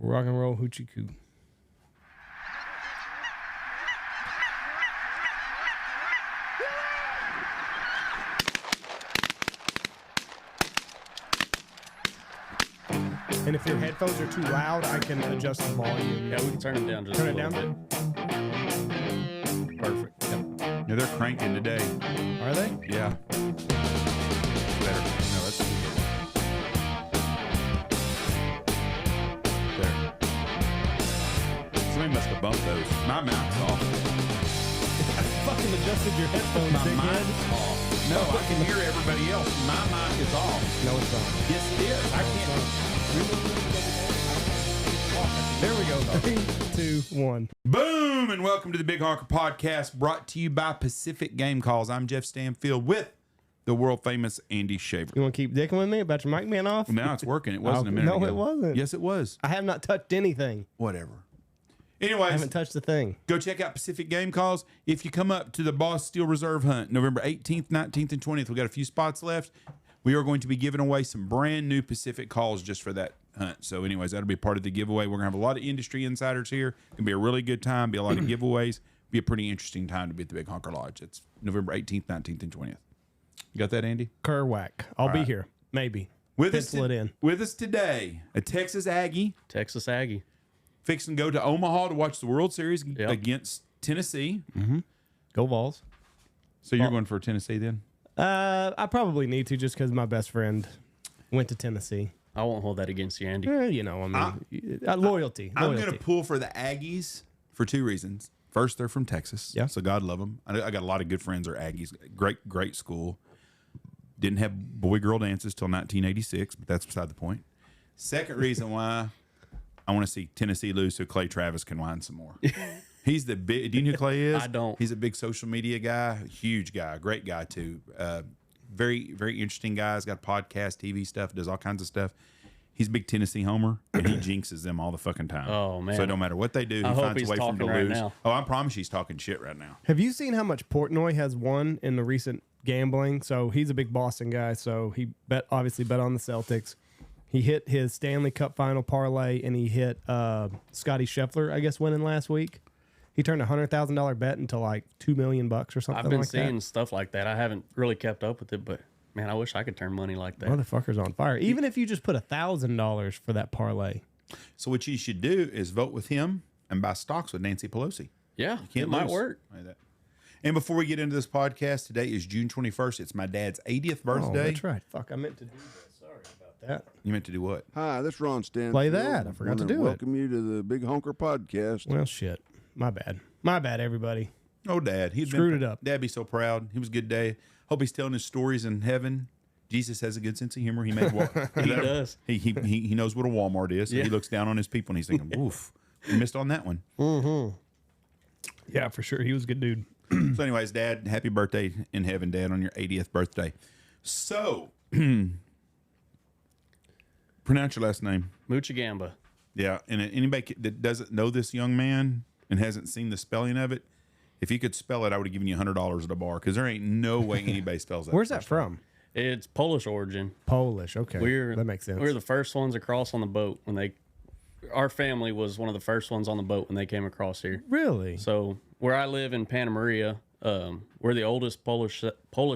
rock and roll hoochie coo. And if your headphones are too loud, I can adjust the volume. Yeah, we can turn it down just a little bit. Perfect. Yep. Yeah, they're cranking today. Are they? Yeah. Better. No, that's there. Somebody must have bumped those. My mic's off. I fucking adjusted your headphones, My dickhead. mic's off. No, I can hear everybody else. My mic is off. No, it's not. Yes, it is. I can't. There we go. 3, 2, 1. Boom! And welcome to the Big Honker Podcast, brought to you by Pacific Game Calls. I'm Jeff Stanfield with the world famous Andy Shaver. You want to keep dicking with me about your mic being off? Now it's working. It wasn't a minute ago. No, it wasn't. Yes, it was. I have not touched anything. Whatever. I Anyways, haven't touched a thing. go check out Pacific Game Calls. If you come up to the Boss Steel Reserve Hunt, November 18th, 19th, and 20th, we got a few spots left. We are going to be giving away some brand new Pacific calls just for that hunt. So anyways, that'll be part of the giveaway. We're going to have a lot of industry insiders here. It's going to be a really good time, be a lot of giveaways, be a pretty interesting time to be at the Big Honker Lodge. It's November 18th, 19th, and 20th. You got that, Andy? Kerwhack. I'll be here. Maybe. Pencil it in. With us today, a Texas Aggie. Texas Aggie. Fixing to go to Omaha to watch the World Series against Tennessee. Go Vols. So you're going for Tennessee then? I probably need to just because my best friend went to Tennessee. I won't hold that against you, Andy. You know, I mean, loyalty. I'm going to pull for the Aggies for two reasons. First, they're from Texas. Yeah. So God love them. I got a lot of good friends that are Aggies. Great school. Didn't have boy-girl dances till 1986, but that's beside the point. Second reason why I want to see Tennessee lose so Clay Travis can whine some more. He's the big. Do you know who Clay is? I don't. He's a big social media guy, huge guy, great guy too. Very interesting guy. He's got podcast, TV stuff, does all kinds of stuff. He's a big Tennessee homer, and he jinxes them all the fucking time. Oh man! So it don't matter what they do, he I hope finds a he's way for them to talking right lose. now. Oh, I promise he's talking shit right now. Have you seen how much Portnoy has won in the recent gambling? So he's a big Boston guy. So he obviously bet on the Celtics. He hit his Stanley Cup final parlay, and he hit Scotty Scheffler, I guess, winning last week. He turned a $100,000 bet into like $2 million or something. I've been like seeing stuff like that. I haven't really kept up with it, but man, I wish I could turn money like that. Motherfucker's on fire. Even if you just put $1,000 for that parlay. So what you should do is vote with him and buy stocks with Nancy Pelosi. Yeah, Can't it might lose work. like that. And before we get into this podcast, today is June 21st. It's my dad's 80th birthday. Oh, that's right. Fuck, I meant to do this. Sorry about that. You meant to do what? Hi, this is Ron Stanfield. Play that. I forgot to do it. Welcome you to the Big Honker Podcast. Well, shit. My bad. My bad, everybody. Oh, Dad. He Screwed it up. Dad be so proud. He was a good day. Hope he's telling his stories in heaven. Jesus has a good sense of humor. He made He does. He knows what a Walmart is. So Yeah. He looks down on his people and he's thinking, "Oof, we missed on that one." Yeah, for sure. He was a good dude. So, anyways, Dad, happy birthday in heaven, Dad, on your 80th birthday. So, pronounce your last name. Moczygemba. Yeah, and anybody that doesn't know this young man and hasn't seen the spelling of it, if you could spell it, I would have given you $100 at a bar because there ain't no way anybody spells that. Where's that from? It's Polish origin. Polish. Okay. that makes sense. We were the first ones across on the boat when our family was one of the first ones on the boat when they came across here. Really? So where I live in Panna Maria, we're the oldest Polish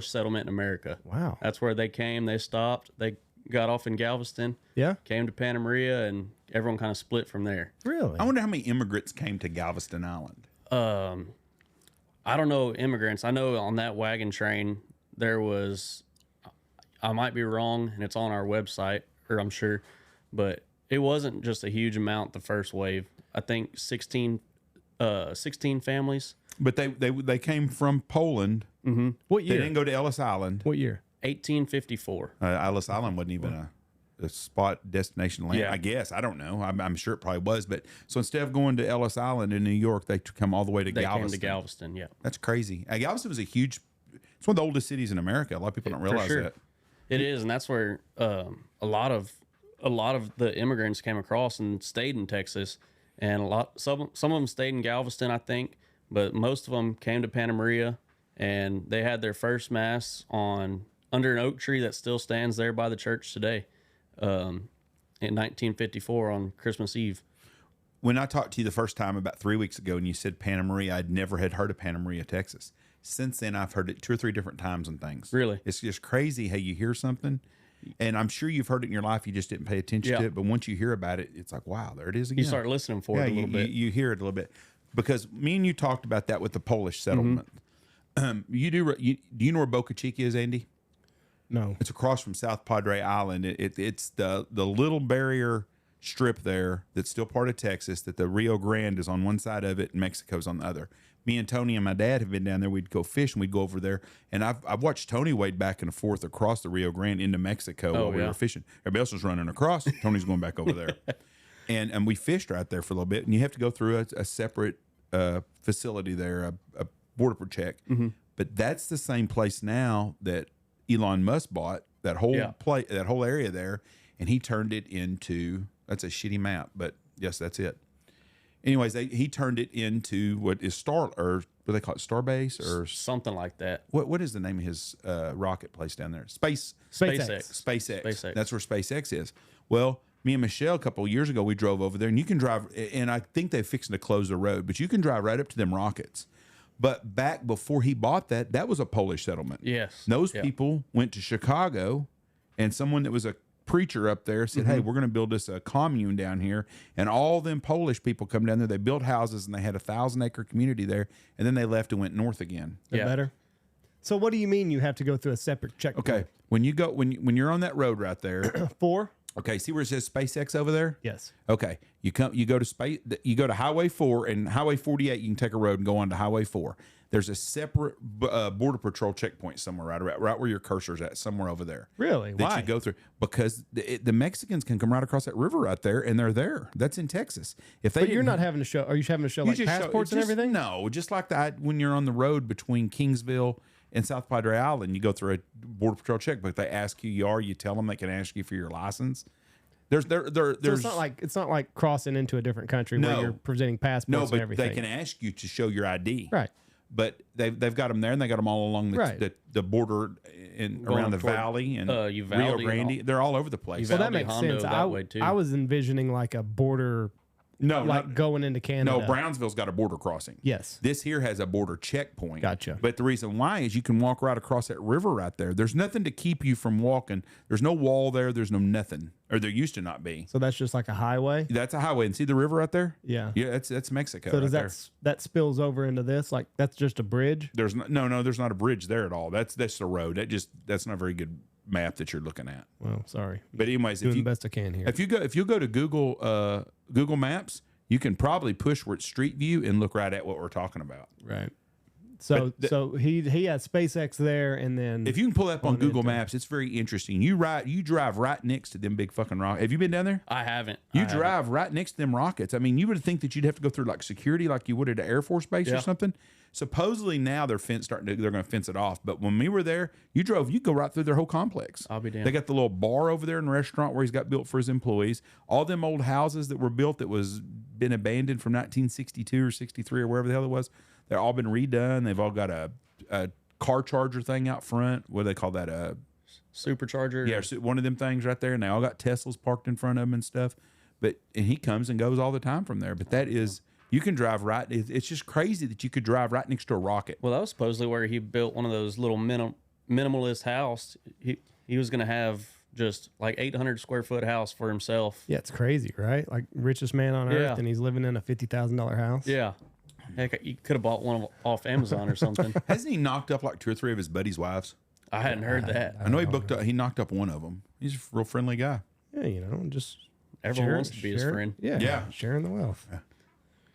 settlement in America. Wow. That's where they came. They stopped. They got off in Galveston. Yeah. Came to Panna Maria, and everyone kind of split from there. Really? I wonder how many immigrants came to Galveston Island. I don't know immigrants. I know on that wagon train there was, I might be wrong, and it's on our website, or I'm sure, but it wasn't just a huge amount the first wave. I think 16 families. But they came from Poland. Mm-hmm. What They year? didn't go to Ellis Island. What year? 1854. Ellis Island wasn't even a spot destination land. Yeah. I guess. I don't know. I'm sure it probably was. But so instead of going to Ellis Island in New York, they come all the way to They Galveston. came to Galveston, yeah. That's crazy. Galveston was it's one of the oldest cities in America. A lot of people don't realize that. It is, and that's where a lot of the immigrants came across and stayed in Texas, and some of them stayed in Galveston, I think, but most of them came to Panna Maria, and they had their first mass under an oak tree that still stands there by the church today. in 1954 on Christmas Eve. When I talked to you the first time about 3 weeks ago and you said Panna Maria, I'd never had heard of Panna Maria, Texas. Since then, I've heard it 2 or 3 different times and things. Really? It's just crazy how you hear something, and I'm sure you've heard it in your life. You just didn't pay attention to it. But once you hear about it, it's like, wow, there it is again. You start listening for it a little bit. You hear it a little bit. Because me and you talked about that with the Polish settlement. Do you know where Boca Chica is, Andy? No. It's across from South Padre Island. It's the little barrier strip there that's still part of Texas, that the Rio Grande is on one side of it and Mexico's on the other. Me and Tony and my dad have been down there. We'd go fish and we'd go over there. And I've watched Tony wade back and forth across the Rio Grande into Mexico while we were fishing. Everybody else was running across. Tony's going back over there. And we fished right there for a little bit. And you have to go through a separate facility there, a border check. But that's the same place now that Elon Musk bought, that whole that whole area there. And he turned it into, that's a shitty map, but yes, that's it. Anyways, he turned it into what is what do they call it, Starbase or something like that. What is the name of his rocket place down there? SpaceX. SpaceX. That's where SpaceX is. Well, me and Michelle a couple of years ago, we drove over there, and you can drive, and I think they're fixing to close the road, but you can drive right up to them rockets. But back before he bought that was a Polish settlement. Yes. Those people went to Chicago, and someone that was a preacher up there said, hey, we're going to build us a commune down here, and all them Polish people come down there. They built houses, and they had a 1,000-acre community there, and then they left and went north again. Better. So what do you mean you have to go through a separate checkpoint? Okay, when you're on that road right there, 4? okay, see where it says SpaceX over there? Yes. Okay, you go to Highway 4 and Highway 48. You can take a road and go on to Highway 4. There's a separate border patrol checkpoint somewhere right where your cursor's at, somewhere over there. Really? That Why? you go through, because the Mexicans can come right across that river right there, and they're there. That's in Texas. If they, But you're not having to show. Are you having to show like passports and everything? No, just like that when you're on the road between Kingsville and South Padre Island, you go through a border patrol check. But if they ask who you are, you tell them. They can ask you for your license. There's So it's not like crossing into a different country where you're presenting passports and everything. They can ask you to show your ID. Right. But they've got them there, and they got them all along the border around the valley and Rio Grande. They're all over the place. Well, that makes sense. I was envisioning like a border, going into Canada. No, Brownsville's got a border crossing. Yes. This here has a border checkpoint. Gotcha. But the reason why is you can walk right across that river right there. There's nothing to keep you from walking. There's no wall there. There's no nothing. Or there used to not be. So that's just like a highway? That's a highway. And see the river right there? Yeah. Yeah, that's Mexico. So does that spills over into this? Like that's just a bridge? There's no, there's not a bridge there at all. That's the road. That's not a very good map that you're looking at. Well, sorry. But anyways, doing the best I can here. If you go to Google Maps, you can probably push where it's Street View and look right at what we're talking about. Right. So he has SpaceX there, and then if you can pull that up on Google Maps, it's very interesting. You drive right next to them big fucking rockets. Have you been down there? I haven't. You drive right next to them rockets. I mean, you would think that you'd have to go through like security, like you would at an Air Force base or something. Supposedly now they're going to fence it off. But when we were there, you go right through their whole complex. I'll be damned. They got the little bar over there and restaurant where he's got built for his employees. All them old houses that were built that was been abandoned from 1962 or 63 or wherever the hell it was. They've all been redone. They've all got a car charger thing out front. What do they call that? A supercharger. Yeah, one of them things right there. And they all got Teslas parked in front of them and stuff. And he comes and goes all the time from there. But that is, you can drive right. It's just crazy that you could drive right next to a rocket. Well, that was supposedly where he built one of those little minimalist house. He was going to have just like 800 square foot house for himself. Yeah, it's crazy, right? Like richest man on earth, and he's living in a $50,000 house. Yeah. Heck, you could have bought one off Amazon or something. Hasn't he knocked up like 2 or 3 of his buddies' wives? I hadn't heard that. I know he knocked up one of them. He's a real friendly guy. Yeah, just everyone wants to be his friend. Yeah, sharing the wealth. Yeah.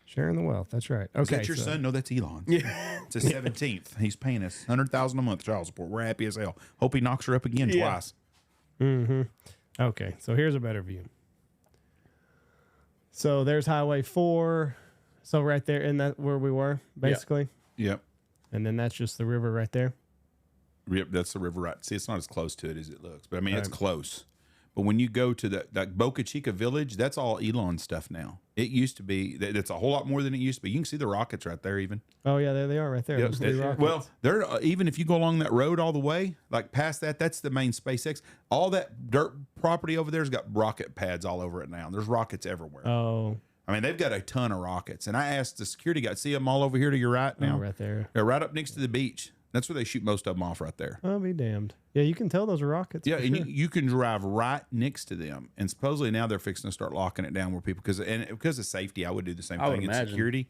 Sharing the wealth. That's right. Okay, is that your son? No, that's Elon. Yeah, it's his 17th. He's paying us $100,000 a month child support. We're happy as hell. Hope he knocks her up again twice. Mm-hmm. Okay, so here's a better view. So there's Highway 4. So right there, isn't that where we were, basically? Yep. And then that's just the river right there? Yep, that's the river right. See, it's not as close to it as it looks. But, I mean, it's close. But when you go to that Boca Chica village, that's all Elon stuff now. It used to be. It's a whole lot more than it used to be. You can see the rockets right there, even. Oh yeah, there they are, right there. Yep. Those 3 rockets. Well, they're even if you go along that road all the way, like past that, that's the main SpaceX. All that dirt property over there's got rocket pads all over it now. There's rockets everywhere. Oh, I mean, they've got a ton of rockets. And I asked the security guy, see them all over here to your right now? right there. They're right up next to the beach. That's where they shoot most of them off right there. I'll be damned. Yeah, you can tell those are rockets. Yeah, for and sure. you can drive right next to them. And supposedly now they're fixing to start locking it down where people, because of safety, I would do the same I would thing in imagine. security.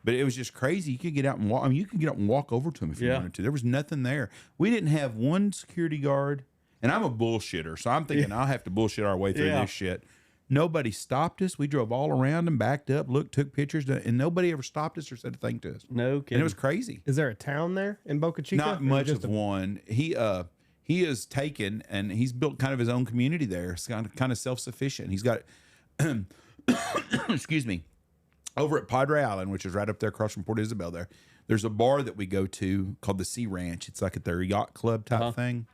But it was just crazy. You could get out and walk. I mean, you could get up and walk over to them if you Yeah. wanted to. There was nothing there. We didn't have one security guard. And I'm a bullshitter, so I'm thinking I'll have to bullshit our way through Yeah. this shit. Nobody stopped us. We drove all around and backed up, looked, took pictures, and nobody ever stopped us or said a thing to us. No And kidding. it was crazy. Is there a town there in Boca Chica? Or Not is it much just of one. He is taken and he's built kind of his own community there. It's kind of self-sufficient. He's got excuse me, over at Padre Island, which is right up there across from Port Isabel there's a bar that we go to called the Sea Ranch. It's like at their yacht club type thing.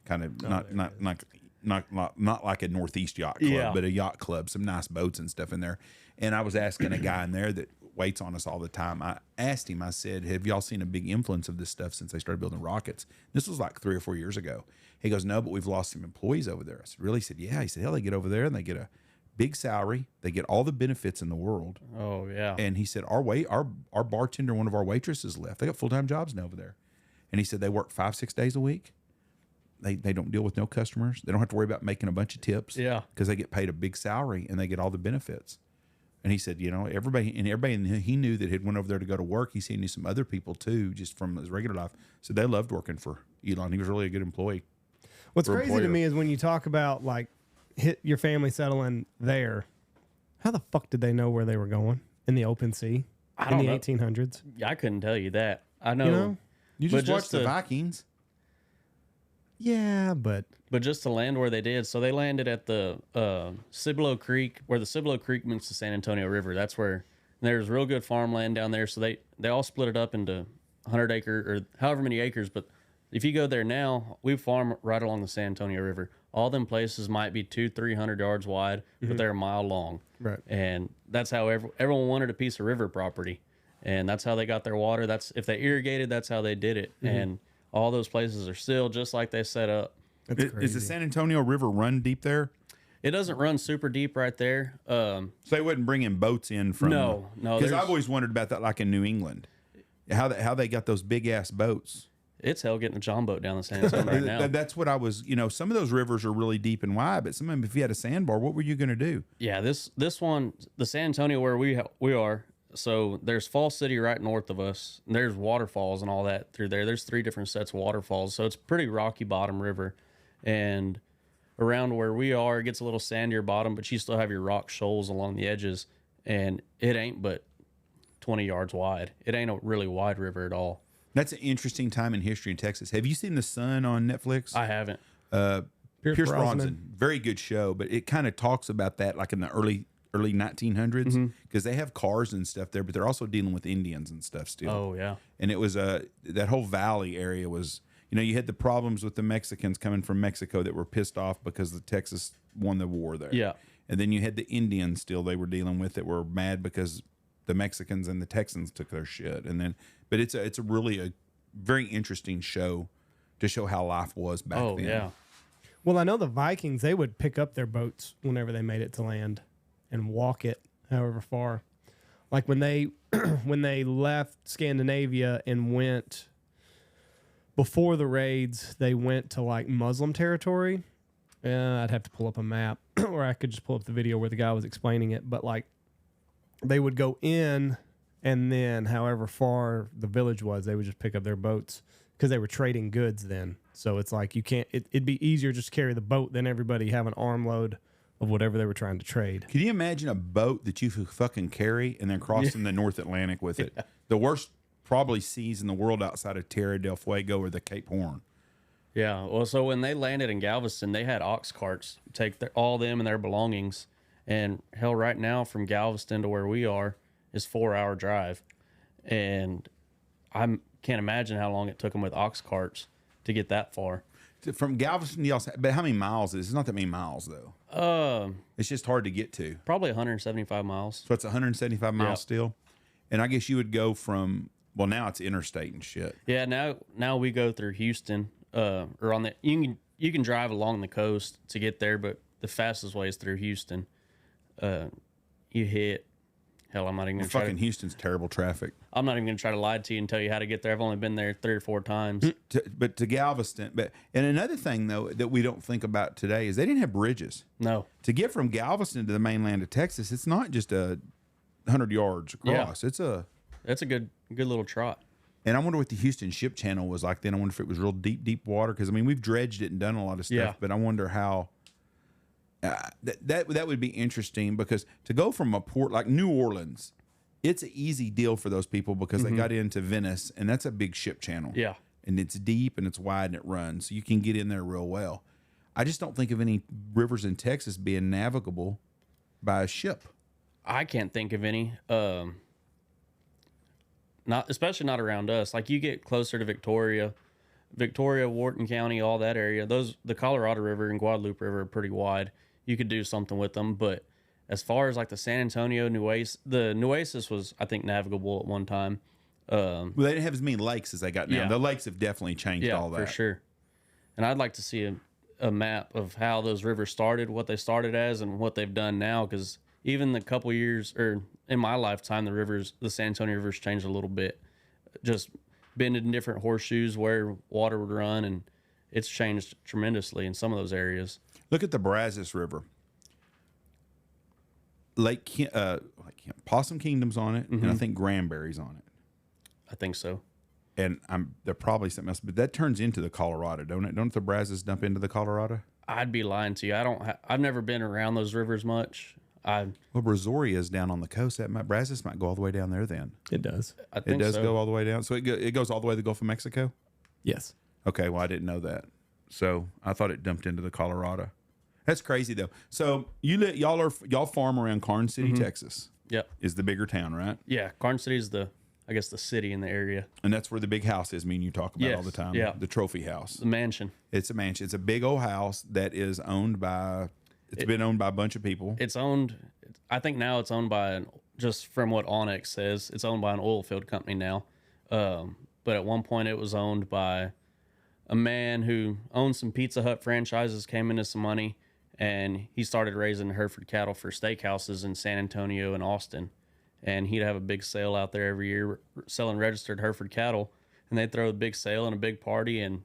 Kind of not like a Northeast yacht club, Yeah. but a yacht club, some nice boats and stuff in there. And I was asking a guy in there that waits on us all the time. I asked him, I said, have y'all seen a big influence of this stuff since they started building rockets? This was like 3 or 4 years ago. He goes, no, but we've lost some employees over there. I said, really? He said, yeah. He said, hell, they get over there and they get a big salary. They get all the benefits in the world. Oh yeah. And he said, our bartender, one of our waitresses left. They got full-time jobs now over there. And he said they work 5-6 days a week. They don't deal with no customers. They don't have to worry about making a bunch of tips. Yeah. Because they get paid a big salary and they get all the benefits. And he said, everybody he knew that had went over there to go to work. He said he knew some other people too, just from his regular life. So they loved working for Elon. He was really a good employee. What's or crazy to employer. me is when you talk about like your family settling there. How the fuck did they know where they were going in the open sea I in the don't know. 1800s? I couldn't tell you that. I know, You know? You But just watched just the to- Vikings. Yeah, but but just to land where they did, so they landed at the Cibolo Creek, where the Cibolo Creek meets the San Antonio River. That's where there's real good farmland down there. So they all split it up into 100 acre or however many acres. But if you go there now, we farm right along the San Antonio River. All them places might be 200-300 yards wide, but they're a mile long. Right. And that's how everyone wanted a piece of river property, and that's how they got their water. That's if they irrigated, that's how they did it. And all those places are still just like they set up. that's Is crazy. the San Antonio River run deep there? It doesn't run super deep right there. So they wouldn't bring in boats in from. No, Because there's- I've always wondered about that, like in New England, how they got those big ass boats. It's hell getting a John boat down the San Antonio right now. That's what I was. Some of those rivers are really deep and wide, but some of them, if you had a sandbar, what were you going to do? Yeah, this one, the San Antonio where we are. So there's Fall City right north of us. And there's waterfalls and all that through there. There's 3 different sets of waterfalls. So it's a pretty rocky bottom river. And around where we are, it gets a little sandier bottom, but you still have your rock shoals along the edges. And it ain't but 20 yards wide. It ain't a really wide river at all. That's an interesting time in history in Texas. Have you seen The Sun on Netflix? I haven't. Pierce Bronson, very good show, but it kind of talks about that like in the early 1900s because they have cars and stuff there, but they're also dealing with Indians and stuff still. Oh, yeah. And it was that whole valley area was, you had the problems with the Mexicans coming from Mexico that were pissed off because the Texas won the war there. Yeah. And then you had the Indians still they were dealing with that were mad because the Mexicans and the Texans took their shit. And then, but it's a really a very interesting show to show how life was back Oh, then. yeah. Well, I know the Vikings, they would pick up their boats whenever they made it to land and walk it however far. Like when they when they left Scandinavia and went before the raids, they went to like Muslim territory. I'd have to pull up a map or I could just pull up the video where the guy was explaining it, but like they would go in and then however far the village was, they would just pick up their boats because they were trading goods then. So it's like you can't it'd be easier just to carry the boat than everybody have an armload of whatever they were trying to trade. Can you imagine a boat that you could fucking carry and then crossing the North Atlantic with it? The worst probably seas in the world outside of Tierra del Fuego or the Cape Horn. Yeah. Well, so when they landed in Galveston, they had ox carts take all them and their belongings. And hell, right now from Galveston to where we are is 4-hour drive. And I can't imagine how long it took them with ox carts to get that far. From Galveston, y'all. But how many miles is it? It's not that many miles though. It's just hard to get to. Probably 175 miles. So it's 175 miles Yeah. still. And I guess you would go from. Well, now it's interstate and shit. Yeah, now we go through Houston, or on the you can drive along the coast to get there, but the fastest way is through Houston. You hit hell. I'm not even gonna try Fucking to, Houston's terrible traffic. I'm not even gonna try to lie to you and tell you how to get there. I've only been there 3 or 4 times. But to Galveston, and another thing though that we don't think about today is they didn't have bridges. No, To get from Galveston to the mainland of Texas, it's not just 100 yards across. Yeah. That's a good little trot. And I wonder what the Houston Ship Channel was like then. I wonder if it was real deep water because I mean we've dredged it and done a lot of stuff, Yeah. but I wonder how. That would be interesting because to go from a port like New Orleans, it's an easy deal for those people because they got into Venice and that's a big ship channel. Yeah. And it's deep and it's wide and it runs, so you can get in there real well. I just don't think of any rivers in Texas being navigable by a ship. I can't think of any. Not especially not around us. Like you get closer to Victoria, Wharton County, all that area. The Colorado River and Guadalupe River are pretty wide. You could do something with them, but as far as like the San Antonio the Nueces was I think navigable at one time. Well, they didn't have as many lakes as they got now. Yeah. The lakes have definitely changed all that. For sure. And I'd like to see a map of how those rivers started, what they started as, and what they've done now. Because even the couple years, or in my lifetime, the San Antonio River's changed a little bit. Just been in different horseshoes where water would run, and it's changed tremendously in some of those areas. Look at the Brazos River. Possum Kingdom's on it, and I think Granbury's on it. I think so. And they're probably something else, but that turns into the Colorado, don't it? Don't the Brazos dump into the Colorado? I'd be lying to you. I've never been around those rivers much. Well, Brazoria is down on the coast. Brazos might go all the way down there then. It does. I think It does so. go all the way down. So it goes all the way to the Gulf of Mexico? Yes. Okay, well, I didn't know that. So I thought it dumped into the Colorado. That's crazy, though. So y'all farm around Karn City, Texas. Yep. Is the bigger town, right? Yeah. Karn City is the city in the area. And that's where the big house is. Me and you talk about Yes, all the time. yeah. The trophy house. The mansion. It's a mansion. It's a big old house that is owned by. It's been owned by a bunch of people. It's owned. I think now it's owned by just from what Onyx says, it's owned by an oil field company now. But at one point, it was owned by a man who owned some Pizza Hut franchises, came into some money, and he started raising Hereford cattle for steakhouses in San Antonio and Austin. And he'd have a big sale out there every year selling registered Hereford cattle, and they'd throw a big sale and a big party. And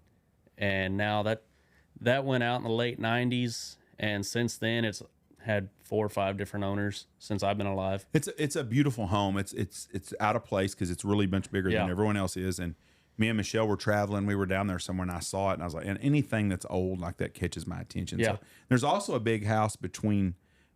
now that went out in the late 90s, and since then it's had 4 or 5 different owners since I've been alive. It's a beautiful home. It's out of place because it's really much bigger than everyone else is. And me and Michelle were traveling. We were down there somewhere, and I saw it, and I was like, and anything that's old like that catches my attention. Yeah. So there's also a big house between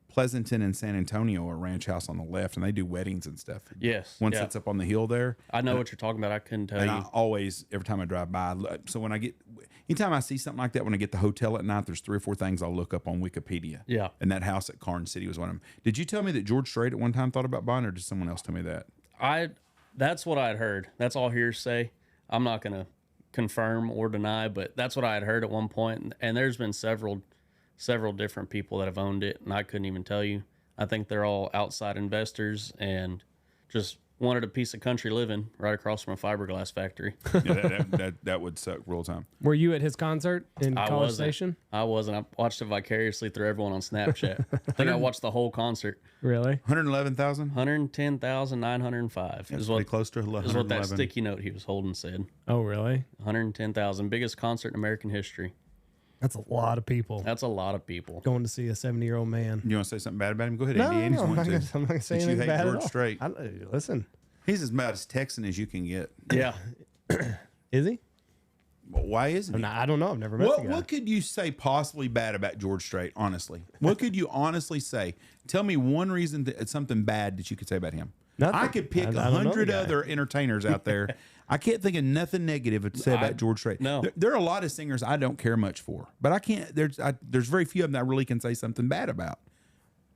Pleasanton and San Antonio, a ranch house on the left, and they do weddings and stuff. Yes. One yeah. sits up on the hill there. I know what you're talking about. I couldn't tell And you. I always, every time I drive by, so anytime I see something like that, when I get the hotel at night, there's 3 or 4 things I'll look up on Wikipedia. Yeah. And that house at Karn City was one of them. Did you tell me that George Strait at one time thought about buying, or did someone else tell me that? That's what I'd heard. That's all hearsay. I'm not going to confirm or deny, but that's what I had heard at one point. And there's been several different people that have owned it, and I couldn't even tell you. I think they're all outside investors and just wanted a piece of country living right across from a fiberglass factory. Yeah, that would suck real time. Were you at his concert in I College wasn't. Station? I wasn't. I watched it vicariously through everyone on Snapchat. I think I watched the whole concert. Really? 111,000? 110,905 That's is pretty what close to is 111. what that sticky note he was holding said. Oh, really? 110,000, biggest concert in American history. That's a lot of people That's a lot of people. going to see a 70-year-old man. You want to say something bad about him? Go ahead, No, Andy. Andy's I'm not wanting going to. to say That you anything hate bad George at all. Strait. Listen, He's about as Texan as you can get. Yeah. is he? Well, why isn't he? I don't know. I've never met the guy. What could you say possibly bad about George Strait, honestly? What could you honestly say? Tell me one reason that something bad that you could say about him. Nothing. I could pick I don't know the 100 guy. other entertainers out there. I can't think of nothing negative to say about George Strait. No. There are a lot of singers I don't care much for, but I can't. There's very few of them that I really can say something bad about.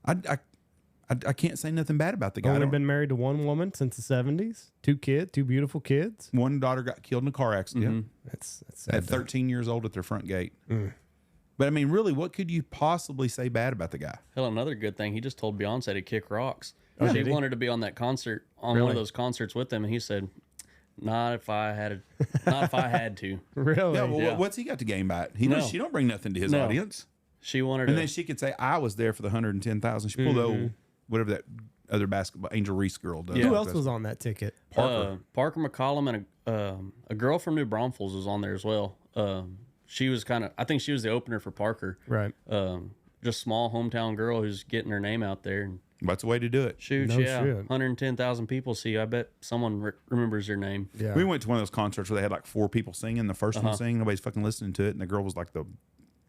I I can't say nothing bad about the guy. Only been married to one woman since the 70s. 2 beautiful kids. One daughter got killed in a car accident That's sad. at 13 years old at their front gate. But I mean, really, what could you possibly say bad about the guy? Hell, another good thing, he just told Beyonce to kick rocks. Oh, She did he? wanted to be on that concert, on one Really? of those concerts with them, and he said, "Not if I had, not if I had to." Really? Yeah, well, Yeah. what's he got to gain by it? He No. she don't bring nothing to his No. audience. She wanted And to. then she could say, I was there for the 110,000. She pulled the old, whatever that other basketball, Angel Reese girl does. Yeah. Who else was on that ticket? Parker McCollum and a girl from New Braunfels was on there as well. She was I think she was the opener for Parker. Right. Just small hometown girl who's getting her name out there. And That's the way to do it. shoot, No yeah, shit. 110,000 people see. I bet someone remembers her name. Yeah. We went to one of those concerts where they had like 4 people singing. The first one singing, nobody's fucking listening to it. And the girl was like the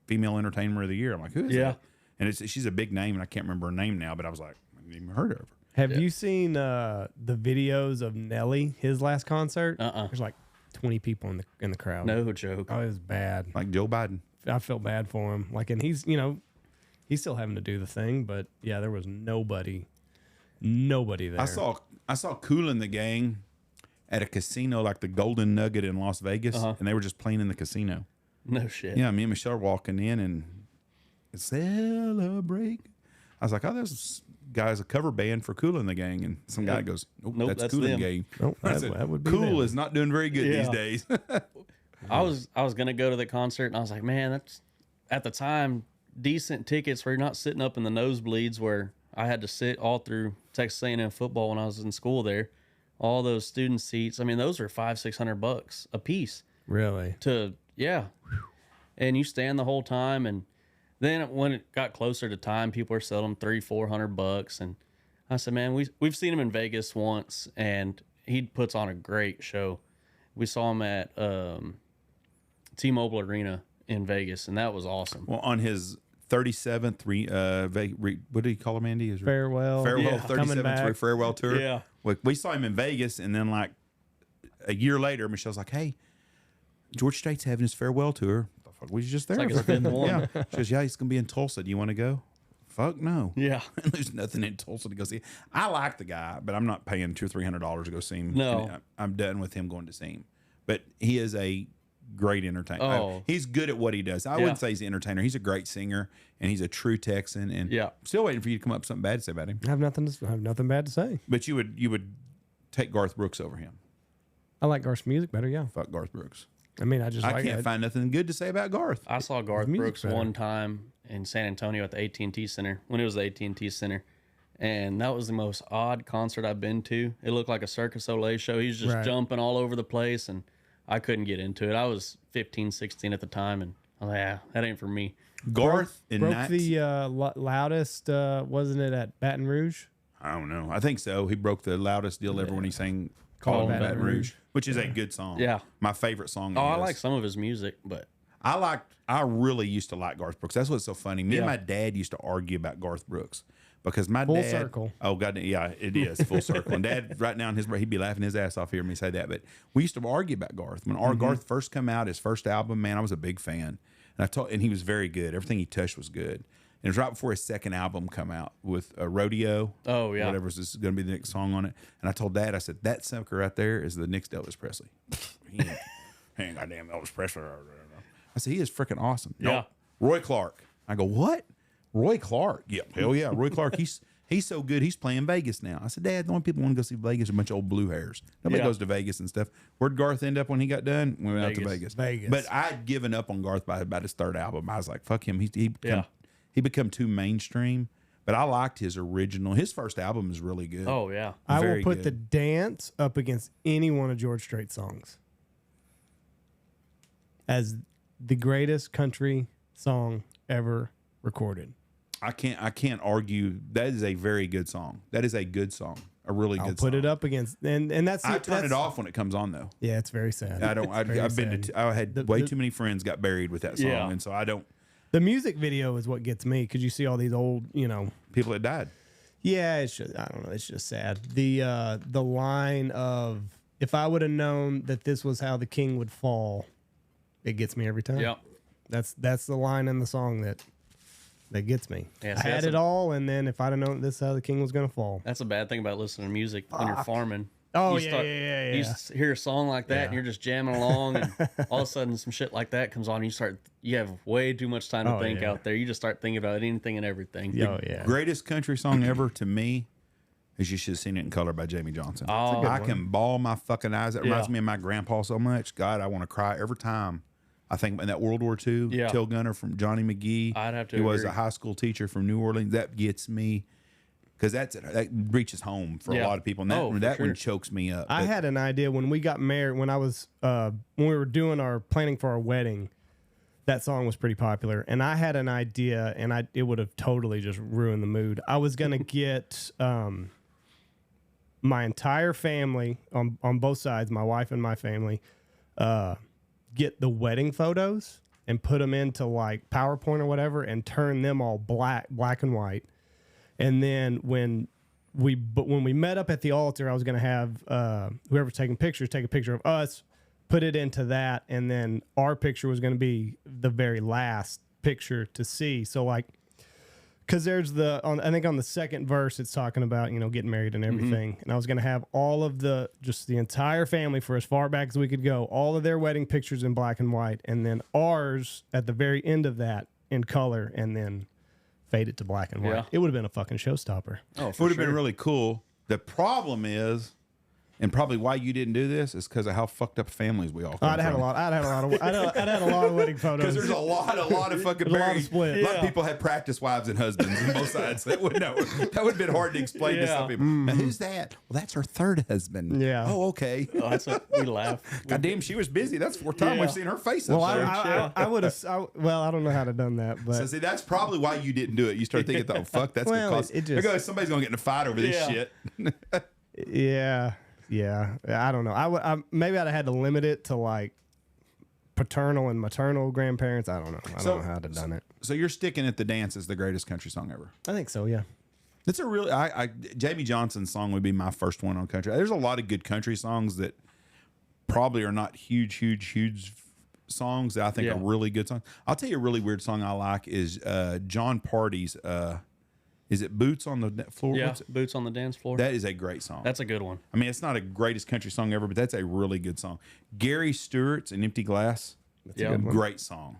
female entertainer of the year. I'm like, who is Yeah. that? And she's a big name, and I can't remember her name now, but I was like, I haven't even heard of her. Have you seen the videos of Nelly, his last concert? There's like 20 people in the crowd. No joke. Oh, it was bad. Like Joe Biden. I felt bad for him. Like, and he's still having to do the thing, but yeah, there was nobody there. I saw Kool and the Gang at a casino like the Golden Nugget in Las Vegas, and they were just playing in the casino. No shit. Yeah, me and Michelle were walking in and celebrate. I was like, oh, this guy's a cover band for Kool and the Gang, and some guy goes, nope, that's Kool and the them. Gang. Nope, I that- said, that would be Kool them. is not doing very good these Yeah. days. I was gonna go to the concert, and I was like, man, that's at the time decent tickets where you're not sitting up in the nosebleeds where I had to sit all through Texas A&M football when I was in school there. All those student seats, I mean, those were $500-600 a piece. Really? Yeah, and you stand the whole time, and then when it got closer to time, people were selling $300-400, and I said, man, we've seen him in Vegas once, and he puts on a great show. We saw him at T-Mobile Arena in Vegas, and that was awesome. Well, on his 37th, what do you call him, Andy? His Farewell. farewell, Yeah. Coming 37th back. farewell tour. Yeah. We saw him in Vegas, and then like a year later, Michelle's like, hey, George Strait's having his farewell tour. The fuck, we was just there. like his fifth one. Yeah. She goes, yeah, he's going to be in Tulsa. Do you want to go? Fuck no. Yeah. There's nothing in Tulsa to go see. I like the guy, but I'm not paying $200 or $300 to go see him. No. And I'm done with him going to see him. But he is a great entertainer. Oh. He's good at what he does. I wouldn't say he's an entertainer. He's a great singer, and he's a true Texan. And Yeah. I'm still waiting for you to come up with something bad to say about him. I have nothing bad to say. But you would take Garth Brooks over him. I like Garth's music better. Yeah. Fuck Garth Brooks. I mean, I just I like can't it. find nothing good to say about Garth. I saw Garth music Brooks better. one time in San Antonio at the AT&T Center, when it was the AT&T Center. And that was the most odd concert I've been to. It looked like a Circus Soleil show. He's just Right. jumping all over the place, and I couldn't get into it. I was 15, 16 at the time, and I was like, yeah, that ain't for me. Garth in broke the loudest, wasn't it at Baton Rouge? I don't know. I think so. He broke the loudest deal ever when he sang Call Call Baton Baton Rouge, Rouge. which is a good song. Yeah. My favorite song. Oh, I is. like some of his music, but I really used to like Garth Brooks. That's what's so funny. Me and Yeah. my dad used to argue about Garth Brooks because my Full dad. circle. Oh god, yeah, it is full circle. And Dad, right now in his, he'd be laughing his ass off hearing me say that. But we used to argue about Garth when our Garth first come out, his first album. Man, I was a big fan, and he was very good. Everything he touched was good. And it was right before his second album come out with a Rodeo. Oh, yeah. whatever is going to be the next song on it. And I told Dad, I said that sucker right there is the next Elvis Presley. he ain't goddamn Elvis Presley. I said he is freaking awesome. Yeah. No, Roy Clark. I go, what? Roy Clark? Yeah, hell yeah, Roy Clark. He's so good. He's playing Vegas now. I said, Dad, the only people want to go see Vegas are a bunch of old blue hairs. Nobody Yeah. goes to Vegas and stuff. Where'd Garth end up when he got done? We went out to Vegas. Vegas. But I'd given up on Garth by about his third album. I was like, fuck him. He become too mainstream. But I liked his original. His first album is really good. oh, yeah. I will Very put good. the dance up against any one of George Strait's songs as the greatest country song ever recorded. I can't argue. That is a very good song. That is a good song. A really I'll good put song. it up against and that's I turn that's, it off when it comes on though. Yeah, it's very sad. I don't. It's very I've been sad. to. I had way too many friends got buried with that song, Yeah. and so I don't. The music video is what gets me because you see all these old, People that died. Yeah, it's just I don't know. It's just sad. The line of if I would have known that this was how the king would fall, it gets me every time. Yeah. That's the line in the song that that gets me. Yeah, I see, had that's it all, and then if I'd have known this how the king was gonna fall. That's a bad thing about listening to music when you're farming. Oh, You yeah. You hear a song like that, and you're just jamming along, and all of a sudden some shit like that comes on, and you have way too much time to think out there. You just start thinking about anything and everything. Oh yeah. Greatest country song ever to me is "You Should Have Seen It in Color" by Jamie Johnson. Oh, I can bawl my fucking eyes. That reminds me of my grandpa so much. God, I want to cry every time. I think in that World War II, Till Gunner from Johnny McGee. I'd have to He was agree. a high school teacher from New Orleans. That gets me because that reaches home for a lot of people. And that one chokes me up. I had an idea when we got married. When I was when we were doing our planning for our wedding, that song was pretty popular, and I had an idea, and it would have totally just ruined the mood. I was gonna get my entire family on both sides, my wife and my family, get the wedding photos and put them into like PowerPoint or whatever, and turn them all black and white. And then when we met up at the altar, I was going to have whoever's taking pictures take a picture of us, put it into that, and then our picture was going to be the very last picture to see. So like, because there's I think on the second verse it's talking about getting married and everything, and I was going to have all of the entire family for as far back as we could go, all of their wedding pictures in black and white, and then ours at the very end of that in color, and then fade it to black and white. Yeah. It would have been a fucking showstopper. Oh, it would have been really cool. The problem is, and probably why you didn't do this, is because of how fucked up families we all come I'd had a from. lot. I'd had a lot of wedding photos. Because there's a lot of fucking There's a lot of married. split. A lot of people had practice wives and husbands on both sides. That would have been hard to explain to some people. Now, who's that? Well, that's her third husband. Yeah. Oh, okay. Oh, that's what we laugh. God damn, she was busy. That's the fourth time we've seen her face. Well, up I would have. Well, I don't know how to have done that, but so see, that's probably why you didn't do it. You started thinking, "Oh fuck, that's Well, because it just- somebody's gonna get in a fight over this shit." yeah. I don't know. Maybe I'd have had to limit it to like paternal and maternal grandparents. I don't know. I don't know how to have done it. So you're sticking at the dance as the greatest country song ever. I think so. Yeah. It's a really Jamie Johnson's song would be my first one on country. There's a lot of good country songs that probably are not huge songs that I think are really good songs. I'll tell you a really weird song I like is John Party's is it Boots on the Floor? Yeah, Boots on the Dance Floor. That is a great song. That's a good one. I mean, it's not a greatest country song ever, but that's a really good song. Gary Stewart's An Empty Glass. That's a good a great song.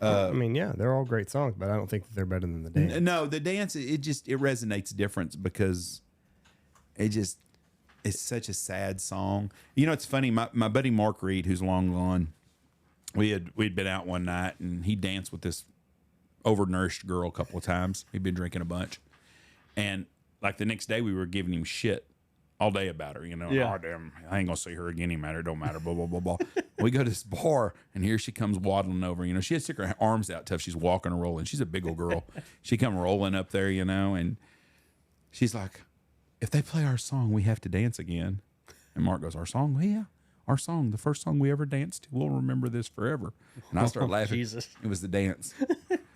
I mean, yeah, they're all great songs, but I don't think that they're better than the dance. No, the dance it resonates different because it's such a sad song. It's funny. My buddy Mark Reed, who's long gone, we'd been out one night and he danced with this overnourished girl a couple of times. He'd been drinking a bunch, and like the next day we were giving him shit all day about her. Yeah. Oh, damn, I ain't gonna see her again. It don't matter. Blah blah blah blah. We go to this bar, and here she comes waddling over. She had to stick her arms out tough. She's walking and rolling. She's a big old girl. She come rolling up there, and she's like, "If they play our song, we have to dance again." And Mark goes, "Our song? Well, yeah, our song, the first song we ever danced to. We'll remember this forever." And I started laughing. Jesus. It was the dance.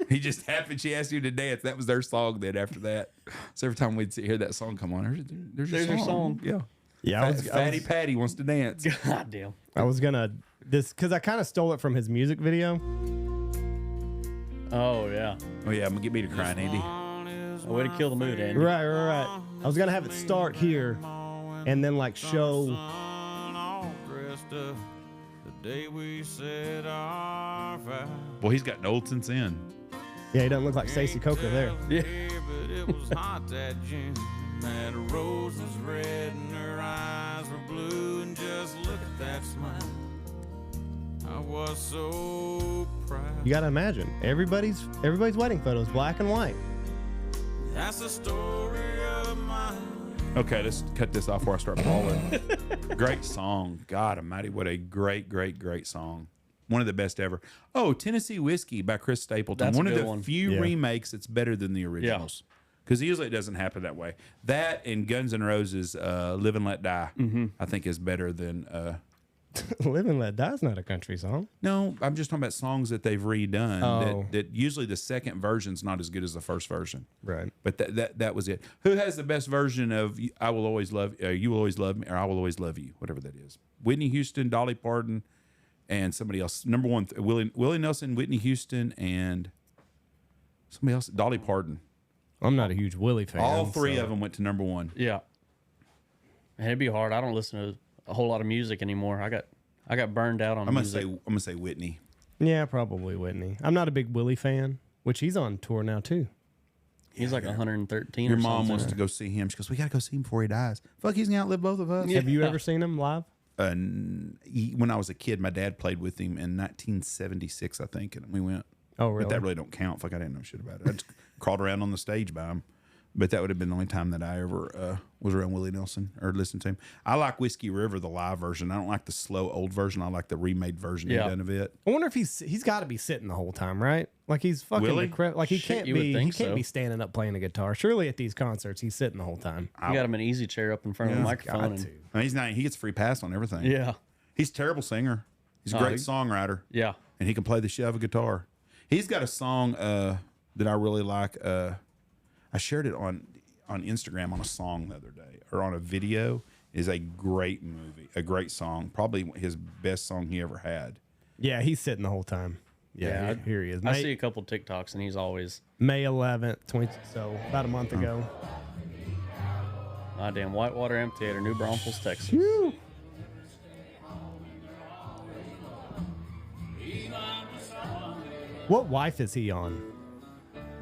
He just happened. She asked you to dance. That was their song. Then after that, so every time we'd hear that song come on, there's your song. Yeah. Yeah, Fatty Patty wants to dance. God damn. I was gonna because I kind of stole it from his music video. Oh yeah. Oh yeah, I'm gonna get me to crying, Andy. A way to kill the mood, Andy. Right. I was gonna have it start here, and then like show. Well, he's got old since then. Yeah, he doesn't look like Stacey Coker there. Yeah. But it was hot that June. That rose was red and her eyes were blue. And just look at that smile. I was so proud. You gotta imagine everybody's wedding photos, black and white. That's the story of mine. Okay, let's cut this off before I start bawling. Great song. God almighty, what a great song. One of the best ever. Oh, Tennessee Whiskey by Chris Stapleton. That's a One of good the one. few remakes that's better than the originals. Because usually it doesn't happen that way. That and Guns N' Roses' Live and Let Die, I think is better than... Live and Let Die's not a country song. No, I'm just talking about songs that they've redone. Oh. That usually the second version's not as good as the first version. Right. But that was it. Who has the best version of "I Will Always Love," "You Will Always Love Me," or "I Will Always Love You"? Whatever that is. Whitney Houston, Dolly Parton, and somebody else. Number one, Willie Nelson, Whitney Houston, and Somebody else, Dolly Parton. I'm not a huge Willie fan. All three of them went to number one. Yeah. And it'd be hard. I don't listen to a whole lot of music anymore. I got burned out on music. I'm gonna say Whitney. Yeah, probably Whitney. I'm not a big Willie fan, which he's on tour now too. He's like 113 Your or mom something. wants to go see him. She goes, we got to go see him before he dies. Fuck, he's going to outlive both of us. Have you ever seen him live? When I was a kid, my dad played with him in 1976, I think, and we went. Oh, really? But that really don't count. Fuck, I didn't know shit about it. I just crawled around on the stage by him. But that would have been the only time that I ever was around Willie Nelson or listened to him. I like Whiskey River, the live version. I don't like the slow old version. I like the remade version he done of it. I wonder if he's got to be sitting the whole time, right? Like he's fucking Willie? like he Shit, can't you would be think he can't so. be standing up playing a guitar. Surely at these concerts he's sitting the whole time. You got him an easy chair up in front of the microphone. Got And, to. I mean, he's not. He gets free pass on everything. yeah. He's a terrible singer. He's a great songwriter. Yeah. And he can play the shit out of a guitar. He's got a song that I really like. I shared it on Instagram on a song the other day, or on a video. It is a great movie, a great song, probably his best song he ever had. Yeah, he's sitting the whole time. Yeah, Yeah, here he is. I see a couple TikToks and he's always, May 11th, so about a month ago. my damn Whitewater Amphitheater, New Braunfels, Texas. What wife is he on?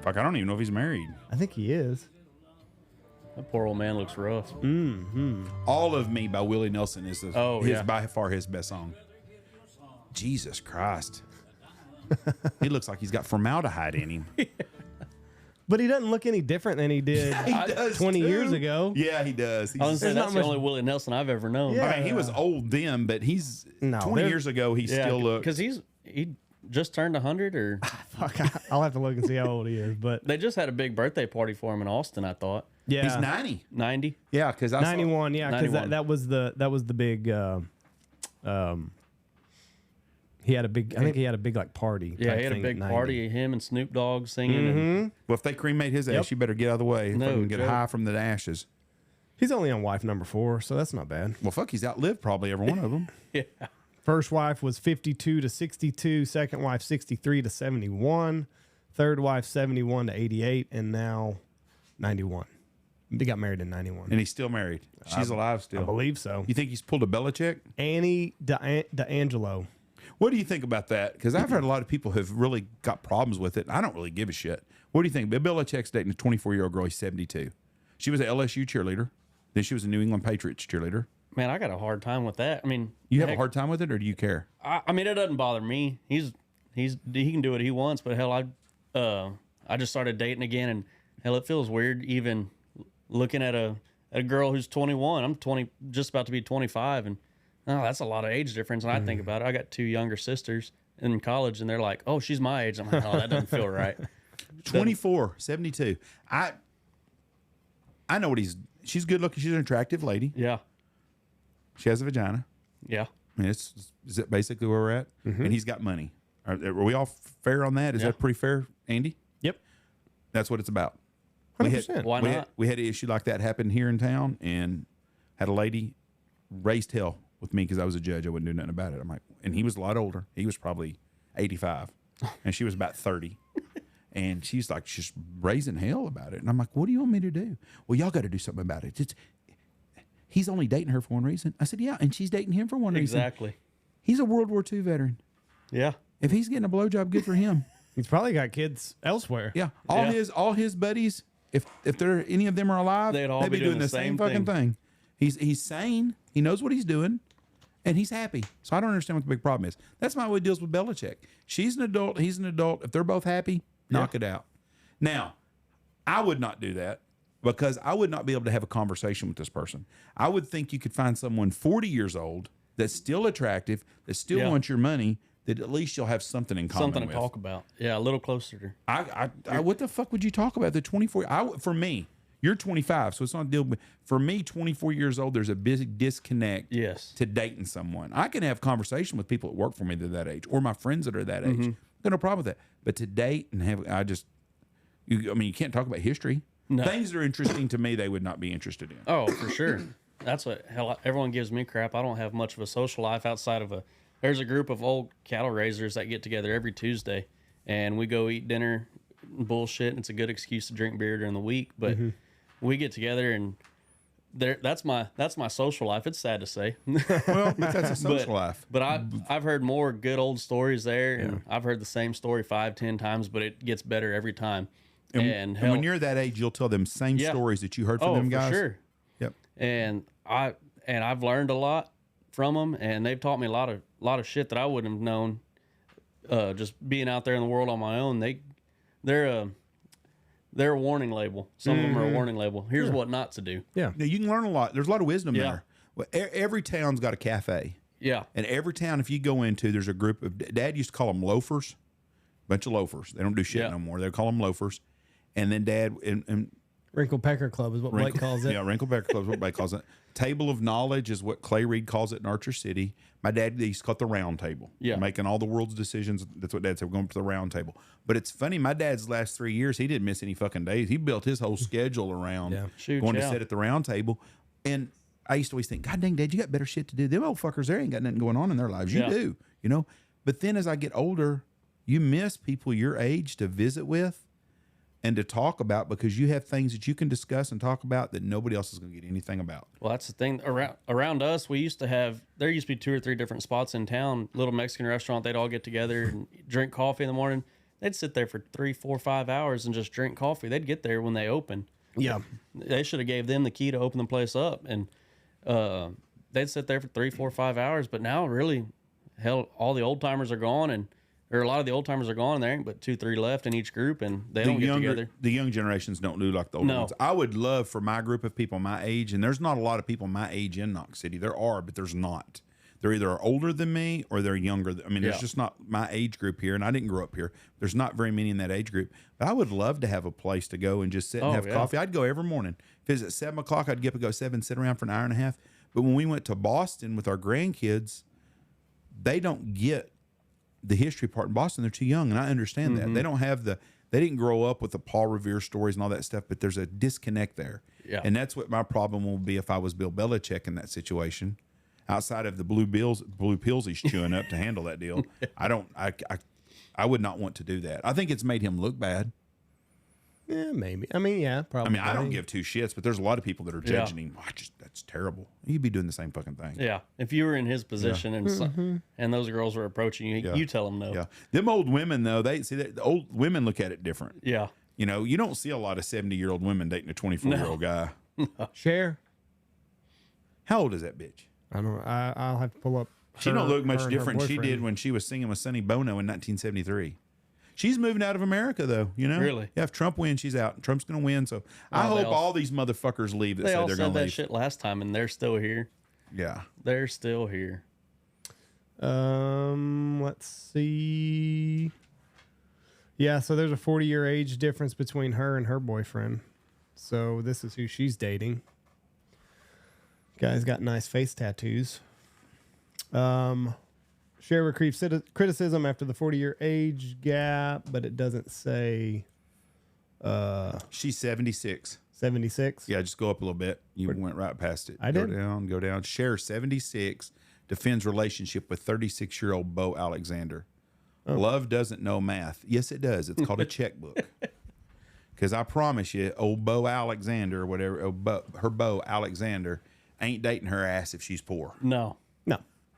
Fuck, I don't even know if he's married. I think he is. That poor old man looks rough. All of Me by Willie Nelson is yeah. by far his best song. Jesus Christ. He looks like he's got formaldehyde in him. But he doesn't look any different than he did He does 20 too. years ago. Yeah, he does. I was He's, saying not that's the much- only Willie Nelson I've ever known. Yeah. I mean, he was old then, but he's No, 20 there- years ago. He still looked. because he just turned 100, or Fuck, I'll have to look and see how old he is. But they just had a big birthday party for him in Austin. I thought yeah, He's 90. 90. Yeah, because I 91. Yeah, because 91. that was the big. He had a big. I think he had a big like party. Yeah, type he had a thing big at 90. party. Him and Snoop Dogg singing. And, Well, if they cremate his ass, Yep. you better get out of the way. No Fucking get joke. high from the ashes. He's only on wife number 4, so that's not bad. Well, fuck, he's outlived probably every one of them. yeah, First wife was 52 to 62. Second wife 63 to 71. Third wife 71 to 88, and now 91. They got married in 91. And he's still married. She's alive I still. believe so. You think he's pulled a Belichick? Annie D'Angelo. What do you think about that? Because I've heard a lot of people have really got problems with it. I don't really give a shit. What do you think? Bill Belichick's dating a 24-year-old girl. He's 72. She was an LSU cheerleader. Then she was a New England Patriots cheerleader. man, I got a hard time with that. I mean, You have a heck, hard time with it, or do you care? I mean, it doesn't bother me. He can do what he wants, but hell, I just started dating again, and hell, it feels weird even looking at a girl who's 21. I'm 20, just about to be 25, and that's a lot of age difference. And I think about it, I got 2 younger sisters in college, and they're like, "Oh, she's my age." I'm like, "Oh, that doesn't feel right." 24, 72. I know what she's good looking. She's an attractive lady. Yeah, She has a vagina. yeah, I mean, is that basically where we're at? And he's got money. Are we all fair on that? Is Yeah. that pretty fair, Andy? Yep. That's what it's about. 100%. Why not? We had an issue like that happen here in town, and had a lady raised hell with me because I was a judge. I wouldn't do nothing about it. I'm like, and he was a lot older. He was probably 85, and she was about 30. And she's like, just raising hell about it. And I'm like, what do you want me to do? Well, y'all got to do something about it. He's only dating her for one reason. I said, yeah, and she's dating him for one reason. exactly. He's a World War II veteran. Yeah, If he's getting a blowjob, good for him. He's probably got kids elsewhere. Yeah, Yeah. all his buddies, if there any of them are alive, They'd all be doing doing the the same same fucking thing. He's sane. He knows what he's doing, and he's happy. So I don't understand what the big problem is. That's my way it deals with Belichick. She's an adult. He's an adult. If they're both happy, knock it out. Now, I would not do that because I would not be able to have a conversation with this person. I would think you could find someone 40 years old that's still attractive, that still Yeah. wants your money, that at least you'll have something in common something with. to talk about. Yeah, a little closer. I what the fuck would you talk about? The 24. For me, you're 25, so it's not a deal. But for me, 24 years old, there's a big disconnect. Yes. To dating someone, I can have conversation with people that work for me that are that age, or my friends that are that age. Got no problem with that. But to date and have, you can't talk about history. No. Things that are interesting to me, they would not be interested in. Oh, for sure. That's what hell. Everyone gives me crap. I don't have much of a social life outside of There's a group of old cattle raisers that get together every Tuesday, and we go eat dinner bullshit, and it's a good excuse to drink beer during the week. But we get together, and that's my social life. It's sad to say. Well, but that's a social life. But I've heard more good old stories there, and I've heard the same story 5-10 times, but it gets better every time. And when you're that age, you'll tell them same stories that you heard from them guys. For sure. Yep. And I've learned a lot from them, and they've taught me a lot of shit that I wouldn't have known. Just being out there in the world on my own, they're a warning label. Some of them are a warning label. Here's what not to do. Yeah. Now, you can learn a lot. There's a lot of wisdom there. Well, every town's got a cafe. Yeah. And every town, if you go into, there's a group of, Dad used to call them loafers, bunch of loafers. They don't do shit no more. They call them loafers. And then Dad, and Wrinkle Pecker Club is what Blake calls it. Yeah, Wrinkle Pecker Club is what Blake calls it. Table of Knowledge is what Clay Reed calls it in Archer City. My dad used to call it the round table. Yeah. Making all the world's decisions. That's what Dad said. We're going to the round table. But it's funny, my dad's last 3 years, he didn't miss any fucking days. He built his whole schedule around going to sit at the round table. And I used to always think, God dang, Dad, you got better shit to do. Them old fuckers there ain't got nothing going on in their lives. You do, you know? But then as I get older, you miss people your age to visit with and to talk about, because you have things that you can discuss and talk about that nobody else is going to get anything about. Well, that's the thing. Around us, there used to be 2 or 3 different spots in town, little Mexican restaurant. They'd all get together and drink coffee in the morning. They'd sit there for 3, 4, 5 hours and just drink coffee. They'd get there when they open. Yeah. They should have gave them the key to open the place up. And they'd sit there for 3, 4, 5 hours. But now, really, hell, all the old timers are gone, or a lot of the old timers are gone, and there ain't but 2, 3 left in each group, and they don't get together. The young generations don't do like the old ones. I would love for my group of people my age, and there's not a lot of people my age in Knox City. There are, but there's not. They're either older than me or they're younger. I mean, there's just not my age group here, and I didn't grow up here. There's not very many in that age group. But I would love to have a place to go and just sit and have coffee. I'd go every morning. If it's at 7 o'clock, I'd get up and go 7, sit around for an hour and a half. But when we went to Boston with our grandkids, they don't get the history part in Boston. They're too young, and I understand that. They don't have they didn't grow up with the Paul Revere stories and all that stuff, but there's a disconnect there. Yeah. And that's what my problem will be if I was Bill Belichick in that situation. Outside of the blue pills he's chewing up to handle that deal, I would not want to do that. I think it's made him look bad. Yeah, maybe. I mean, yeah, probably. I mean, I don't give 2 shits, but there's a lot of people that are judging him. That's terrible. You'd be doing the same fucking thing. Yeah. If you were in his position and those girls were approaching you, you tell them no. Yeah. Them old women, though, the old women look at it different. Yeah. You know, you don't see a lot of 70-year-old women dating a 24-year-old guy. Cher. How old is that bitch? I don't know. I'll have to pull up. She don't look much different than she did when she was singing with Sonny Bono in 1973. She's moving out of America, though, you know? Really? Yeah, if Trump wins, she's out. Trump's going to win, so I hope all these motherfuckers leave that say they're going to leave. They all said that shit last time, and they're still here. Yeah. They're still here. Let's see. Yeah, so there's a 40-year age difference between her and her boyfriend. So this is who she's dating. Guy's got nice face tattoos. Cher receives criticism after the 40-year age gap, but it doesn't say. She's 76. 76? Yeah, just go up a little bit. You went right past it. I did. Go down. Cher, 76, defends relationship with 36-year-old Bo Alexander. Oh. Love doesn't know math. Yes, it does. It's called a checkbook. Because I promise you, old Bo Alexander, or whatever, her Bo Alexander ain't dating her ass if she's poor. No.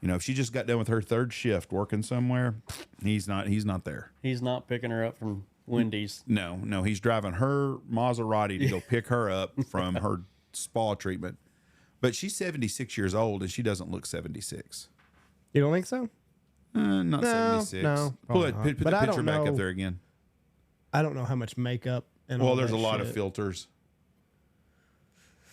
You know, if she just got done with her 3rd shift working somewhere, he's not there. He's not picking her up from Wendy's. No, he's driving her Maserati to go pick her up from her spa treatment. But she's 76 years old, and she doesn't look 76. You don't think so? Not 76. No, put the picture back up there again. I don't know how much makeup and all there's a lot of filters.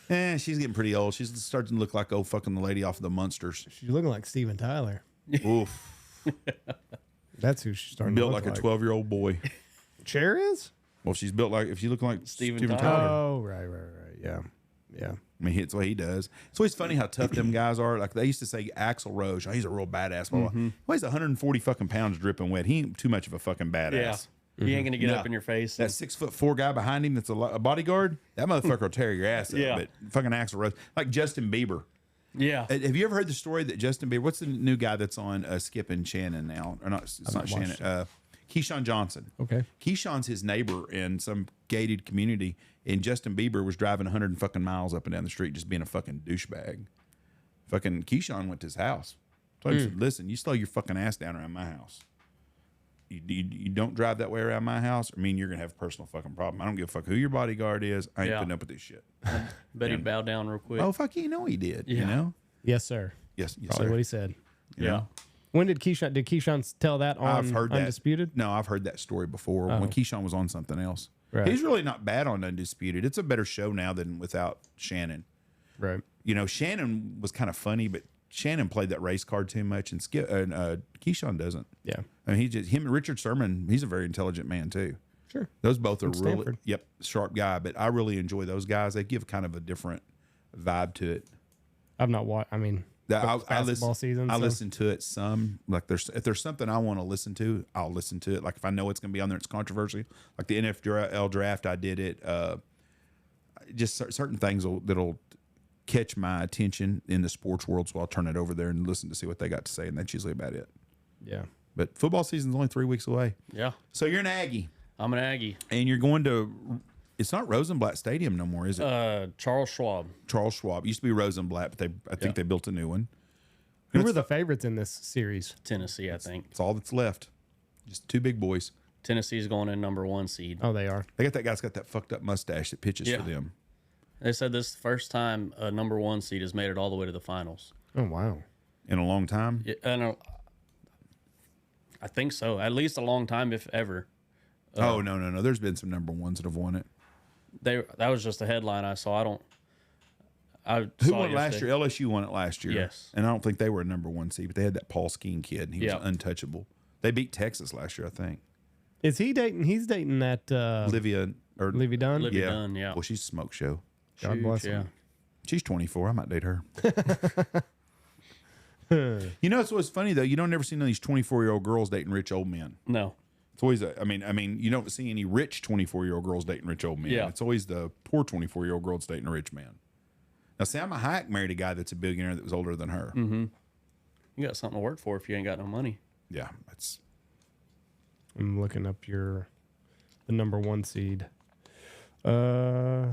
She's getting pretty old. She's starting to look like fucking the lady off of the Munsters. She's looking like Steven Tyler. Oof. That's who she's starting built to look like a 12-year-old boy. Cher is? Well, she's built like, if she looking like Steven Tyler. Oh, right. Yeah. I mean, it's what he does. It's always funny how tough them guys are. Like they used to say Axl Rose, he's a real badass. Well, he's 140 fucking pounds dripping wet. He ain't too much of a fucking badass. Yeah. He ain't gonna get up in your face. That 6'4" guy behind him that's a bodyguard, that motherfucker will tear your ass up. Yeah. But fucking Axl Rose, like Justin Bieber. Yeah. Have you ever heard the story that Justin Bieber? What's the new guy that's on Skip and Shannon now? Or not? It's not Shannon. Keyshawn Johnson. Okay. Keyshawn's his neighbor in some gated community, and Justin Bieber was driving 100 fucking miles up and down the street just being a fucking douchebag. Fucking Keyshawn went to his house. Told him, listen, you slow your fucking ass down around my house. You don't drive that way around my house, or mean you're going to have a personal fucking problem. I don't give a fuck who your bodyguard is. I ain't putting up with this shit. Bet he'd bow down real quick. Oh, fuck, you know he did, you know? Yes, sir. Yes, Probably sir. what he said. You know? When did Keyshawn tell that on I've heard that. Undisputed? No, I've heard that story before when Keyshawn was on something else. Right. He's really not bad on Undisputed. It's a better show now than without Shannon. Right. You know, Shannon was kind of funny, but Shannon played that race card too much, and Keyshawn doesn't. Yeah. I mean, him and Richard Sherman, he's a very intelligent man too. Sure. Those both are really, Stanford. sharp guy. But I really enjoy those guys. They give kind of a different vibe to it. I've not watched. I mean, basketball season. I so- listen to it some. Like if there's something I want to listen to, I'll listen to it. Like if I know it's going to be on there, it's controversy. Like the NFL draft, I did it. Just certain things that'll catch my attention in the sports world, so I'll turn it over there and listen to see what they got to say, and that's usually about it. Yeah. But football season's only 3 weeks away. Yeah. So you're an Aggie, I'm an Aggie. and you're going to. It's not Rosenblatt Stadium no more, is it? Charles Schwab. Charles Schwab. It used to be Rosenblatt, but I think they built a new one. Who were the favorites in this series? Tennessee, I think. It's all that's left. Just two big boys. Tennessee's going in #1 seed. Oh, they are. They got that guy's got that fucked up mustache that pitches Yeah. for them. They said this is the first time a #1 seed has made it all the way to the finals. Oh, wow. In a long time. Yeah, I think so. At least a long time, if ever. Oh no. There's been some #1s that have won it. That was just a headline I saw. Who saw won it last yesterday. year? LSU won it last year. Yes. And I don't think they were a #1 seed, but they had that Paul Skeen kid, and he was Yeah. untouchable. They beat Texas last year, I think. Is he dating? He's dating that Livia or Livy Dunn. Livy Dunn, yeah. Well, she's a smoke show. God Huge, bless yeah. him. She's 24. I might date her. You know, it's what's funny though. You don't ever see none of these 24-year-old girls dating rich old men. No. It's always I mean, you don't see any rich 24-year-old girls dating rich old men. Yeah. It's always the poor 24-year-old girls dating a rich man. Now, Salma Hayek married a guy that's a billionaire that was older than her. Mm-hmm. You got something to work for if you ain't got no money. Yeah, that's I'm looking up the #1 seed. The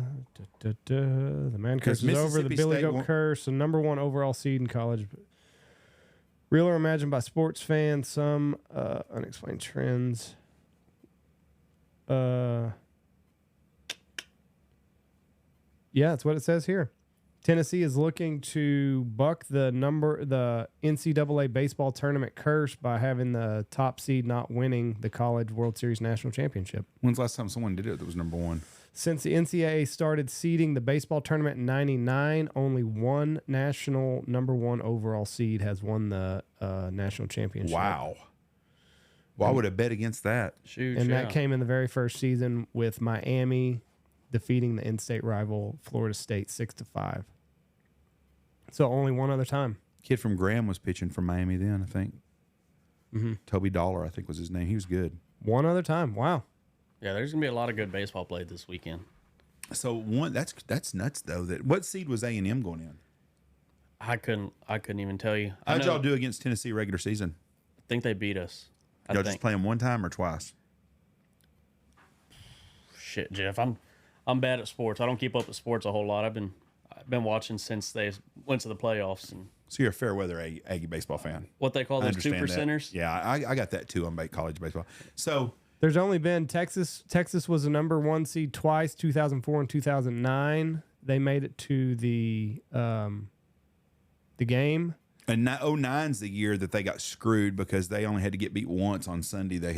man curse is over. The Mississippi Billy State Goat won't- curse. The #1 overall seed in college. Real or imagined by sports fans. Some unexplained trends. Yeah, that's what it says here. Tennessee is looking to buck the NCAA baseball tournament curse by having the top seed not winning the College World Series National Championship. when's the last time someone did it that was #1? Since the NCAA started seeding the baseball tournament in '99, only one national #1 overall seed has won the national championship. Wow. Well, I would have bet against that. Shoot, And yeah. that came in the very first season with Miami defeating the in-state rival Florida State 6-5. So only one other time. Kid from Graham was pitching for Miami then, I think. Mm-hmm. Toby Dollar, I think was his name. He was good. One other time. Wow. Yeah, there's gonna be a lot of good baseball played this weekend. So that's nuts though. That what seed was A&M going in? I couldn't even tell you. I How'd know- y'all do against Tennessee regular season? think they beat us. I Y'all think. just play them one time or twice? Shit, Jeff. I'm bad at sports. I don't keep up with sports a whole lot. I've been watching since they went to the playoffs and So you're a fair weather Aggie baseball fan. what they call I those two understand that. percenters. Yeah, I got that too on college baseball. So There's only been Texas. Texas was a #1 seed twice, 2004 and 2009. They made it to the game. and 09's the year that they got screwed because they only had to get beat once on Sunday. They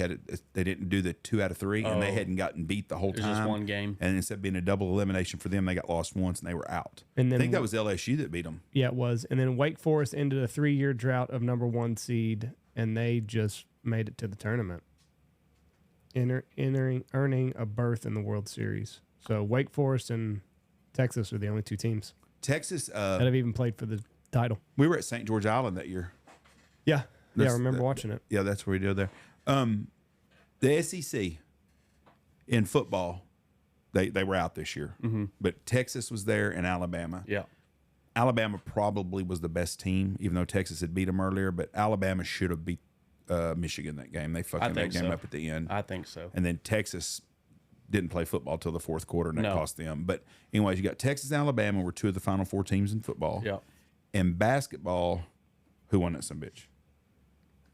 didn't do the 2 out of 3, and they Oh. hadn't gotten beat the whole It was time. just one game. And instead of being a double elimination for them, they got lost once and they were out. And I then think that was LSU that beat them. Yeah, it was. And then Wake Forest ended a 3-year drought of #1 seed, and they just made it to the tournament, earning a berth in the World Series. So Wake Forest and Texas are the only two teams Texas, that have even played for the title. we were at St. George Island that year. Yeah, I That's- remember watching it. Yeah, that's where we did there. The SEC in football, they were out this year, but Texas was there and Alabama. Yeah. Alabama probably was the best team, even though Texas had beat them earlier. But Alabama should have beat Michigan that game. They fucking that think game so. up at the end. I think so. And then Texas didn't play football till the fourth quarter, and that No. cost them. But anyways, you got Texas and Alabama were two of the Final Four teams in football. Yeah. And basketball, who won that some bitch?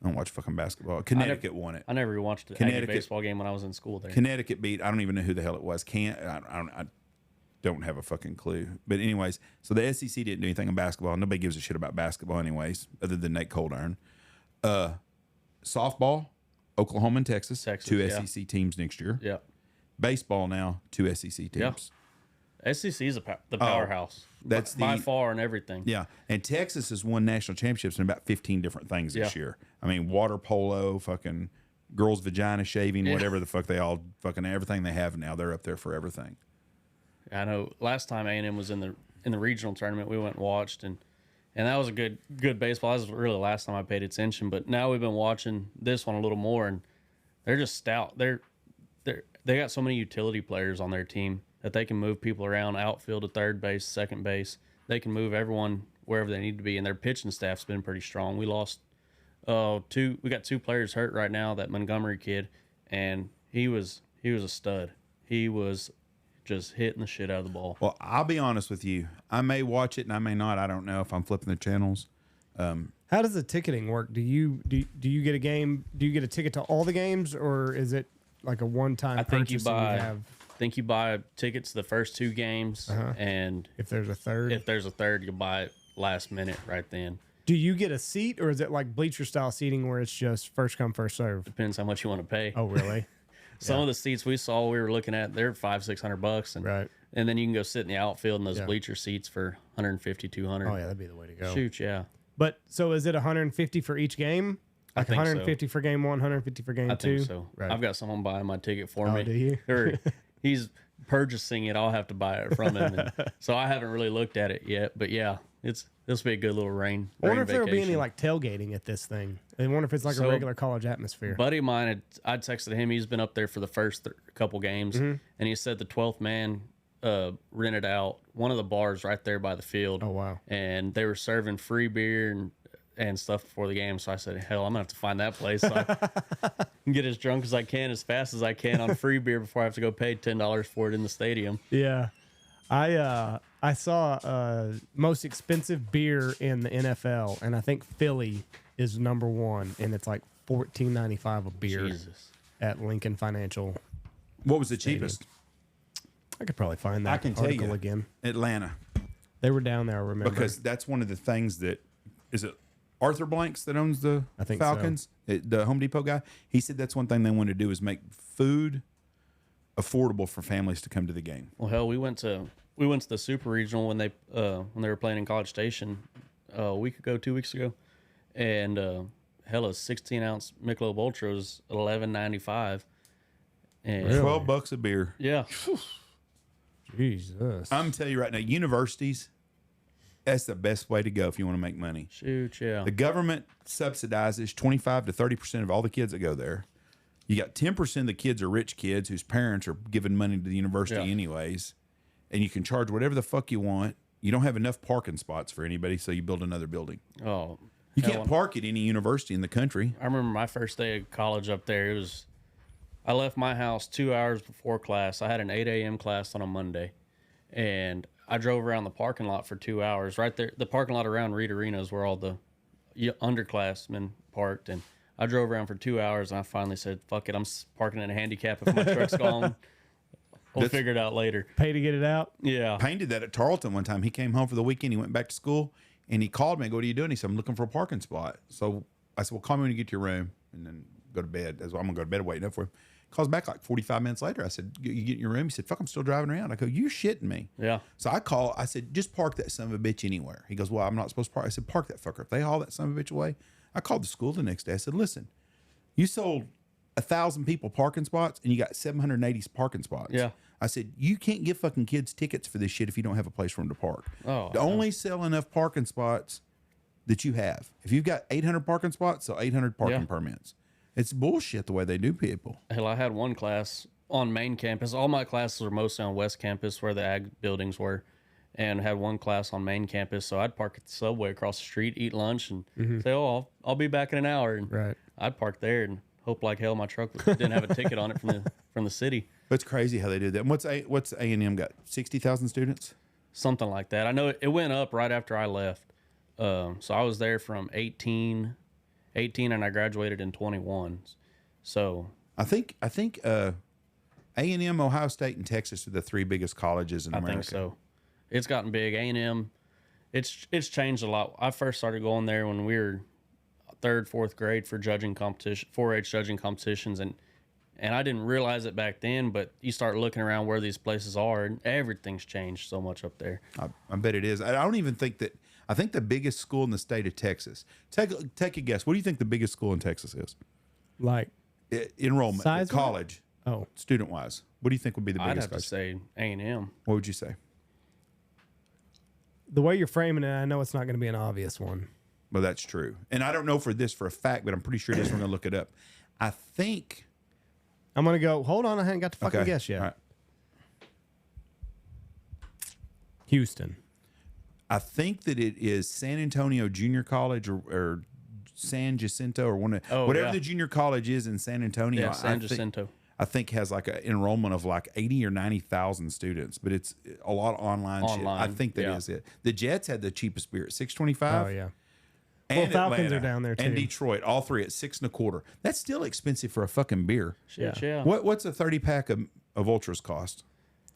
I don't watch fucking basketball. Connecticut won it. I never watched an Aggie baseball game when I was in school there. Connecticut beat. I don't even know who the hell it was. I don't have a fucking clue. But anyways, so the SEC didn't do anything in basketball. Nobody gives a shit about basketball anyways, other than Nate Coldiron. Softball, Oklahoma and Texas, two yeah. SEC teams next year. Yeah. Baseball now, two SEC Yeah. teams. SEC is the powerhouse. That's by the- far and everything. Yeah, and Texas has won national championships in about 15 different things this year. I mean, water polo, fucking girls' vagina shaving, whatever the fuck they all fucking everything they have now. They're up there for everything. I know. Last time A&M was in the regional tournament, we went and watched, and that was a good baseball. That was really the last time I paid attention. But now we've been watching this one a little more, and they're just stout. They got so many utility players on their team that they can move people around, outfield to third base, second base. They can move everyone wherever they need to be, and their pitching staff's been pretty strong. We lost we got two players hurt right now, that Montgomery kid, and he was a stud. He was just hitting the shit out of the ball. Well, I'll be honest with you. I may watch it and I may not. I don't know if I'm flipping the channels. How does the ticketing work? Do you get a game? Do you get a ticket to all the games, or is it like a one-time I think you purchase? And buy. have, think you buy tickets to the first two games, and if there's a third, if there's a third, you'll buy it last minute right then. do you get a seat, or is it like bleacher style seating where it's just first come first serve? Depends how much you want to pay. Oh, really? Some of the seats we were looking at, they're $500-$600, and Right. and then you can go sit in the outfield in those bleacher seats for 150, 200. Oh yeah, that'd be the way to go. Shoot, yeah. But so is it 150 for each game? Like think so. 150 for game one, 150 for game I two? think so. Right. I've got someone buying my ticket for Oh, me. do you? Or he's purchasing it. I'll have to buy it from him. And so I haven't really looked at it yet. But yeah, this will be a good little rain. I wonder if vacation. there'll be any like tailgating at this thing. I wonder if it's like a So, regular college atmosphere. buddy of mine, I texted him. He's been up there for the first couple games, Mm-hmm. and he said the 12th man rented out one of the bars right there by the field. Oh, wow. And they were serving free beer and stuff before the game. So I said, hell, I'm gonna have to find that place so I can get as drunk as I can, as fast as I can on free beer before I have to go pay $10 for it in the stadium. Yeah. I saw most expensive beer in the NFL, and I think Philly is number one, and it's like $14.95 a beer Jesus. at Lincoln Financial. What was the cheapest? I could probably find that I can tell article you. again. Atlanta. They were down there, I remember. Because that's one of the things that is it Arthur Blanks that owns the I think so. Falcons, the Home Depot guy. He said that's one thing they want to do is make food affordable for families to come to the game. Well, hell, we went to the Super Regional when they were playing in College Station a week ago, 2 weeks ago, and hell, a 16-ounce Michelob Ultra was $11.95, and Really? $12 a beer. yeah, Jesus. I'm telling you right now, universities, that's the best way to go if you want to make money. shoot, yeah, The government subsidizes 25 to 30% of all the kids that go there. You got 10% of the kids are rich kids whose parents are giving money to the university Yeah. anyways. And you can charge whatever the fuck you want. You don't have enough parking spots for anybody, so you build another building. oh, You hell, can't park at any university in the country. I remember my first day of college up there. I left my house 2 hours before class. I had an 8 a.m. class on a Monday, and I drove around the parking lot for 2 hours. Right there, the parking lot around Reed Arena is where all the underclassmen parked, and I drove around for 2 hours, and I finally said, "Fuck it, I'm parking in a handicap if my truck's gone. We'll That's- figure it out later." Pay to get it out? Yeah, Payne did that at Tarleton one time. He came home for the weekend. He went back to school, and he called me and go, "What are you doing?" He said, "I'm looking for a parking spot." So I said, "Well, call me when you get to your room, and then go to bed." That's why I'm going to go to bed waiting up for him. Calls back like 45 minutes later. I said, "You get in your room?" He said, "Fuck, I'm still driving around." I go, "You're shitting me." yeah. So I said, "Just park that son of a bitch anywhere." He goes, "Well, I'm not supposed to park." I said, "Park that fucker." If they haul that son of a bitch away, I called the school the next day. I said, "Listen, you sold 1,000 people parking spots and you got 780 parking spots." Yeah. I said, "You can't give fucking kids tickets for this shit if you don't have a place for them to park." Oh, to only sell enough parking spots that you have. If you've got 800 parking spots, so 800 parking Yeah. permits. It's bullshit the way they do people. Hell, I had one class on main campus. All my classes were mostly on West Campus where the ag buildings were. and had one class on main campus. So I'd park at the subway across the street, eat lunch, and say, "Oh, I'll be back in an hour." And Right. I'd park there and hope like hell my truck didn't have a ticket on it from the city. It's crazy how they did that. And what's A&M got? 60,000 students? Something like that. I know it went up right after I left. So I was there from 18, and I graduated in 21. So I think A&M, Ohio State, and Texas are the three biggest colleges in I America. think so. It's gotten big. A&M, it's changed a lot. I first started going there when we were third, fourth grade for judging competition, 4-H judging competitions, and I didn't realize it back then. But you start looking around where these places are, and everything's changed so much up there. I bet it is. I don't even think that. I think the biggest school in the state of Texas. Take a guess. What do you think the biggest school in Texas is? Like, Enrollment, Size-wise? college, oh, student wise. What do you think would be the I'd biggest? have to say A&M. What would you say? the way you're framing it, I know it's not going to be an obvious one. Well, that's true. And I don't know for a fact, but I'm pretty sure it is. We're going to look it up. I think. I'm going to go, hold on, I haven't got to fucking Okay. guess yet. All right. Houston. I think that it is San Antonio Junior College or San Jacinto or whatever the junior college is in San Antonio. Yeah, San Jacinto. I think has like an enrollment of like 80 or 90,000 students, but it's a lot of online shit. I think that is it. The Jets had the cheapest beer at $6.25. Oh, yeah. And Falcons Atlanta are down there, and too. Detroit, all three at $6.25. That's still expensive for a fucking beer. Shit, yeah. What's a 30-pack of Ultras cost?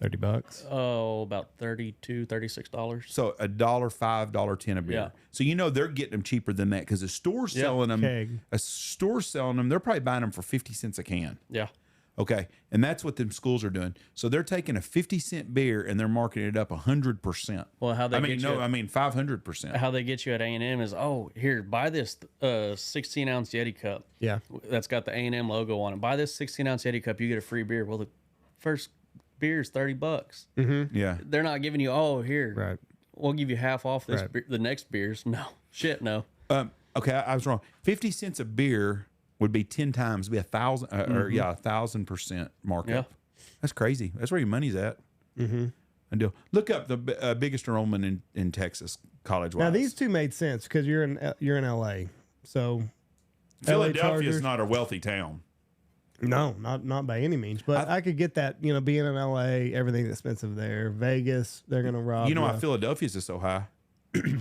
$30. Oh, about $32, $36. So $1.05, $1.10 a beer. Yeah. So they're getting them cheaper than that because a store's selling them. Keg. A store's selling them. They're probably buying them for 50 cents a can. Yeah. Okay, and that's what them schools are doing. So they're taking a 50-cent beer and they're marketing it up 100%. Well, how they I mean, get no, you, I mean 500%. how they get you at A&M is, oh, here, buy this 16-ounce Yeti cup. Yeah. That's got the A&M logo on it. Buy this 16-ounce Yeti cup, you get a free beer. Well, the first beer is $30. Yeah, They're not giving you, oh, here, Right. we'll give you half off this Right. the next beers. No, shit, no. okay, I was wrong. 50 cents a beer would be 10 times, be 1,000, or 1,000% markup. Yeah. That's crazy. That's where your money's at. And look up the biggest enrollment in Texas college wise. Now, these two made sense because you're in LA. So, Philadelphia LA is Chargers- not a wealthy town. No, not by any means. But I could get that, being in LA, everything's expensive there. Vegas, they're going to rob You know why Philadelphia's is so high?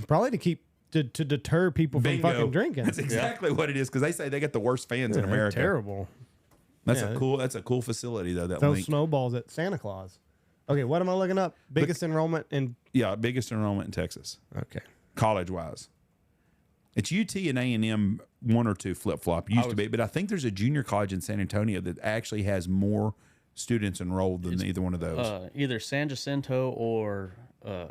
Probably to deter people from Bingo. fucking drinking. That's exactly what it is because they say they got the worst fans in They're America. terrible. That's Yeah. That's a cool facility though. That Those link. snowballs at Santa Claus. Okay, what am I looking up? Biggest enrollment in. Yeah, biggest enrollment in Texas, Okay. college wise. It's UT and A&M one or two flip flop used to be, but I think there's a junior college in San Antonio that actually has more students enrolled than either one of those. Either San Jacinto or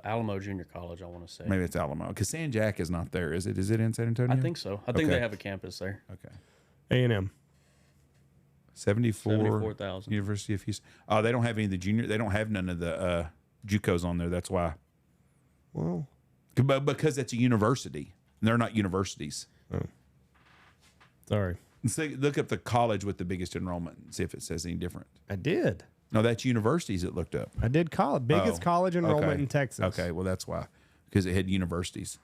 Alamo Junior College, I want to say. Maybe it's Alamo because San Jack is not there, is it? Is it in San Antonio? I think so. I think Okay. they have a campus there. Okay. A&M. 74,000. University of Houston. Oh, they don't have any of the junior. They don't have none of the JUCOs on there. That's why. Well, But because it's a university, and they're not universities. sorry. So look up the college with the biggest enrollment and see if it says any different. I did. No, that's universities it looked up. I did college. Biggest Oh, college enrollment okay. in Texas. Okay, well that's why, because it had universities.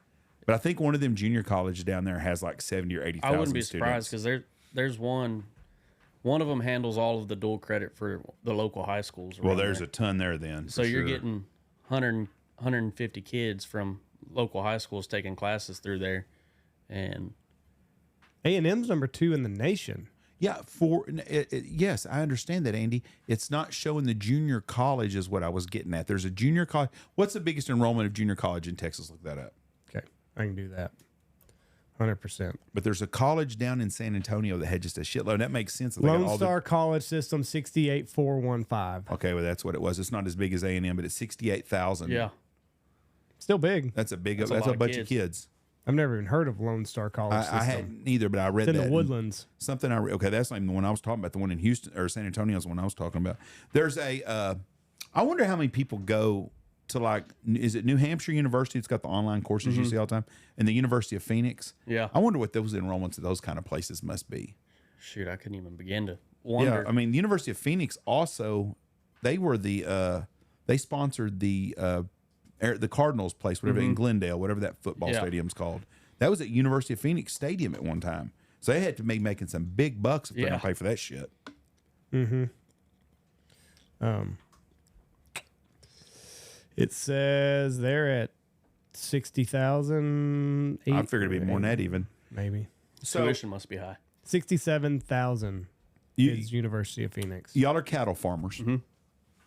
But I think one of them junior colleges down there has like 70 or 80,000 I wouldn't be students. surprised because there's one of them handles all of the dual credit for the local high schools. Well, around there's there. a ton there then. So for you're sure. getting 150 kids from local high schools taking classes through there, and A&M's number 2 in the nation. Yeah, yes, I understand that, Andy. It's not showing the junior college is what I was getting at. There's a junior college. What's the biggest enrollment of junior college in Texas? Look that up. Okay, I can do that. 100%. But there's a college down in San Antonio that had just a shitload. That makes sense. They got Lone all Star College System 68415. Okay, well that's what it was. It's not as big as A&M, but it's 68,000. yeah, Still big. That's a big. That's a That's lot a of bunch kids. of kids. I've never even heard of Lone Star College System. I hadn't either, but I read It's in that the and Woodlands. Something okay, that's not even the one I was talking about. The one in Houston or San Antonio is the one I was talking about. There's a. I wonder how many people go to like. Is it New Hampshire University? It's got the online courses you see all the time, and the University of Phoenix. Yeah. I wonder what those enrollments of those kind of places must be. shoot, I couldn't even begin to wonder. Yeah, I mean, the University of Phoenix also. They were the. They sponsored the. the Cardinals place, whatever in Glendale, whatever that football Yeah. stadium's called. That was at University of Phoenix Stadium at one time. So they had to be making some big bucks if they're gonna pay for that shit. It says they're at 60,000. I figured it'd be more than that even. Maybe Tuition must be high. 67,000 is University of Phoenix. Y'all are cattle farmers, and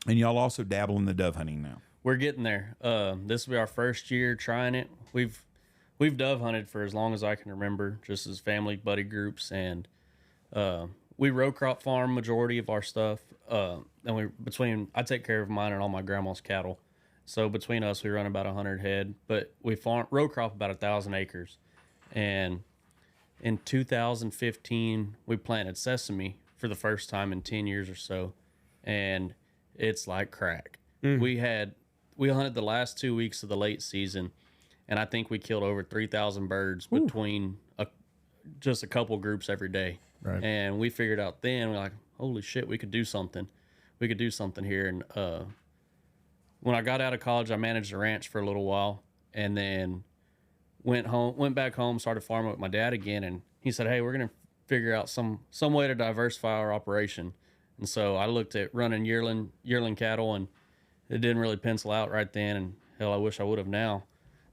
y'all also dabble in the dove hunting now. We're getting there. This will be our first year trying it. We've dove hunted for as long as I can remember, just as family buddy groups, and we row crop farm majority of our stuff. And I take care of mine and all my grandma's cattle. So between us, we run about 100 head, but we row crop about 1,000 acres. And in 2015, we planted sesame for the first time in 10 years or so, and it's like crack. We hunted the last 2 weeks of the late season, and I think we killed over 3,000 birds between just a couple groups every day. Right. And we figured out then, we're like, holy shit, we could do something. We could do something here. And when I got out of college, I managed a ranch for a little while, and then went back home, started farming with my dad again, and he said, hey, we're going to figure out some way to diversify our operation. And so I looked at running yearling cattle, and it didn't really pencil out right then, and hell, I wish I would have now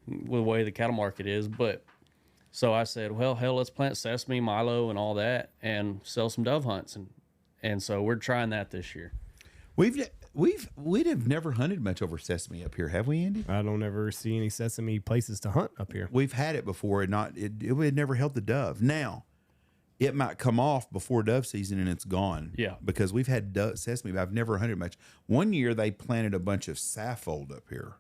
with the way the cattle market is. But so I said, well, hell, let's plant sesame, milo, and all that, and sell some dove hunts. And so we're trying that this year. We'd have never hunted much over sesame up here, have we, Andy? I don't ever see any sesame places to hunt up here. We've had it before, and it would never held the dove. Now, it might come off before dove season and it's gone. Yeah. Because we've had sesame, but I've never hunted much. One year they planted a bunch of saffold up here,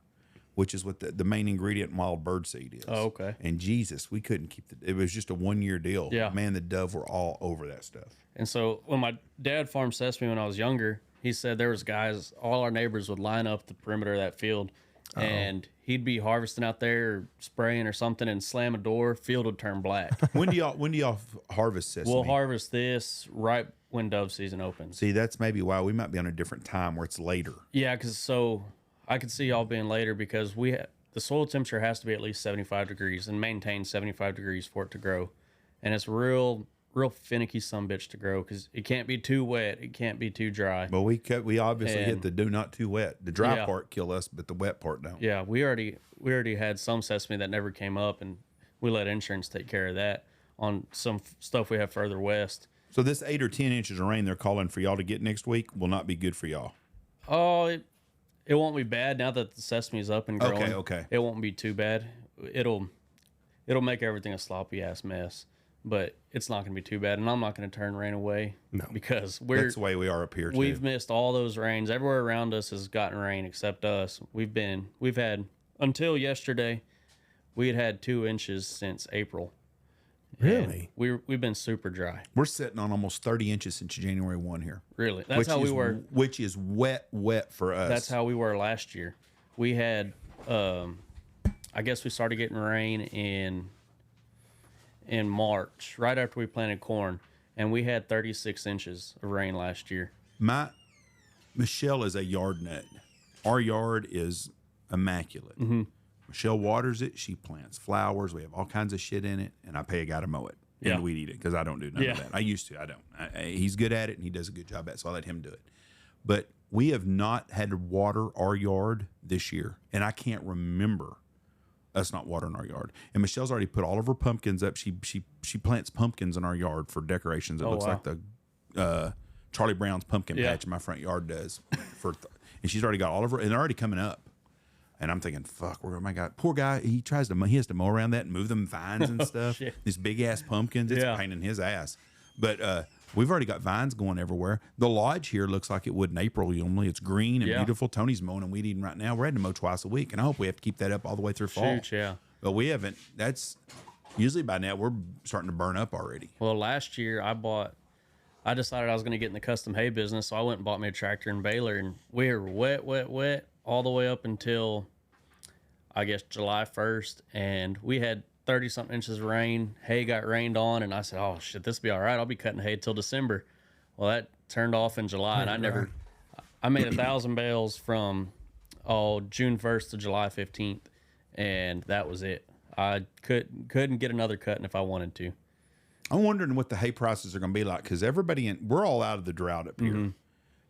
which is what the main ingredient in wild bird seed is. Oh, okay. And Jesus, we couldn't keep it was just a 1 year deal. Yeah. Man, the dove were all over that stuff. And so when my dad farmed sesame when I was younger, he said there was guys, all our neighbors would line up the perimeter of that field, and he'd be harvesting out there, or spraying or something, and slam a door, field would turn black. When do y'all harvest sesame? We'll harvest this right when dove season opens. See, that's maybe why we might be on a different time where it's later. Yeah, because so I could see y'all being later because the soil temperature has to be at least 75 degrees and maintain 75 degrees for it to grow, and it's real finicky sumbitch to grow because it can't be too wet, it can't be too dry. But we obviously hit the do not too wet. The dry Yeah. part kill us, but the wet part don't. Yeah, we already had some sesame that never came up, and we let insurance take care of that on some stuff we have further west. So this 8 or 10 inches of rain they're calling for y'all to get next week will not be good for y'all. Oh, it won't be bad now that the sesame's up and growing. Okay. It won't be too bad. It'll make everything a sloppy ass mess, but it's not going to be too bad. And I'm not going to turn rain away. No. Because That's the way we are up here too. we've missed all those rains. Everywhere around us has gotten rain except us. We've had until yesterday, we had 2 inches since April. Really? And we've been super dry. We're sitting on almost 30 inches since January 1 here. Really, that's how we were. Which is wet for us. That's how we were last year. We had, I guess we started getting rain in March, right after we planted corn, and we had 36 inches of rain last year. Michelle is a yard nut. Our yard is immaculate. Mm-hmm. Michelle waters it. She plants flowers. We have all kinds of shit in it, and I pay a guy to mow it. Yeah. And weed eat it because I don't do none Yeah. of that. I used to. I don't. He's good at it, and he does a good job at it, so I let him do it. But we have not had to water our yard this year, and I can't remember us not watering our yard. And Michelle's already put all of her pumpkins up. She plants pumpkins in our yard for decorations. It looks wow. like the Charlie Brown's pumpkin patch in my front yard does. And she's already got all of her, and they're already coming up. And I'm thinking, fuck, oh my God, poor guy. He has to mow around that and move them vines and stuff. Shit. These big ass pumpkins, it's a pain in his ass. But we've already got vines going everywhere. The lodge here looks like it would in April. Normally it's green and beautiful. Tony's mowing and weed eating right now. We're having to mow twice a week, and I hope we have to keep that up all the way through fall. Shoot, yeah. But we haven't. That's usually by now we're starting to burn up already. Well, last year I decided I was going to get in the custom hay business, so I went and bought me a tractor and baler, and we were wet all the way up until, I guess, July 1st, and we had 30-something inches of rain. Hay got rained on, and I said, oh, shit, this will be all right. I'll be cutting hay till December. Well, that turned off in July, and I made 1,000 bales from June 1st to July 15th, and that was it. I couldn't get another cutting if I wanted to. I'm wondering what the hay prices are going to be like because we're all out of the drought up here. Mm-hmm.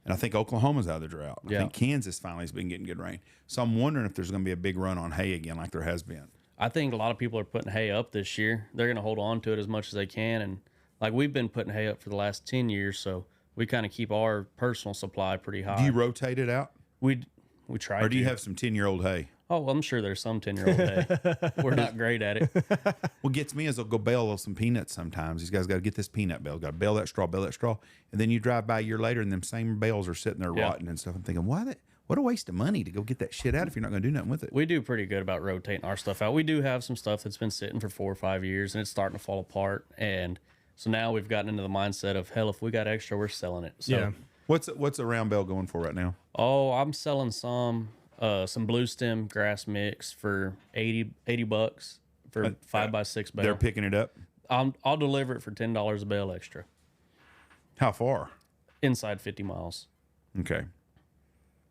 And I think Oklahoma's out of the drought. Yeah. I think Kansas finally has been getting good rain. So I'm wondering if there's going to be a big run on hay again like there has been. I think a lot of people are putting hay up this year. They're going to hold on to it as much as they can. And like we've been putting hay up for the last 10 years. So we kind of keep our personal supply pretty high. Do you rotate it out? We try to. Or do you have some 10-year-old hay? Oh, well, I'm sure there's some 10-year-old hay. We're not great at it. What gets me is I'll go bale some peanuts sometimes. These guys got to get this peanut bale. Got to bale that straw. And then you drive by a year later and them same bales are sitting there rotting and stuff. I'm thinking, what a waste of money to go get that shit out if you're not going to do nothing with it. We do pretty good about rotating our stuff out. We do have some stuff that's been sitting for 4 or 5 years and it's starting to fall apart. And so now we've gotten into the mindset of, hell, if we got extra, we're selling it. So, Yeah. What's a round bale going for right now? Oh, I'm selling some blue stem grass mix for $80 for 5x6 bale. They're picking it up. I'll deliver it for $10 a bale extra. How far? Inside 50 miles. Okay.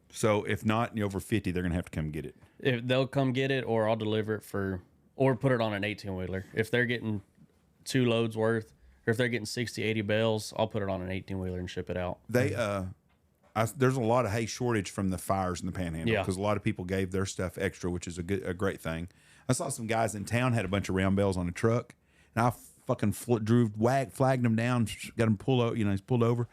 So if not over 50, they're going to have to come get it. If they'll come get it, or I'll deliver it or put it on an 18-wheeler. If they're getting 2 loads worth, or if they're getting 60, 80 bales, I'll put it on an 18-wheeler and ship it out. There's a lot of hay shortage from the fires in the Panhandle Yeah. because a lot of people gave their stuff extra, which is a great thing. I saw some guys in town had a bunch of round bales on a truck, and I fucking flagged them down, got them pulled over. He's pulled over,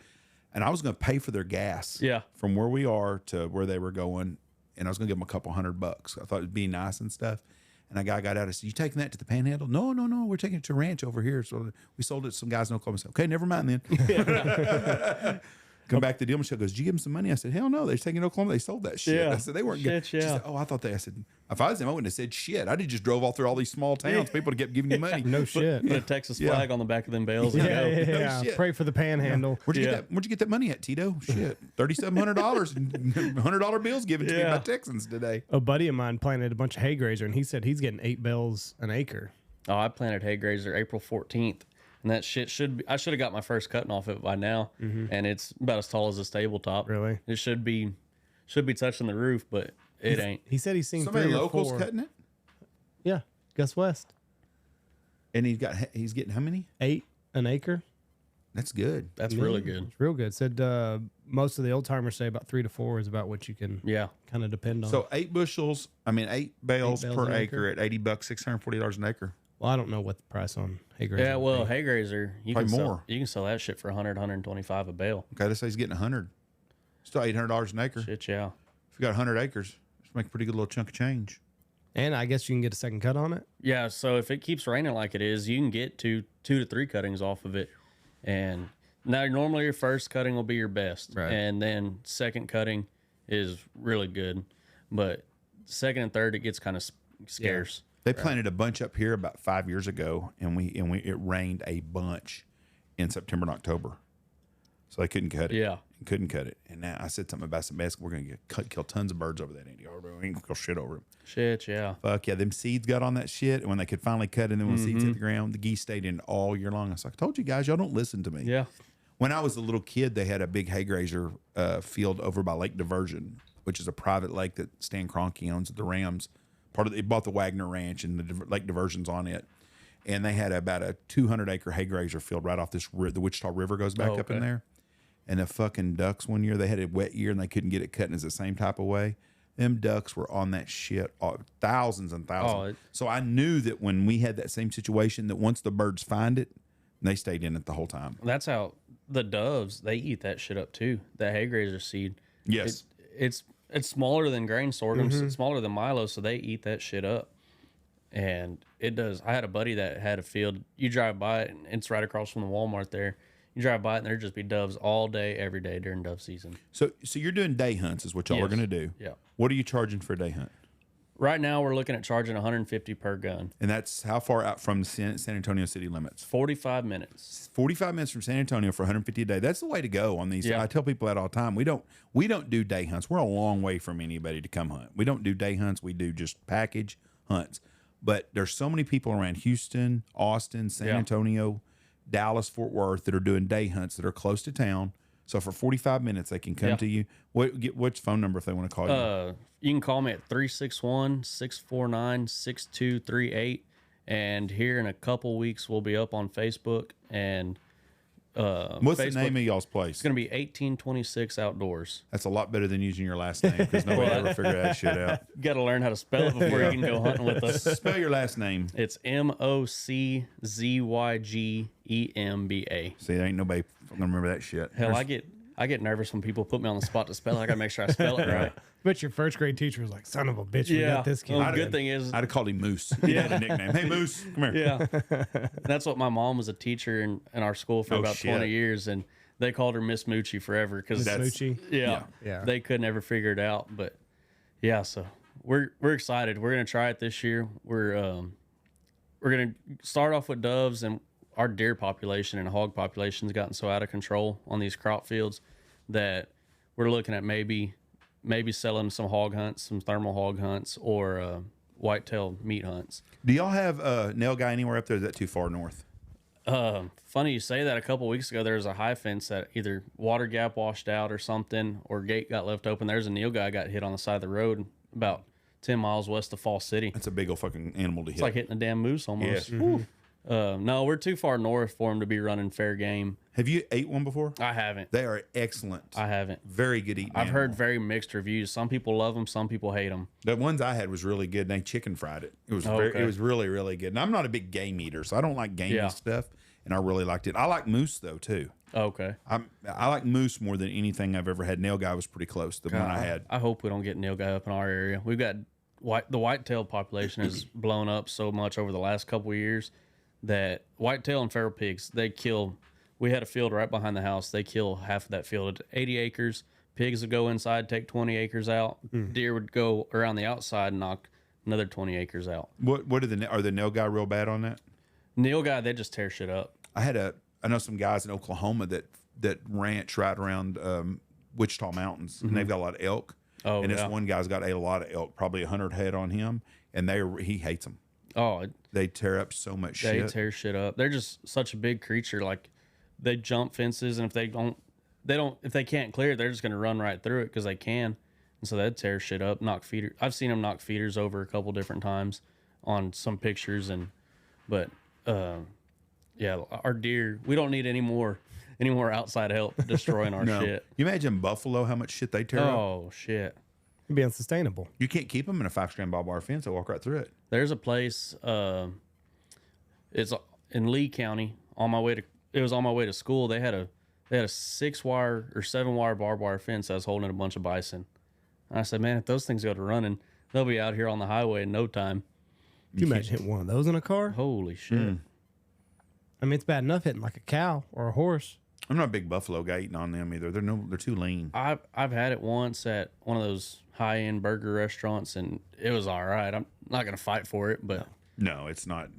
and I was going to pay for their gas. Yeah. From where we are to where they were going, and I was going to give them a couple $100. I thought it'd be nice and stuff. And a guy got out and said, "You taking that to the Panhandle?" No, we're taking it to a ranch over here. So we sold it to some guys in Oklahoma. I said, "Okay, never mind then." Come back to the deal. Michelle goes, "Did you give them some money?" I said, "Hell no. They're taking it to Oklahoma. They sold that shit." Yeah. I said, "They weren't good." Shit, She yeah. said, "Oh, I thought they." I said, "If I was them, I wouldn't have said shit. I'd have just drove all through all these small towns. People to keep giving you money." No shit. Put a Texas flag on the back of them bales. And Yeah, go. yeah. shit. Pray for the Panhandle. Where'd you Yeah. get that? Where'd you get that money at, Tito? Shit, $3,700 and $100 bills given to me Yeah. by Texans today. A buddy of mine planted a bunch of hay grazer, and he said he's getting 8 bales an acre. Oh, I planted hay grazer April 14th. And that shit I should have got my first cutting off it by now. And it's about as tall as a stable top. Really? It should be touching the roof, but it ain't. He said he's seen Somebody 3 or locals 4. cutting it, Yeah, Gus West. and he's getting how many? 8 an acre. That's good. That's really good. It's real good. Said most of the old timers say about 3 to 4 is about what you can Yeah. kind of depend on. So 8 bales bales per an acre acre. at $80, $640 an acre. Well, I don't know what the price on hay grazer. Yeah, would well, be. hay grazer, you Probably can more. sell, you can sell that shit for 100, 125 a bale. Okay, let's say he's getting 100. Still $800 an acre. Shit, yeah. If you got 100 acres, just make a pretty good little chunk of change. And I guess you can get a second cut on it. Yeah, so if it keeps raining like it is, you can get two to three cuttings off of it. And now normally your first cutting will be your best. Right. And then second cutting is really good. But second and third, it gets kind of scarce. They planted a bunch up here about 5 years ago, and it rained a bunch in September and October, so they couldn't cut it. Yeah. Couldn't cut it. And now I said something about some we're gonna kill tons of birds over that, Andy. We ain't gonna kill shit over them. Shit, yeah. Fuck yeah, them seeds got on that shit, and when they could finally cut it, and then when the seeds hit Mm-hmm. the ground, the geese stayed in all year long. I was like, I told you guys, y'all don't listen to me. Yeah. When I was a little kid, they had a big hay grazer field over by Lake Diversion, which is a private lake that Stan Kroenke owns at the Rams. They bought the Wagner Ranch, and the Lake Diversion's on it. And they had about a 200-acre hay grazer field right off the Wichita River goes back up in okay. there. And the fucking ducks one year, they had a wet year, and they couldn't get it cut in the same type of way. Them ducks were on that shit, thousands and thousands. So I knew that when we had that same situation, that once the birds find it, they stayed in it the whole time. That's how the doves, they eat that shit up too. That hay grazer seed. Yes. It's smaller than grain sorghum, it's smaller than milo, so they eat that shit up. And it does. I had a buddy that had a field. You drive by it, and it's right across from the Walmart there. You drive by it, and there'd just be doves all day, every day during dove season. So you're doing day hunts is what y'all are Yes. going to do. Yeah. What are you charging for a day hunt? Right now, we're looking at charging $150 per gun. And that's how far out from San Antonio city limits? 45 minutes. 45 minutes from San Antonio for 150 a day. That's the way to go on these. Yeah. I tell people that all the time. We don't do day hunts. We're a long way from anybody to come hunt. We don't do day hunts. We do just package hunts. But there's so many people around Houston, Austin, San Yeah. Antonio, Dallas, Fort Worth that are doing day hunts that are close to town. So for 45 minutes, they can come to you. Which phone number if they want to call you? You can call me at 361-649-6238. And here in a couple weeks, we'll be up on Facebook. And What's Facebook, the name of y'all's place? It's going to be 1826 Outdoors. That's a lot better than using your last name because nobody ever figured that shit out. You got to learn how to spell it before you can go hunting with us. Spell your last name. It's Moczygemba. See, there ain't nobody gonna remember that shit. Hell, I get nervous when people put me on the spot to spell it. I got to make sure I spell it right. But your first grade teacher was like, "Son of a bitch, we got this kid." Well, the good thing is, I'd have called him Moose. He had a nickname. Hey, Moose, come here. yeah, that's what my mom was a teacher in our school for about 20 years, and they called her Miss Moochie forever because Moochie. Yeah, they could never figure it out. But yeah, so we're excited. We're gonna try it this year. We're gonna start off with doves, and our deer population and hog population has gotten so out of control on these crop fields that we're looking at maybe selling some hog hunts, some thermal hog hunts, or whitetail meat hunts. Do y'all have a nail guy anywhere up there? Is that too far north? Funny you say that. A couple weeks ago, there was a high fence that either water gap washed out or something, or gate got left open. There's a Neil guy got hit on the side of the road about 10 miles west of Fall City. That's a big old fucking animal to hit. It's like hitting a damn moose almost. Yes. No, we're too far north for him to be running fair game. Have you ate one before? I haven't. They are excellent. I haven't. Very good eating. I've animal. heard very mixed reviews. Some people love them. Some people hate them. The ones I had was really good. They chicken fried it. It was okay. It was really, really good. And I'm not a big game eater, so I don't like gamey stuff. And I really liked it. I like moose though too. Okay. I like moose more than anything I've ever had. Nail guy was pretty close. The one I had. I hope we don't get nail guy up in our area. We've got the whitetail population has blown up so much over the last couple of years that whitetail and feral pigs, they kill. We had a field right behind the house. They kill half of that field. 80 acres. Pigs would go inside, take 20 acres out. Deer would go around the outside and knock another 20 acres out. What are the nail guy real bad on that? Nail guy, they just tear shit up. I know some guys in Oklahoma that ranch right around Wichita Mountains, and they've got a lot of elk. Oh, and this one guy's got a lot of elk, probably 100 head on him, and he hates them. Oh, They tear up so much shit. they tear shit up. They're just such a big creature. Like they jump fences, and if they can't clear it, they're just gonna run right through it because they can. And so they'd tear shit up, knock feeder. I've seen them knock feeders over a couple different times on some pictures, but our deer. We don't need any more outside help destroying our shit. You imagine buffalo, how much shit they tear up? Oh shit. It'd be unsustainable. You can't keep them in a 5-strand barbed wire fence. They'll walk right through it. There's a place. It's in Lee County. It was on my way to school. They had a 6-wire or 7-wire barbed wire fence that was holding a bunch of bison. And I said, man, if those things go to running, they'll be out here on the highway in no time. Can you imagine hitting one of those in a car? Holy shit. I mean, it's bad enough hitting like a cow or a horse. I'm not a big buffalo guy eating on them either. They're too lean. I've had it once at one of those high-end burger restaurants, and it was all right. I'm not going to fight for it, but... No, it's not.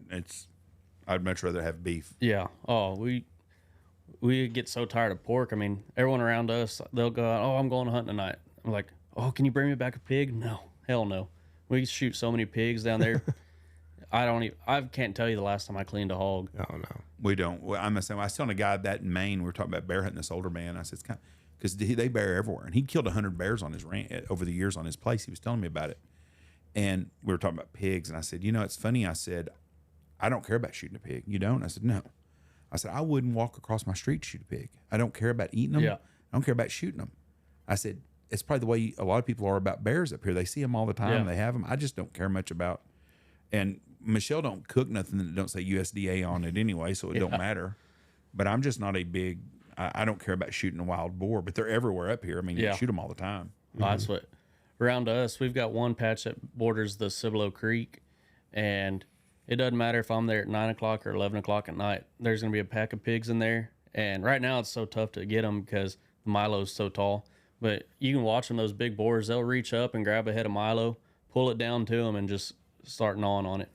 I'd much rather have beef. Yeah. Oh, we get so tired of pork. I mean, everyone around us, they'll go out, oh, I'm going to hunt tonight. I'm like, oh, can you bring me back a pig? No. Hell no. We shoot so many pigs down there. I can't tell you the last time I cleaned a hog. Oh, no. We don't. Well, I'm saying, I was telling a guy that in Maine, we were talking about bear hunting, this older man. I said, it's kind of, because they bear everywhere. And he killed 100 bears on his ranch over the years on his place. He was telling me about it. And we were talking about pigs. And I said, it's funny. I said, I don't care about shooting a pig. You don't? I said, no. I said, I wouldn't walk across my street to shoot a pig. I don't care about eating them. Yeah. I don't care about shooting them. I said, it's probably the way a lot of people are about bears up here. They see them all the time. Yeah. They have them. I just don't care much about. And Michelle don't cook nothing that don't say USDA on it anyway, so it don't matter. But I'm just not a big. I don't care about shooting a wild boar, but they're everywhere up here. I mean, you shoot them all the time. That's what. Around us, we've got one patch that borders the Cibolo Creek, and it doesn't matter if I'm there at 9 o'clock or 11 o'clock at night. There's going to be a pack of pigs in there, and right now it's so tough to get them because Milo's so tall. But you can watch them; those big boars, they'll reach up and grab a head of Milo, pull it down to them, and just start gnawing on it.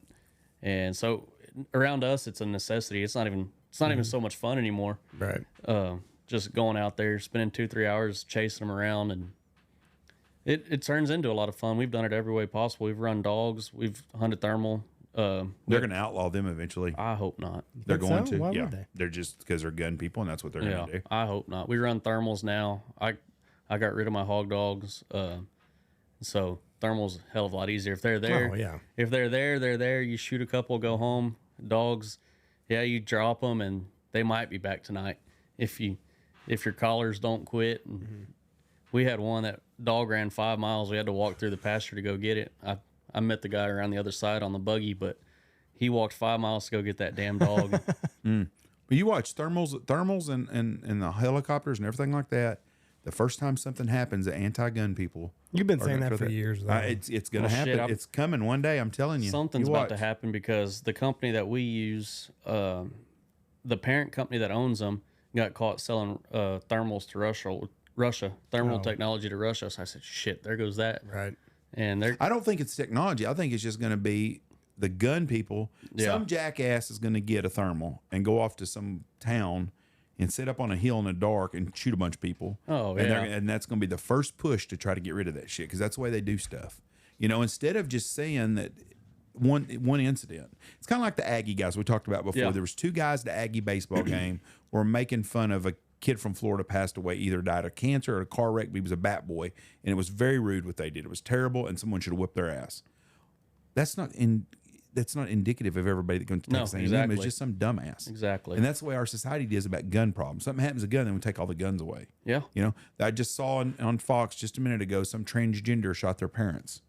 And so around us, it's a necessity. It's not even so much fun anymore. Right. Just going out there, spending 2-3 hours chasing them around, and it turns into a lot of fun. We've done it every way possible. We've run dogs, we've hunted thermal, They're going to outlaw them eventually. I hope not. They're think going so? to. Why would Yeah, they? they're just because they're gun people, and that's what they're Yeah, going to do. I hope not. We run thermals now. I got rid of my hog dogs, so thermals a hell of a lot easier. If they're there, Oh, yeah. If they're there, they're there. You shoot a couple, go home. Dogs, yeah, you drop them, and they might be back tonight if your collars don't quit. And we had one that dog ran 5 miles. We had to walk through the pasture to go get it. I met the guy around the other side on the buggy, but he walked 5 miles to go get that damn dog. But you watch thermals and the helicopters and everything like that. The first time something happens, the anti-gun people. You've been are saying gonna that throw for years, though. It's going to Well, happen. shit, It's coming one day. I'm telling you. Something's You about to watch. happen because the company that we use, the parent company that owns them, got caught selling thermals to Russia, thermal technology to Russia. So I said, shit, there goes that. Right. And they're I don't think it's technology. I think it's just going to be the gun people. Yeah. Some jackass is going to get a thermal and go off to some town and sit up on a hill in the dark and shoot a bunch of people. Oh, and yeah. And that's going to be the first push to try to get rid of that shit, because that's the way they do stuff. You know, instead of just saying that one incident. It's kind of like the Aggie guys we talked about before. Yeah. There was two guys at the Aggie baseball game were making fun of a kid from Florida passed away, either died of cancer or a car wreck, but he was a bat boy, and it was very rude what they did. It was terrible, and someone should have whipped their ass. That's not indicative of everybody that goes to No, Texas A&M. exactly. It's just some dumbass. Exactly. And that's the way our society is about gun problems. Something happens to a gun, then we take all the guns away. Yeah. You know, I just saw on Fox just a minute ago, some transgender shot their parents,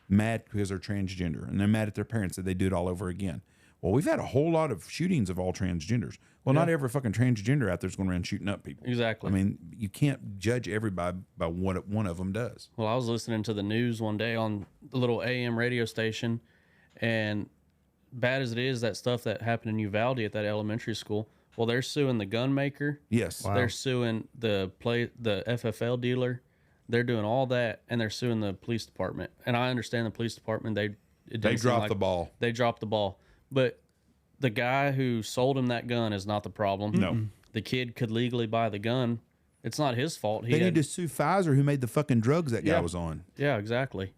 mad because they're transgender, and they're mad at their parents that they do it all over again. Well, we've had a whole lot of shootings of all transgenders. Well, not every fucking transgender out there is going around shooting up people. Exactly. I mean, you can't judge everybody by what one of them does. Well, I was listening to the news one day on the little AM radio station, and bad as it is, that stuff that happened in Uvalde at that elementary school, well, they're suing the gun maker. Yes. They're suing the FFL dealer. They're doing all that, and they're suing the police department. And I understand the police department, They dropped dropped the ball. They dropped the ball. But the guy who sold him that gun is not the problem. No. The kid could legally buy the gun. It's not his fault. They need to sue Pfizer, who made the fucking drugs that guy was on. Yeah, exactly.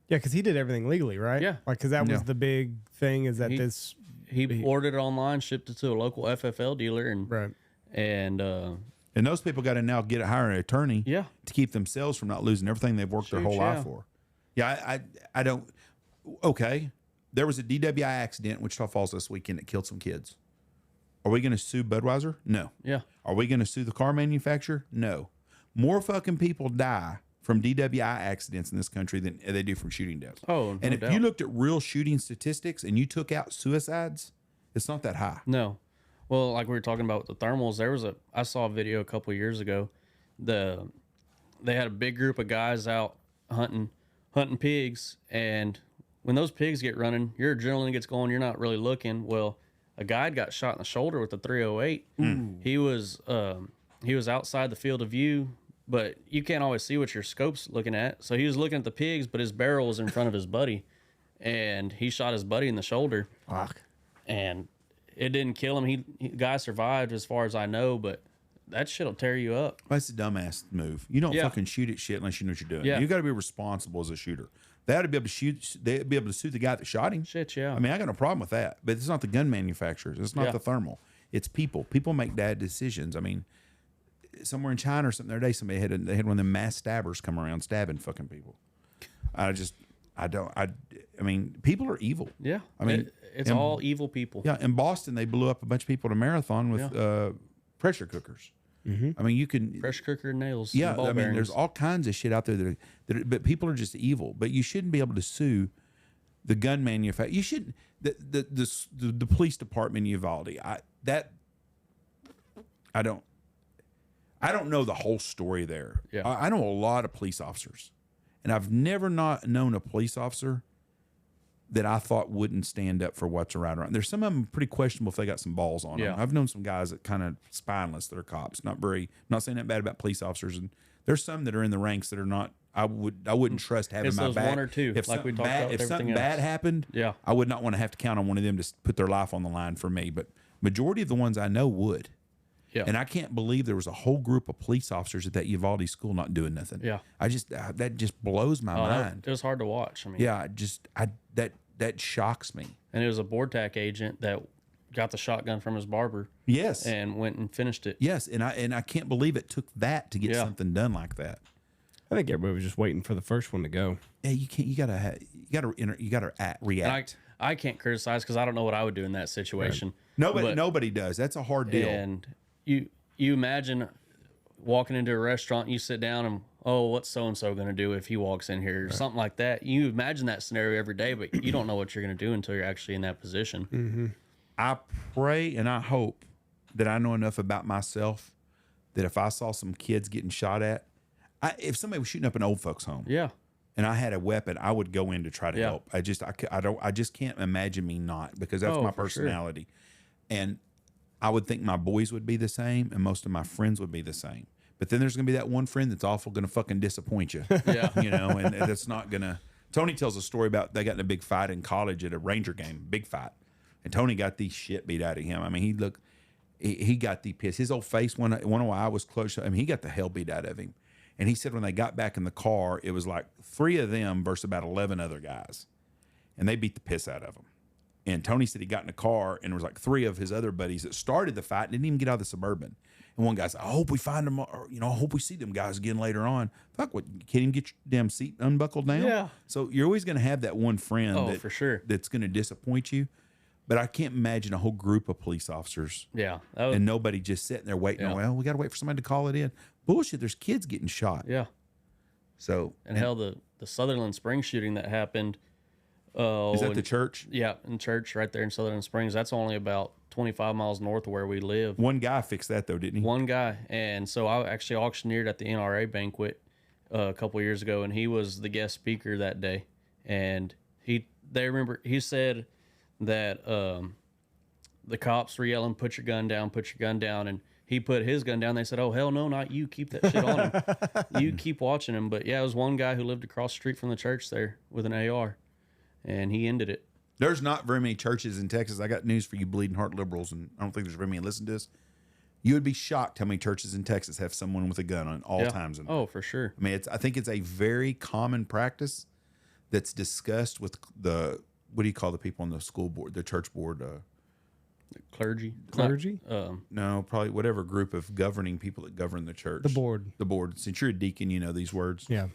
Yeah, because he did everything legally, right? Yeah. Like, because that was Yeah. the big thing is that He ordered it online, shipped it to a local FFL dealer, and right. and And those people got to now hire an attorney Yeah. to keep themselves from not losing everything they've worked their whole Shoot, life yeah. for. Yeah, I don't. Okay, there was a DWI accident in Wichita Falls this weekend that killed some kids. Are we going to sue Budweiser? No. yeah, Are we going to sue the car manufacturer? No. More fucking people die from DWI accidents in this country than they do from shooting deaths. Oh, and no if doubt. you looked at real shooting statistics and you took out suicides, it's not that high. no. Well, like we were talking about with the thermals, I saw a video a couple of years ago. They had a big group of guys out hunting pigs, and when those pigs get running, your adrenaline gets going. You're not really looking. Well, a guy got shot in the shoulder with a 308. He was outside the field of view, but you can't always see what your scope's looking at. So he was looking at the pigs, but his barrel was in front of his buddy, and he shot his buddy in the shoulder. Fuck. And it didn't kill him. The guy survived, as far as I know, but that shit'll tear you up. That's a dumbass move. You don't Yeah. fucking shoot at shit unless you know what you're doing. Yeah. You got to be responsible as a shooter. They ought to be able to shoot. They'd be able to sue the guy that shot him. Shit, yeah. I mean, I got no problem with that. But it's not the gun manufacturers. It's not Yeah. the thermal. It's people. People make bad decisions. I mean, somewhere in China or something the other day, somebody they had one of them mass stabbers come around stabbing fucking people. I mean, people are evil. Yeah. I mean, it's all evil people. Yeah, in Boston, they blew up a bunch of people at a marathon with pressure cookers. I mean, you can Pressure cooker and nails. Yeah, and ball I mean, there's bearings. all kinds of shit out there but people are just evil. But you shouldn't be able to sue the gun manufacturer. You shouldn't. The police department in Uvalde. I don't know the whole story there. Yeah. I know a lot of police officers, and I've never not known a police officer that I thought wouldn't stand up for what's right around. There's some of them pretty questionable if they got some balls on them. Yeah. I've known some guys that kind of spineless that are cops. Not saying that bad about police officers, and there's some that are in the ranks that are not. I wouldn't trust having It's my those back. one or two, If like we something talked about with if something everything bad else. happened, Yeah. I would not want to have to count on one of them to put their life on the line for me. But majority of the ones I know would. Yeah. And I can't believe there was a whole group of police officers at that Uvalde school not doing nothing. Yeah. I just that just blows my Oh, mind. it was hard to watch. I mean, Yeah, that shocks me. and it was a board tack agent that got the shotgun from his barber Yes. and went and finished it. Yes, and I can't believe it took that to get Yeah. something done like that. I think everybody was just waiting for the first one to go. Yeah, you can't. You gotta react. I can't criticize because I don't know what I would do in that situation. Nobody does. That's a hard deal. And you imagine walking into a restaurant, you sit down and, oh, what's so and so going to do if he walks in here, or something like that. You imagine that scenario every day, but you don't know what you're going to do until you're actually in that position. Mm-hmm. I pray and I hope that I know enough about myself that if I saw some kids getting shot at, if somebody was shooting up an old folks' home, Yeah. and I had a weapon, I would go in to try to Yeah. help. I just can't imagine me not, because that's Oh, my for sure. personality. And I would think my boys would be the same, and most of my friends would be the same. But then there's gonna be that one friend that's awful gonna fucking disappoint you. Yeah. You know, and that's not gonna. Tony tells a story about they got in a big fight in college at a Ranger game, big fight, and Tony got the shit beat out of him. I mean, he got the piss. His old face, one while I was close, I mean, he got the hell beat out of him. And he said when they got back in the car, it was like 3 of them versus about 11 other guys. And they beat the piss out of him. And Tony said he got in the car and there was like 3 of his other buddies that started the fight and didn't even get out of the Suburban. And one guy said, I hope we find them, or, I hope we see them guys again later on. Fuck, what, you can't even get your damn seat unbuckled now? Yeah. So you're always going to have that one friend Oh, for sure. that's going to disappoint you. But I can't imagine a whole group of police officers Yeah. That was, and nobody just sitting there waiting. Yeah. Well, we got to wait for somebody to call it in. Bullshit. There's kids getting shot. yeah. So And hell, the Sutherland Springs shooting that happened. is that the church? Yeah, in church right there in Sutherland Springs. That's only about 25 miles north of where we live. One guy fixed that though, didn't he? One guy. And so I actually auctioneered at the NRA banquet a couple years ago, and he was the guest speaker that day. And he said that the cops were yelling, put your gun down, and he put his gun down. They said, oh, hell no, not you. Keep that shit on him. You keep watching him. But yeah, it was one guy who lived across the street from the church there with an AR, and he ended it. There's not very many churches in Texas. I got news for you bleeding heart liberals, and I don't think there's very many listen to this. You would be shocked how many churches in Texas have someone with a gun on all times. Oh, for sure. I mean, I think it's a very common practice that's discussed with what do you call the people on the school board, the church board? Clergy. No, probably whatever group of governing people that govern the church. The board. The board. Since you're a deacon, you know these words. Yeah.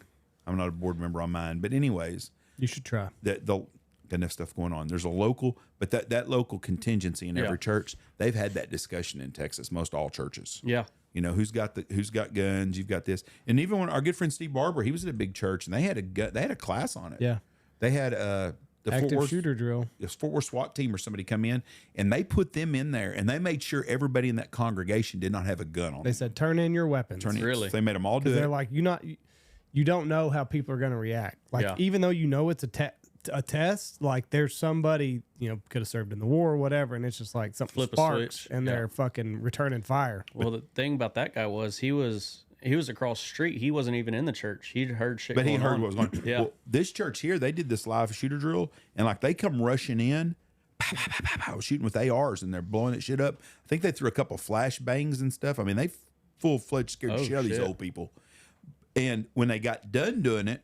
I'm not a board member on mine. But anyways, You should try. they'll got enough stuff going on. There's a local, but that local contingency in every church, they've had that discussion in Texas, most all churches. Yeah. You know, who's got guns, you've got this. And even when our good friend Steve Barber, he was at a big church and they had a class on it. Yeah. They had the Active shooter drill. This Fort Worth SWAT team or somebody come in and they put them in there and they made sure everybody in that congregation did not have a gun on They them. said, turn in your weapons. Really? So they made them all do Because it. they're like, you don't know how people are going to react. Like, Yeah. even though you know it's a test, like there's somebody, could have served in the war or whatever, and it's just like something Flip a sparks switch. and Yeah. they're fucking returning fire. Well, the thing about that guy was he was across the street. He wasn't even in the church. He'd heard shit. But he going heard on. what was going on. Yeah. Well, this church here, they did this live shooter drill, and like they come rushing in, pow, pow, pow, pow, pow, shooting with ARs, and they're blowing that shit up. I think they threw a couple flash bangs and stuff. I mean, they full-fledged scared the Oh, shit out of these shit. old people. And when they got done doing it,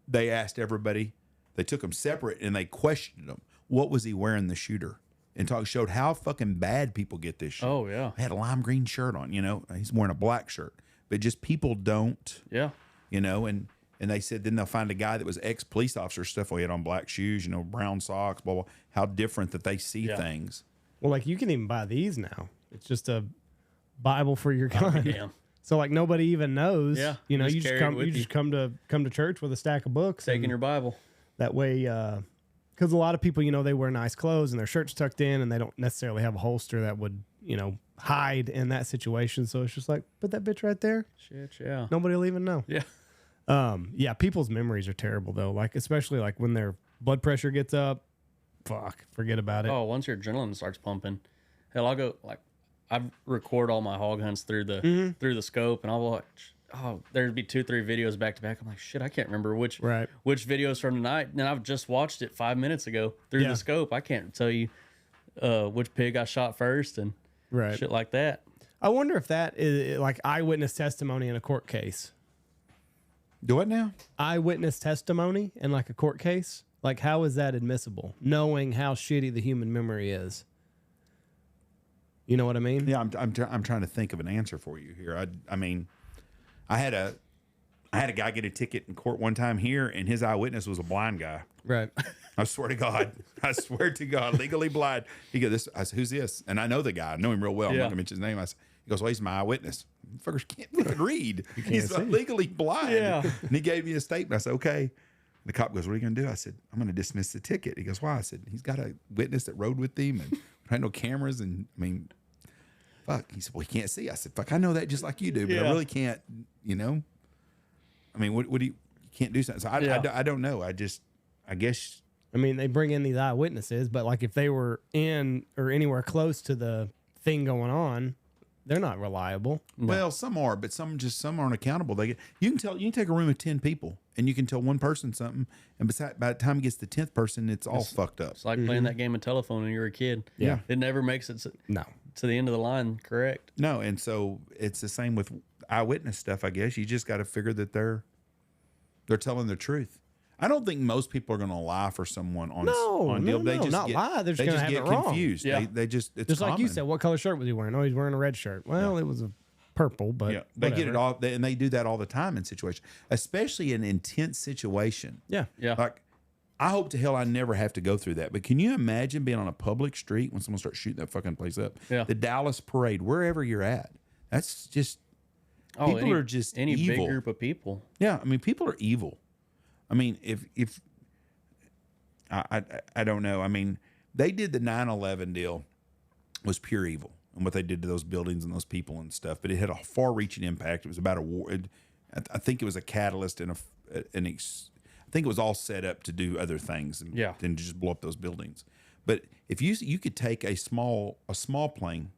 they asked everybody. They took them separate and they questioned them. What was he wearing? The shooter, and showed how fucking bad people get this shit. Oh yeah. He had a lime green shirt on. He's wearing a black shirt, but just people don't. Yeah. And they said then they'll find a guy that was ex-police officer stuff. He had on black shoes, brown socks, blah, blah. How different that they see Yeah. things. Well, like you can even buy these now. It's just a Bible for your gun. Damn. So like nobody even knows. Yeah, You just just carry it come. with You you. just come to church with a stack of books. Taking and your Bible. that way, because a lot of people, they wear nice clothes and their shirt's tucked in, and they don't necessarily have a holster that would, hide in that situation. So it's just like, put that bitch right there. Shit. Yeah. Nobody will even know. Yeah. Yeah, people's memories are terrible though. Like especially like when their blood pressure gets up, forget about it. Oh, once your adrenaline starts pumping, hell, I'll go I record all my hog hunts through the scope, and I'll watch. Oh, there'd be 2-3 videos back to back. I'm like, shit, I can't remember which videos from tonight, and I've just watched it 5 minutes ago through the scope. I can't tell you which pig I shot first and shit like that. I wonder if that is like eyewitness testimony in a court case. Do what now? Eyewitness testimony in like a court case. Like, how is that admissible? Knowing how shitty the human memory is. You know what I mean? Yeah, I'm trying to think of an answer for you here. I mean, I had a guy get a ticket in court one time here, and his eyewitness was a blind guy. Right. I swear to God. I swear to God, legally blind. He goes, "This." I said, "Who's this?" And I know the guy. I know him real well. I'm not gonna mention his name. He goes, "Well, he's my eyewitness." Fuckers can't fucking read. He's legally blind. Yeah. And he gave me a statement. I said, "Okay." The cop goes, "What are you gonna do?" I said, "I'm gonna dismiss the ticket." He goes, "Why?" I said, "He's got a witness that rode with him, and there ain't no cameras, and I mean, fuck." He said, "Well, he can't see." I said, "Fuck, I know that just like you do, but I really can't. You know, I mean, what do you can't do something?" So I don't know. I guess. I mean, they bring in these eyewitnesses, but like if they were in or anywhere close to the thing going on, they're not reliable. Well, some are, but some aren't accountable. You can take a room of 10 people and you can tell one person something, and by the time it gets to the 10th person, it's all fucked up. It's like playing that game of telephone when you were a kid. Yeah. It never makes it to the end of the line, correct? No, and so it's the same with eyewitness stuff, I guess. You just got to figure that they're telling the truth. I don't think most people are going to lie for someone on deal. They just not lie. They're just going to have get it wrong. confused. Yeah. They just it's Just like you common. said, what color shirt was he wearing? Oh, he's wearing a red shirt. Well, it was a purple, but Yeah, they get it whatever. all, and they do that all the time in situations, especially in intense situation. Yeah. Yeah. Like, I hope to hell I never have to go through that. But can you imagine being on a public street when someone starts shooting that fucking place up? Yeah. The Dallas parade, wherever you're at, that's just people are just any evil. big group of people. Yeah, I mean, people are evil. I mean, if I don't know. I mean, they did the 9/11 deal was pure evil, and what they did to those buildings and those people and stuff. But it had a far-reaching impact. It was about a war. I think it was a catalyst and I think it was all set up to do other things than to just blow up those buildings. But if you could take a small plane,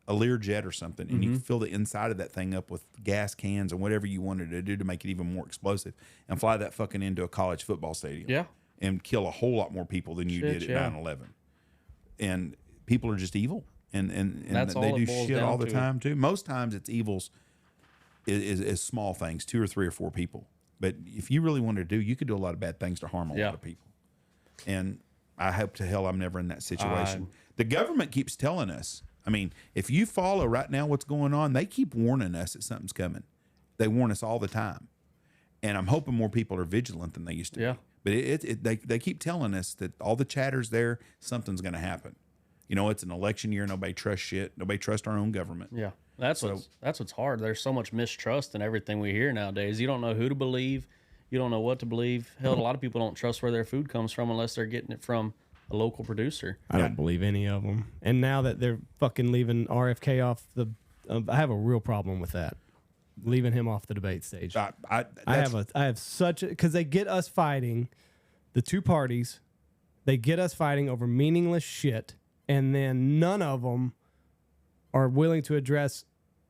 a Learjet or something, and you could fill the inside of that thing up with gas cans and whatever you wanted to do to make it even more explosive, and fly that fucking into a college football stadium, and kill a whole lot more people than you did at 9/11. And people are just evil, and That's they all do it boils shit all down the to. time too. Most times it's evils is small things, 2 or 3 or 4 people. But if you really wanted to do, you could do a lot of bad things to harm a lot of people. And I hope to hell I'm never in that situation. The government keeps telling us. I mean, if you follow right now what's going on, they keep warning us that something's coming. They warn us all the time. And I'm hoping more people are vigilant than they used to be. But they keep telling us that all the chatter's there, something's going to happen. You know, it's an election year. Nobody trusts shit. Nobody trusts our own government. Yeah. That's what's hard. There's so much mistrust in everything we hear nowadays. You don't know who to believe. You don't know what to believe. Hell, a lot of people don't trust where their food comes from unless they're getting it from a local producer. I don't believe any of them. And now that they're fucking leaving RFK off I have a real problem with that. Leaving him off the debate stage. I have such a, because they get us fighting, the two parties, they get us fighting over meaningless shit, and then none of them are willing to address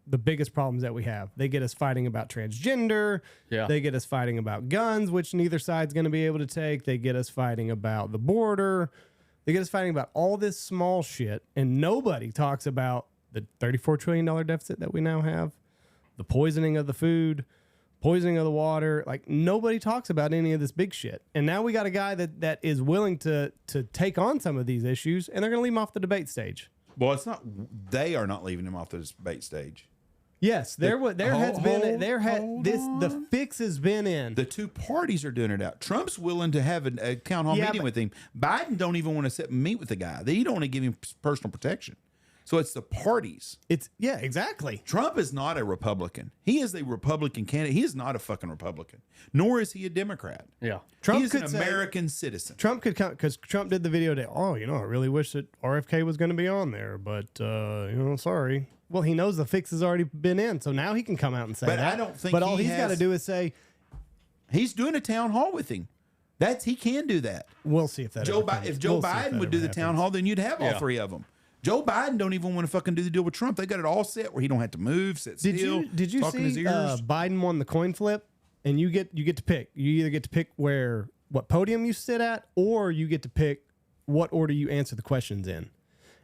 the biggest problems that we have. They get us fighting about transgender. Yeah. They get us fighting about guns, which neither side's going to be able to take. They get us fighting about the border. They get us fighting about all this small shit, and nobody talks about the $34 trillion deficit that we now have, the poisoning of the food, poisoning of the water. Like, nobody talks about any of this big shit. And now we got a guy that is willing to take on some of these issues, and they're going to leave him off the debate stage. Well, it's not. They are not leaving him off the debate stage. Yes, the fix has been in. The two parties are doing it out. Trump's willing to have a town hall meeting with him. Biden don't even want to meet with the guy. They don't want to give him personal protection. So it's the parties. Exactly. Trump is not a Republican. He is a Republican candidate. He is not a fucking Republican. Nor is he a Democrat. Yeah. He is an American citizen. Trump could come, because Trump did the video today. Oh, I really wish that RFK was going to be on there, but sorry. Well, he knows the fix has already been in, so now he can come out and say But that. I don't think But all he's got to do is say, he's doing a town hall with him. He can do that. we'll see if that ever comes. If Joe We'll see if Biden that would do ever the town happens. hall, then you'd have all three of them. Joe Biden don't even want to fucking do the deal with Trump. They got it all set where he don't have to move, sit still. Did you talking his see ears. Biden won the coin flip, and you get to pick. You either get to pick what podium you sit at, or you get to pick what order you answer the questions in.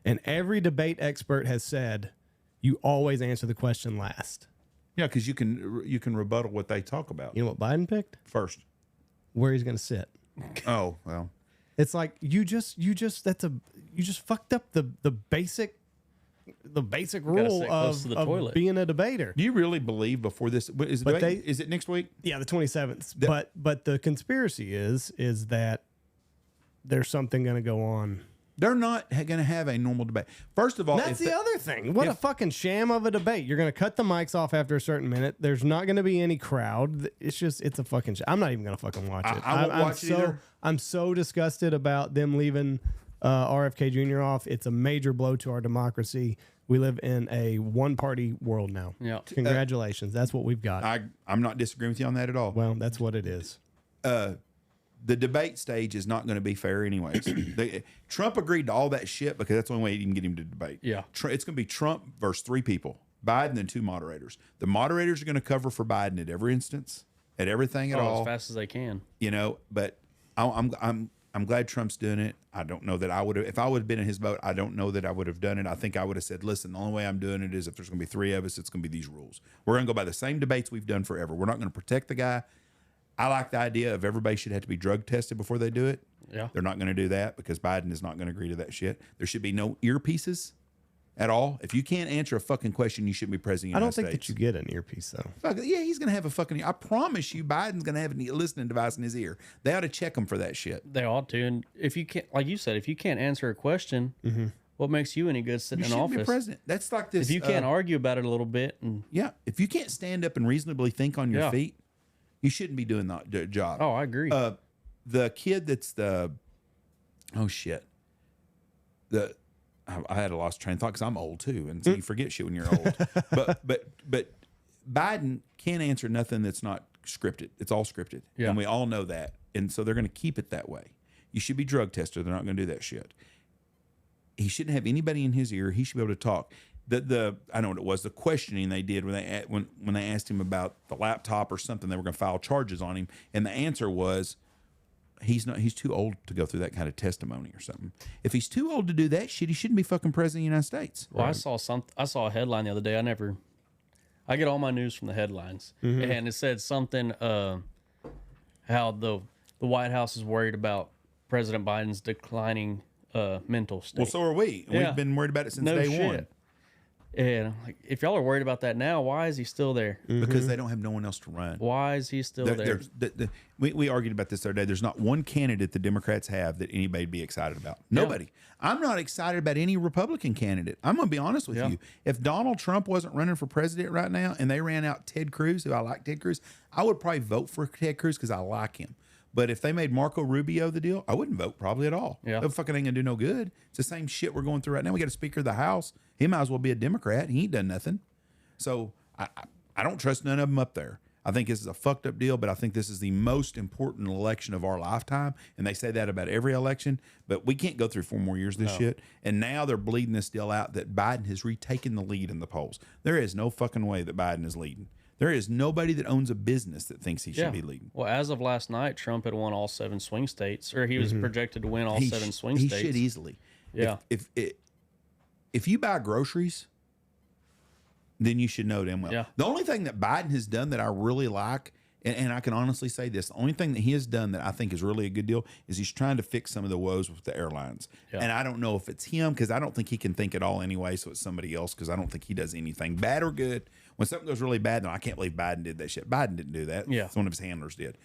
And every debate expert has said you always answer the question last. Yeah, because you can rebuttal what they talk about You know what Biden picked? first. Where he's going to sit. Oh, well. It's like you just fucked up the basic rule sit close to the of toilet. being a debater. Do you really believe before this? Is it next week? Yeah, the 27th. But the conspiracy is that there's something going to go on. They're not going to have a normal debate. First of all, That's the other thing. What a fucking sham of a debate. You're going to cut the mics off after a certain minute. There's not going to be any crowd. It's a fucking sham. I'm not even going to fucking watch it. I won't watch it either. I'm so disgusted about them leaving RFK Jr. off. It's a major blow to our democracy. We live in a one-party world now. Yeah. Congratulations. That's what we've got. I'm not disagreeing with you on that at all. Well, that's what it is. The debate stage is not going to be fair anyways. Trump agreed to all that shit because that's the only way you can get him to debate. Yeah. It's going to be Trump versus 3 people, Biden and 2 moderators. The moderators are going to cover for Biden at every instance, at everything at all. As fast as they can. But I'm glad Trump's doing it. I don't know that I would have, if I would have been in his boat, I don't know that I would have done it. I think I would have said, listen, the only way I'm doing it is if there's going to be 3 of us, it's going to be these rules. We're going to go by the same debates we've done forever. We're not going to protect the guy. I like the idea of everybody should have to be drug tested before they do it. Yeah. They're not going to do that because Biden is not going to agree to that shit. There should be no earpieces at all. If you can't answer a fucking question, you shouldn't be president of the United States. I don't think that you get an earpiece, though. Fuck, yeah, he's going to have a fucking... I promise you, Biden's going to have a listening device in his ear. They ought to check him for that shit. They ought to. And if you can't, like you said, if you can't answer a question, what makes you any good sitting You in shouldn't office? be president. That's like this... If you can't argue about it a little bit, and if you can't stand up and reasonably think on your feet, you shouldn't be doing that job. oh, I agree. The kid that's the... Oh, shit. I had a lost train of thought because I'm old too, and so you forget shit when you're old. but Biden can't answer nothing that's not scripted. It's all scripted, and we all know that. And so they're going to keep it that way. You should be drug tested. They're not going to do that shit. He shouldn't have anybody in his ear. He should be able to talk. I know what it was. The questioning they did when they asked him about the laptop or something, they were going to file charges on him, and the answer was, he's too old to go through that kind of testimony or something. If he's too old to do that shit, he shouldn't be fucking president of the United States. Well, I saw a headline the other day. I get all my news from the headlines, and it said something how the White House is worried about President Biden's declining mental state. Well, so are we. Yeah. We've been worried about it since No day shit. one. And I'm like, if y'all are worried about that now, why is he still there? Because they don't have no one else to run. Why is he still there? We argued about this the other day. There's not one candidate the Democrats have that anybody'd be excited about. Nobody. I'm not excited about any Republican candidate. I'm going to be honest with you. If Donald Trump wasn't running for president right now and they ran out Ted Cruz, who I like Ted Cruz, I would probably vote for Ted Cruz because I like him. But if they made Marco Rubio the deal, I wouldn't vote probably at all. Yeah. That fucking ain't going to do no good. It's the same shit we're going through right now. We got a Speaker of the House. He might as well be a Democrat. He ain't done nothing. So I don't trust none of them up there. I think this is a fucked up deal, but I think this is the most important election of our lifetime. And they say that about every election, but we can't go through 4 more years of this shit. And now they're bleeding this deal out that Biden has retaken the lead in the polls. There is no fucking way that Biden is leading. There is nobody that owns a business that thinks he should be leading. Well, as of last night, Trump had won all 7 swing states, or he was projected to win all 7 swing states. He should easily. Yeah. If you buy groceries, then you should know them well. Yeah. The only thing that Biden has done that I really like, and I can honestly say this, the only thing that he has done that I think is really a good deal is he's trying to fix some of the woes with the airlines. Yeah. And I don't know if it's him, because I don't think he can think it all anyway, so it's somebody else, because I don't think he does anything bad or good. When something goes really bad, then I can't believe Biden did that shit. Biden didn't do that. Yeah. One of his handlers did.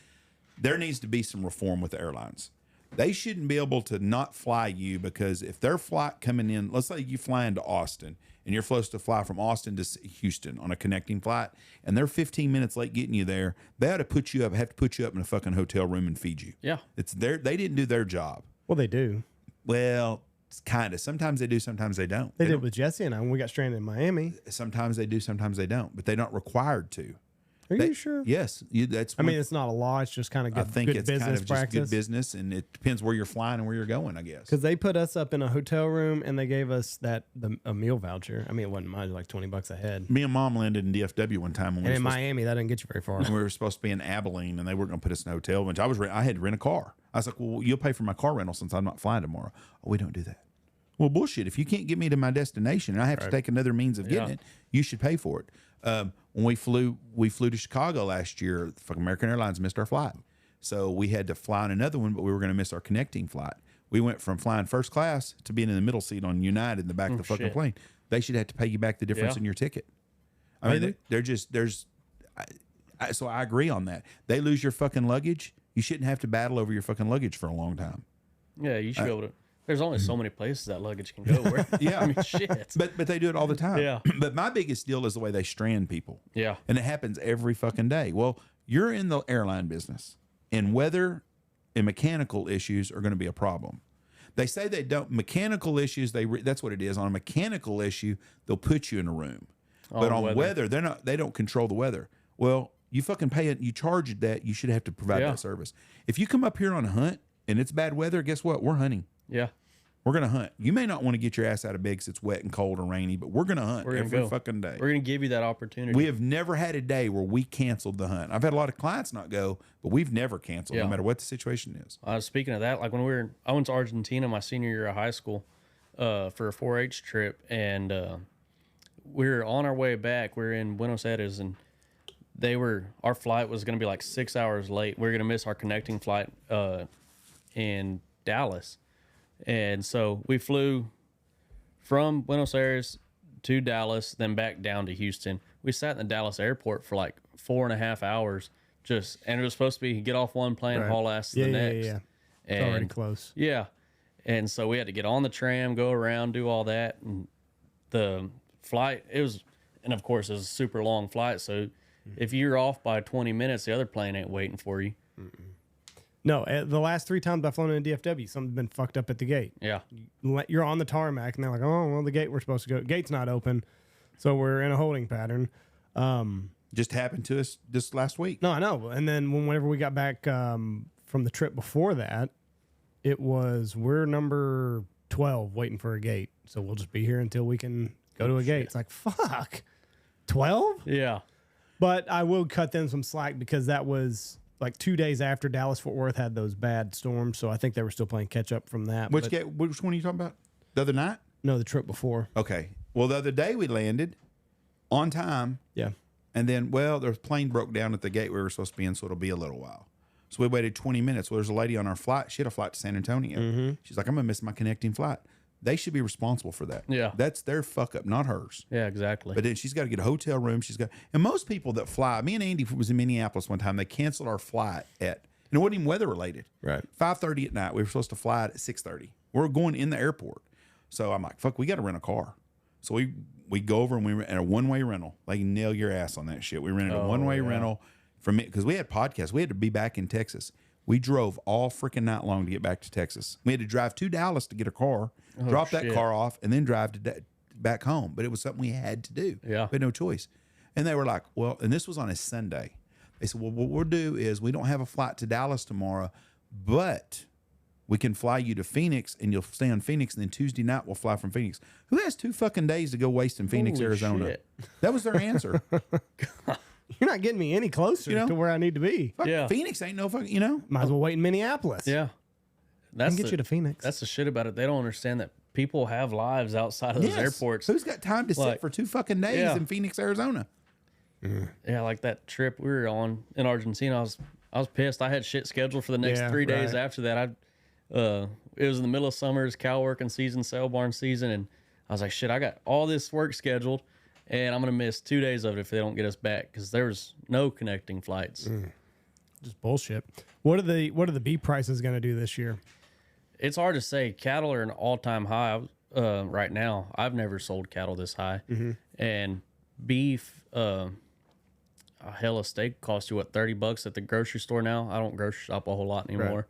There needs to be some reform with the airlines. They shouldn't be able to not fly you, because if their flight coming in, let's say you fly into Austin and you're supposed to fly from Austin to Houston on a connecting flight, and they're 15 minutes late getting you there, they ought to put you up, have to put you up in a fucking hotel room and feed you. Yeah. It's they didn't do their job. Well, they do. Well, it's kind of. Sometimes they do, sometimes they don't. They did with Jesse and I when we got stranded in Miami. Sometimes they do, sometimes they don't, but they're not required to. Are you sure? Yes, that's. I mean, it's not a law. It's just kind of good. I think good it's business kind of practice. just good business, and it depends where you're flying and where you're going, I guess. Because they put us up in a hotel room and they gave us a meal voucher. I mean, it wasn't much, like $20 a head. Me and Mom landed in DFW one time, and in Miami, that didn't get you very far. We were supposed to be in Abilene, and they weren't going to put us in a hotel. Which I had to rent a car. I was like, "Well, you'll pay for my car rental since I'm not flying tomorrow." Oh, we don't do that. Well, bullshit. If you can't get me to my destination and I have to take another means of getting it, you should pay for it. When we flew to Chicago last year, fucking American Airlines missed our flight. So we had to fly on another one, but we were going to miss our connecting flight. We went from flying first class to being in the middle seat on United in the back of the fucking shit. plane. They should have to pay you back the difference Yeah. in your ticket. I mean, they're just, so I agree on that. They lose your fucking luggage. You shouldn't have to battle over your fucking luggage for a long time. Yeah, you should be able to. There's only so many places that luggage can go. Where, Yeah. I mean, shit. But they do it all the time. Yeah. But my biggest deal is the way they strand people. Yeah. And it happens every fucking day. Well, you're in the airline business, and weather and mechanical issues are going to be a problem. They say they don't mechanical issues. That's what it is. On a mechanical issue, they'll put you in a room. But on weather, they don't control the weather. Well, you fucking pay it. You charge that. You should have to provide that service. If you come up here on a hunt and it's bad weather, guess what? We're hunting. Yeah. We're going to hunt. You may not want to get your ass out of bed because it's wet and cold and rainy, but we're going to hunt every fucking day. We're going to give you that opportunity. We have never had a day where we canceled the hunt. I've had a lot of clients not go, but we've never canceled, no matter what the situation is. Speaking of that, like when I went to Argentina my senior year of high school for a 4-H trip, and we were on our way back. We were in Buenos Aires, and our flight was going to be like 6 hours late. We were going to miss our connecting flight in Dallas. And so we flew from Buenos Aires to Dallas, then back down to Houston. We sat in the Dallas airport for like 4.5 hours, and it was supposed to be get off one plane, haul ass to the next. Yeah. And, It's already close. Yeah. And so we had to get on the tram, go around, do all that. And the flight, and of course, it was a super long flight. So if you're off by 20 minutes, the other plane ain't waiting for you. No, the last 3 times I've flown in DFW, something's been fucked up at the gate. Yeah. You're on the tarmac, and they're like, oh, well, the gate we're supposed to go. Gate's not open, so we're in a holding pattern. Just happened to us this last week. No, I know. And then whenever we got back from the trip before that, we're number 12 waiting for a gate. So we'll just be here until we can go to a gate. It's like, fuck, 12? Yeah. But I will cut them some slack because that was like 2 days after Dallas-Fort Worth had those bad storms. So I think they were still playing catch up from that. Which one are you talking about? The other night? No, the trip before. Okay. Well, the other day we landed on time. Yeah. And then, their plane broke down at the gate we were supposed to be in, so it'll be a little while. So we waited 20 minutes. Well, there's a lady on our flight. She had a flight to San Antonio. She's like, I'm going to miss my connecting flight. They should be responsible for that. Yeah. That's their fuck up, not hers. Yeah, exactly. But then she's got to get a hotel room. And most people that fly, me and Andy was in Minneapolis one time. They canceled our flight and it wasn't even weather related. Right. 5:30 at night. We were supposed to fly at 6:30. We're going in the airport. So I'm like, fuck, we got to rent a car. So we go over and we rent a one-way rental. They nail your ass on that shit. We rented a one-way rental from it because we had podcasts. We had to be back in Texas. We drove all freaking night long to get back to Texas. We had to drive to Dallas to get a car, drop that car off, and then drive back home. But it was something we had to do. Yeah. We had no choice. And they were like, well, and this was on a Sunday. They said, well, what we'll do is we don't have a flight to Dallas tomorrow, but we can fly you to Phoenix and you'll stay in Phoenix. And then Tuesday night we'll fly from Phoenix. Who has 2 fucking days to go waste in Phoenix, Holy Arizona? shit. That was their answer. You're not getting me any closer to where I need to be. Fuck, Yeah. Phoenix ain't no fucking, Might as well wait in Minneapolis. Yeah. I can get you to Phoenix. That's the shit about it. They don't understand that people have lives outside of those Yes. airports. Who's got time to sit for 2 fucking days in Phoenix, Arizona? Yeah, like that trip we were on in Argentina. I was pissed. I had shit scheduled for the next 3 days after that. It was in the middle of summer, it's cow working season, sale barn season, and I was like, shit, I got all this work scheduled, and I'm gonna miss 2 days of it if they don't get us back because there's no connecting flights. Just bullshit. What are the beef prices going to do this year? It's hard to say. Cattle are an all-time high right now. I've never sold cattle this high, and beef. A steak costs you what, $30 at the grocery store now. I don't grocery shop a whole lot anymore.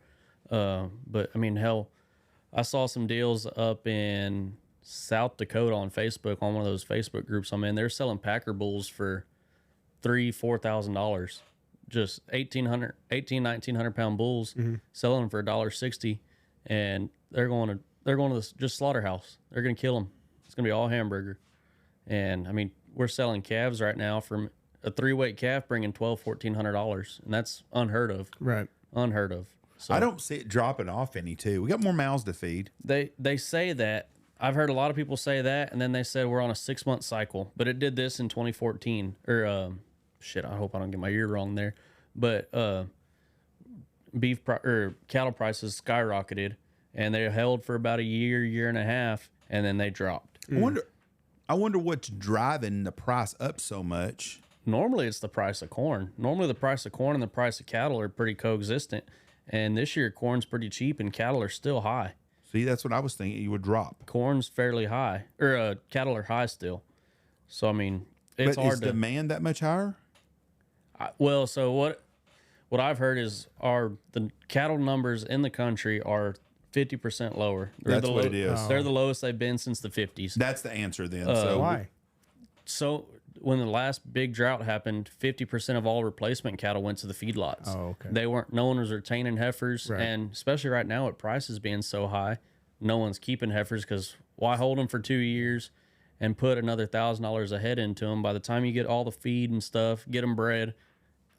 But I mean, hell, I saw some deals up in South Dakota on Facebook, on one of those Facebook groups I'm in. They're selling Packer bulls for $4,000, just 1,900 pound bulls, selling them for $1.60, and they're going to the just slaughterhouse. They're going to kill them. It's going to be all hamburger. And I mean, we're selling calves right now from a 3-weight calf bringing $1,400, and that's unheard of. Right. Unheard of. So I don't see it dropping off any, too. We got more mouths to feed. they say that. I've heard a lot of people say that, and then they said we're on a 6-month cycle. But it did this in 2014. Or, shit, I hope I don't get my year wrong there. But cattle prices skyrocketed, and they held for about a year and a half, and then they dropped. I wonder what's driving the price up so much. Normally, it's the price of corn. Normally, the price of corn and the price of cattle are pretty coexistent. And this year, corn's pretty cheap, and cattle are still high. See, that's what I was thinking. You would drop. Corn's fairly high, or cattle are high still. So I mean, it's But hard is to. demand that much higher? Well, so what I've heard is the cattle numbers in the country are 50% lower. That's what it is. They're the lowest they've been since the 50s. That's the answer then. Why? So when the last big drought happened, 50% of all replacement cattle went to the feedlots. Oh, okay. No one was retaining heifers, Right. and especially right now with prices being so high, no one's keeping heifers because why hold them for 2 years and put another $1,000 a head into them? By the time you get all the feed and stuff, get them bred,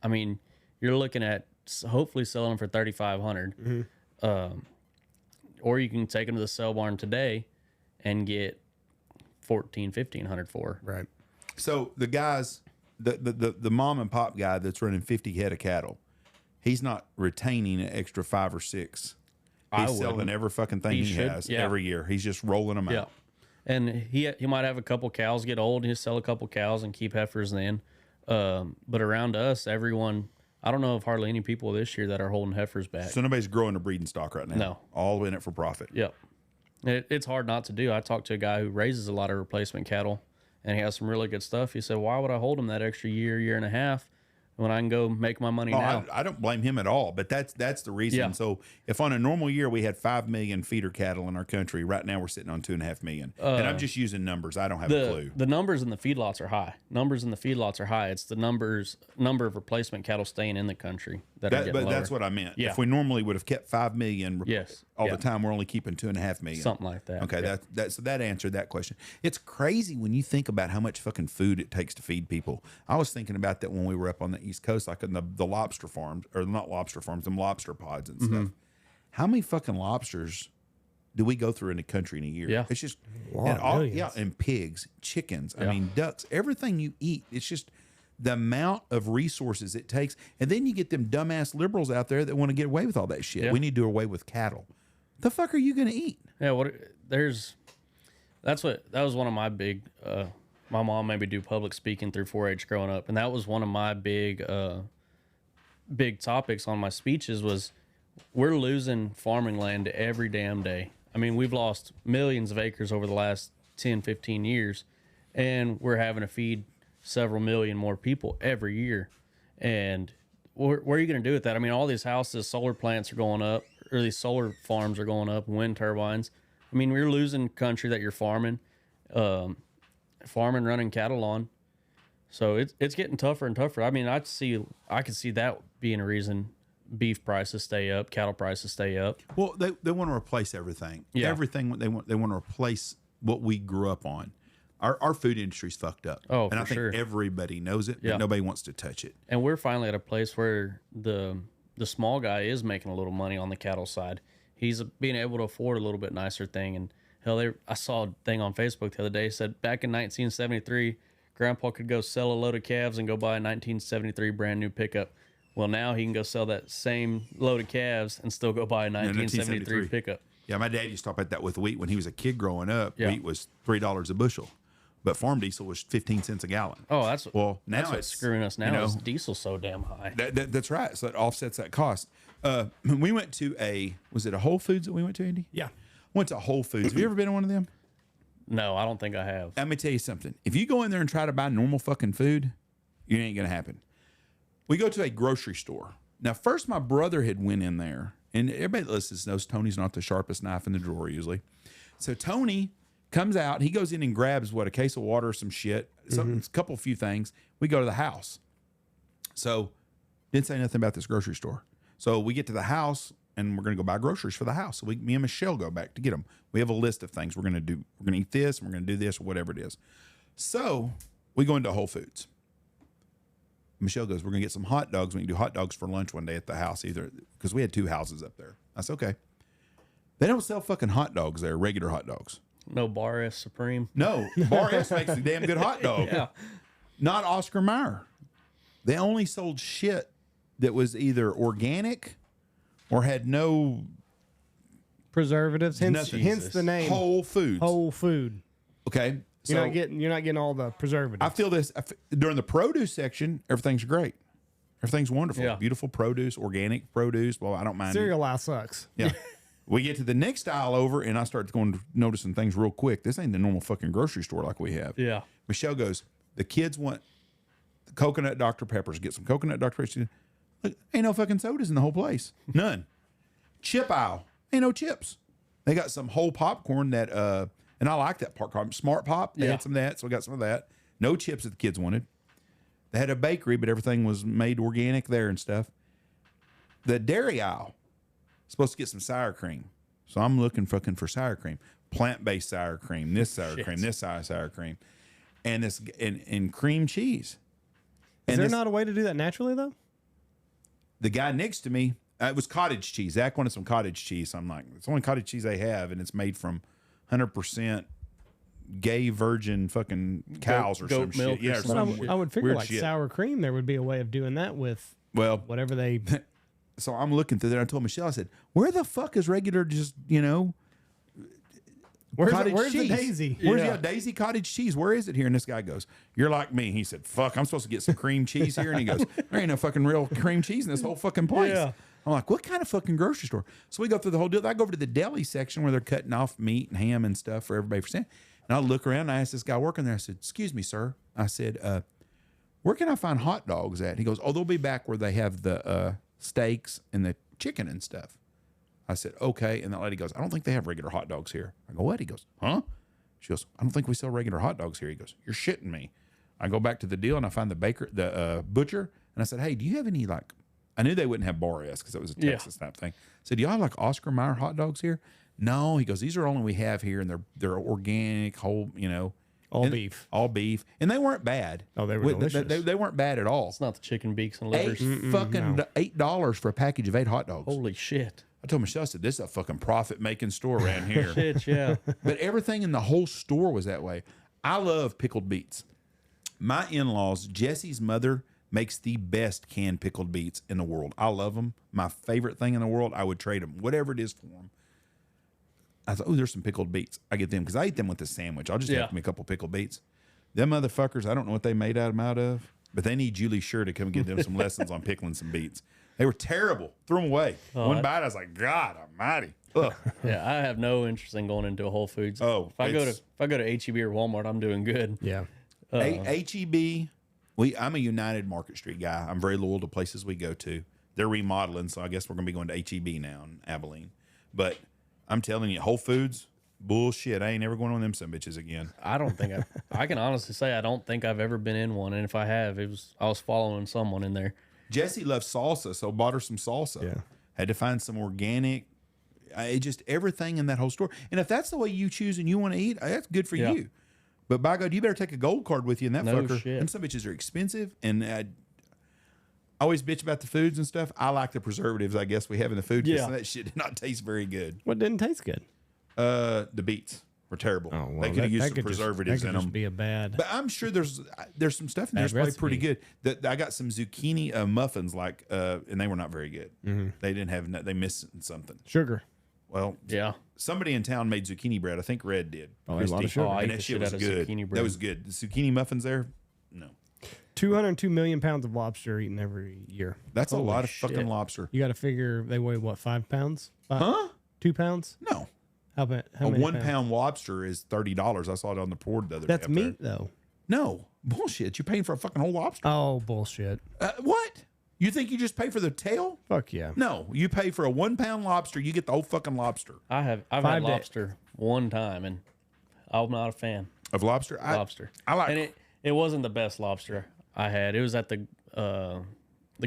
I mean, you're looking at hopefully selling them for $3,500. Or you can take them to the sale barn today and get $1,500 for. Right. So the guys, the mom and pop guy that's running 50 head of cattle, he's not retaining an extra 5 or 6. He's selling every fucking thing he should, has yeah. every year. He's just rolling them Yeah. out. And he might have a couple cows get old. He'll sell a couple cows and keep heifers then. But around us, everyone, I don't know of hardly any people this year that are holding heifers back. So nobody's growing a breeding stock right now. No. All in it for profit. Yep. It's hard not to do. I talked to a guy who raises a lot of replacement cattle, and he has some really good stuff. He said, why would I hold them that extra year and a half when I can go make my money now? I don't blame him at all, but that's the reason. Yeah. So if on a normal year we had 5 million feeder cattle in our country, right now we're sitting on 2.5 million. And I'm just using numbers. I don't have a clue. The numbers in the feedlots are high. It's the number of replacement cattle staying in the country that are getting But lower. that's what I meant. Yeah. If we normally would have kept 5 million Yes. all Yeah. the time, we're only keeping 2.5 million. Something like that. Okay, Yeah. so that answered that question. It's crazy when you think about how much fucking food it takes to feed people. I was thinking about that when we were up on the East Coast, like in the lobster farms, or not lobster farms, them lobster pods and stuff. How many fucking lobsters do we go through in the country in a year? Yeah. It's just Millions. and pigs, chickens, I Yeah. mean ducks, everything you eat. It's just the amount of resources it takes. And then you get them dumbass liberals out there that want to get away with all that shit. Yeah. We need to do away with cattle. The fuck are you going to eat? Yeah, that was one of my big my mom made me do public speaking through 4-H growing up, and that was one of my big topics on my speeches was we're losing farming land every damn day. I mean, we've lost millions of acres over the last 10, 15 years, and we're having to feed several million more people every year. And what are you going to do with that? I mean, all these houses, solar plants are going up, or these solar farms are going up, wind turbines. I mean, we're losing country that you're farming, running cattle on. So it's getting tougher and tougher. I mean, I could see that being a reason beef prices stay up, cattle prices stay up. Well, they want to replace everything. Yeah. Everything they want to replace what we grew up on. Our food industry's fucked up. Oh, and I for think sure. everybody knows it, Yeah. but nobody wants to touch it. And we're finally at a place where the small guy is making a little money on the cattle side. He's being able to afford a little bit nicer thing. And hell, I saw a thing on Facebook the other day said back in 1973, Grandpa could go sell a load of calves and go buy a 1973 brand new pickup. Well, now he can go sell that same load of calves and still go buy a 1973 pickup. Yeah, my dad used to talk about that with wheat when he was a kid growing up. Yeah. Wheat was $3 a bushel, but farm diesel was 15 cents a gallon. Oh, that's Well, now that's what's it's screwing us now. you know, Is diesel's so damn high. That's right. So that offsets that cost. We went to was it a Whole Foods that we went to, Andy? Yeah. Went to Whole Foods. Have you ever been to one of them? No, I don't think I have. Let me tell you something. If you go in there and try to buy normal fucking food, it ain't gonna happen. We go to a grocery store. Now, first my brother had went in there, and everybody that listens knows Tony's not the sharpest knife in the drawer usually. So Tony comes out, he goes in and grabs a case of water, some shit, a few things. We go to the house. So didn't say nothing about this grocery store. So we get to the house and we're going to go buy groceries for the house. So me and Michelle go back to get them. We have a list of things we're going to do. We're going to eat this and we're going to do this or whatever it is. So we go into Whole Foods. Michelle goes, we're going to get some hot dogs. We can do hot dogs for lunch one day at the house either, because we had 2 houses up there. I said, okay. They don't sell fucking hot dogs there, regular hot dogs. No Bar S Supreme. No, Bar S makes a damn good hot dog. Yeah. Not Oscar Mayer. They only sold shit that was either organic or had no Preservatives, hence Nothing. the name. Whole Foods. Whole food. Okay. You're not getting all the preservatives. I feel this during the produce section. Everything's great. Everything's wonderful. Yeah. Beautiful produce, organic produce. Well, I don't mind. Cereal aisle sucks. Yeah. We get to the next aisle over, and I start noticing things real quick. This ain't the normal fucking grocery store like we have. Yeah. Michelle goes, the kids want the coconut Dr. Peppers. Get some coconut Dr. Peppers. Look, ain't no fucking sodas in the whole place. None. Chip aisle. Ain't no chips. They got some whole popcorn that, and I like that part called Smart Pop. They had some of that, so we got some of that. No chips that the kids wanted. They had a bakery, but everything was made organic there and stuff. The dairy aisle, supposed to get some sour cream. So I'm looking fucking for sour cream. Plant-based sour cream, this sour cream, this sour cream. And this and cream cheese. Is And there this, not a way to do that naturally though? the guy next to me, it was cottage cheese. Zach wanted some cottage cheese. I'm like, it's the only cottage cheese they have, and it's made from 100% gay virgin fucking cows or goat some milk shit. or Yeah, or something. some I would figure weird like shit. sour cream, there would be a way of doing that with Well, whatever they. so I'm looking through there. I told Michelle, I said, where the fuck is regular just, Where's cottage the cheese? daisy? Where's Yeah. Daisy cottage cheese? Where is it here? And this guy goes, you're like me. He said, fuck, I'm supposed to get some cream cheese here. And he goes, there ain't no fucking real cream cheese in this whole fucking place. Yeah. I'm like, what kind of fucking grocery store? So we go through the whole deal. I go over to the deli section where they're cutting off meat and ham and stuff for everybody for sale. And I look around and I asked this guy working there, I said, excuse me, sir. I said, where can I find hot dogs at? He goes, oh, they'll be back where they have the steaks and the chicken and stuff. I said, okay. And that lady goes, I don't think they have regular hot dogs here. I go, what? He goes, huh? She goes, I don't think we sell regular hot dogs here. He goes, you're shitting me. I go back to the deal and I find the butcher. And I said, hey, do you have any I knew they wouldn't have Bar S because it was a Texas type thing. I said, do y'all have Oscar Mayer hot dogs here? No. He goes, these are only we have here, and they're organic, whole, All and- beef. all beef, and they weren't bad. Oh, they were delicious. They weren't bad at all. It's not the chicken beaks and livers. $8 for a package of 8 hot dogs. Holy shit. I told Michelle, I said, this is a fucking profit making store around here. Shit, yeah. But everything in the whole store was that way. I love pickled beets. My in-laws, Jesse's mother, makes the best canned pickled beets in the world. I love them. My favorite thing in the world. I would trade them, whatever it is for them. I thought, oh, there's some pickled beets. I get them because I eat them with the sandwich. I'll just have me a couple pickled beets. Them motherfuckers, I don't know what they made them out of, but they need Julie Sure to come give them some lessons on pickling some beets. They were terrible. Threw them away. One bite, I was like, God Almighty. Ugh. Yeah, I have no interest in going into a Whole Foods. Oh, if I go to HEB or Walmart, I'm doing good. Yeah. HEB, I'm a United Market Street guy. I'm very loyal to places we go to. They're remodeling, so I guess we're going to be going to HEB now in Abilene. But I'm telling you, Whole Foods, bullshit. I ain't never going on them some bitches again. I don't think I can honestly say I don't think I've ever been in one, and if I have, I was following someone in there. Jesse loves salsa, so bought her some salsa. Yeah. Had to find some organic. Just everything in that whole store. And if that's the way you choose and you want to eat, that's good for you. But by God, you better take a gold card with you in that No fucker. shit. Them some bitches are expensive, and I always bitch about the foods and stuff. I like the preservatives, I guess, we have in the food. Yeah. That shit did not taste very good. What didn't taste good? The beets were terrible. They could have used some preservatives in them. Be a bad. But I'm sure there's some stuff in there that's probably pretty good. I got some zucchini muffins, and they were not very good. They didn't have. They missed something. Sugar. Well, Yeah. somebody in town made zucchini bread. I think Red did. Oh, a lot of sugar. I And ate that the shit shit was out of good. zucchini That bread. was good. The zucchini muffins there, no. 202 million pounds of lobster eaten every year. That's a lot of shit. fucking lobster. You got to figure they weigh what, 5 pounds? Huh? 2 pounds? No. How many? A pounds? 1 pound lobster is $30. I saw it on the board the other day. That's up there. meat though. No. Bullshit. You're paying for a fucking whole lobster. Oh bullshit! What? You think you just pay for the tail? Fuck yeah! No. You pay for a 1 pound lobster, you get the whole fucking lobster. I've had 5 days. lobster one time, and I'm not a fan Of lobster? lobster. I like and it wasn't the best lobster I had. It was at the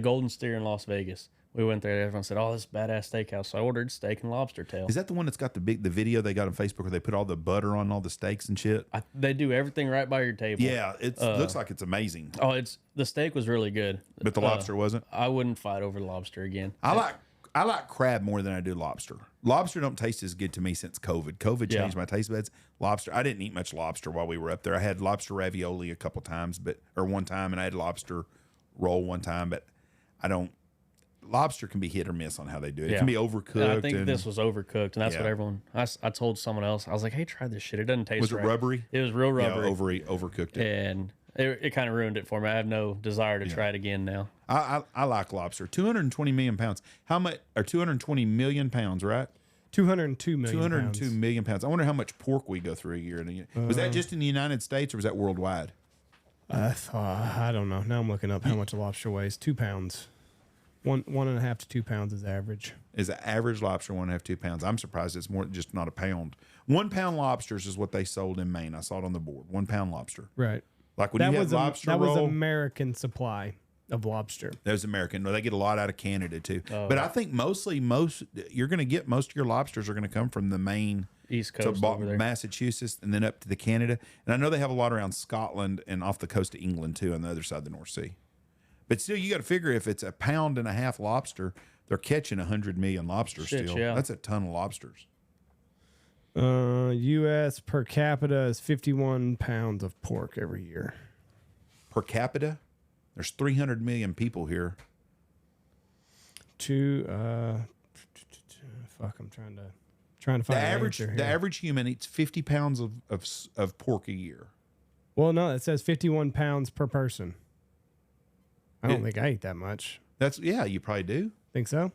Golden Steer in Las Vegas. We went there. Everyone said, "Oh, this is a badass steakhouse." So I ordered steak and lobster tail. Is that the one that's got the video they got on Facebook where they put all the butter on all the steaks and shit? They do everything right by your table. Yeah, it looks like it's amazing. Oh, the steak was really good, But the lobster wasn't? I wouldn't fight over the lobster again. I like crab more than I do lobster. Lobster don't taste as good to me since COVID. COVID changed my taste buds. Lobster, I didn't eat much lobster while we were up there. I had lobster ravioli one time, and I had lobster roll one time, but lobster can be hit or miss on how they do it. It Yeah. can be overcooked. And I think this was overcooked, and that's what Yeah. everyone. I told someone else. I was like, "Hey, try this shit. It doesn't taste was it right." rubbery? It was real Yeah, rubbery, overcooked it. and it kind of ruined it for me. I have no desire to try it again now. I like lobster. 220 million pounds. How much? Or 220 million pounds, right? 202 million 202 pounds. million pounds. I wonder how much pork we go through a year. Was that just in the United States or was that worldwide? I don't know. Now I'm looking up how much a lobster weighs. 2 pounds. 1.5 to 2 pounds is average. Is the average lobster 1.5, 2 pounds? I'm surprised it's more, just not a pound. 1 pound lobsters is what they sold in Maine. I saw it on the board. 1 pound lobster. Right. Like when you have lobster that was roll. American supply of lobster. There's American. Well, they get a lot out of Canada too. Oh. But I think most you're going to get most of your lobsters are going to come from the Maine East to Coast over there. Massachusetts and then up to the Canada. And I know they have a lot around Scotland and off the coast of England too, on the other side of the North Sea. But still, you got to figure if it's 1.5 pounds lobster, they're catching 100 million lobsters Shit, still. yeah. That's a ton of lobsters. U.S. per capita is 51 pounds of pork every year. Per capita, there's 300 million people here. I'm trying to find The an average answer the here. average human eats 50 pounds of pork a year. Well, no, it says 51 pounds per person. I don't think I eat that much. That's you probably do. Think so?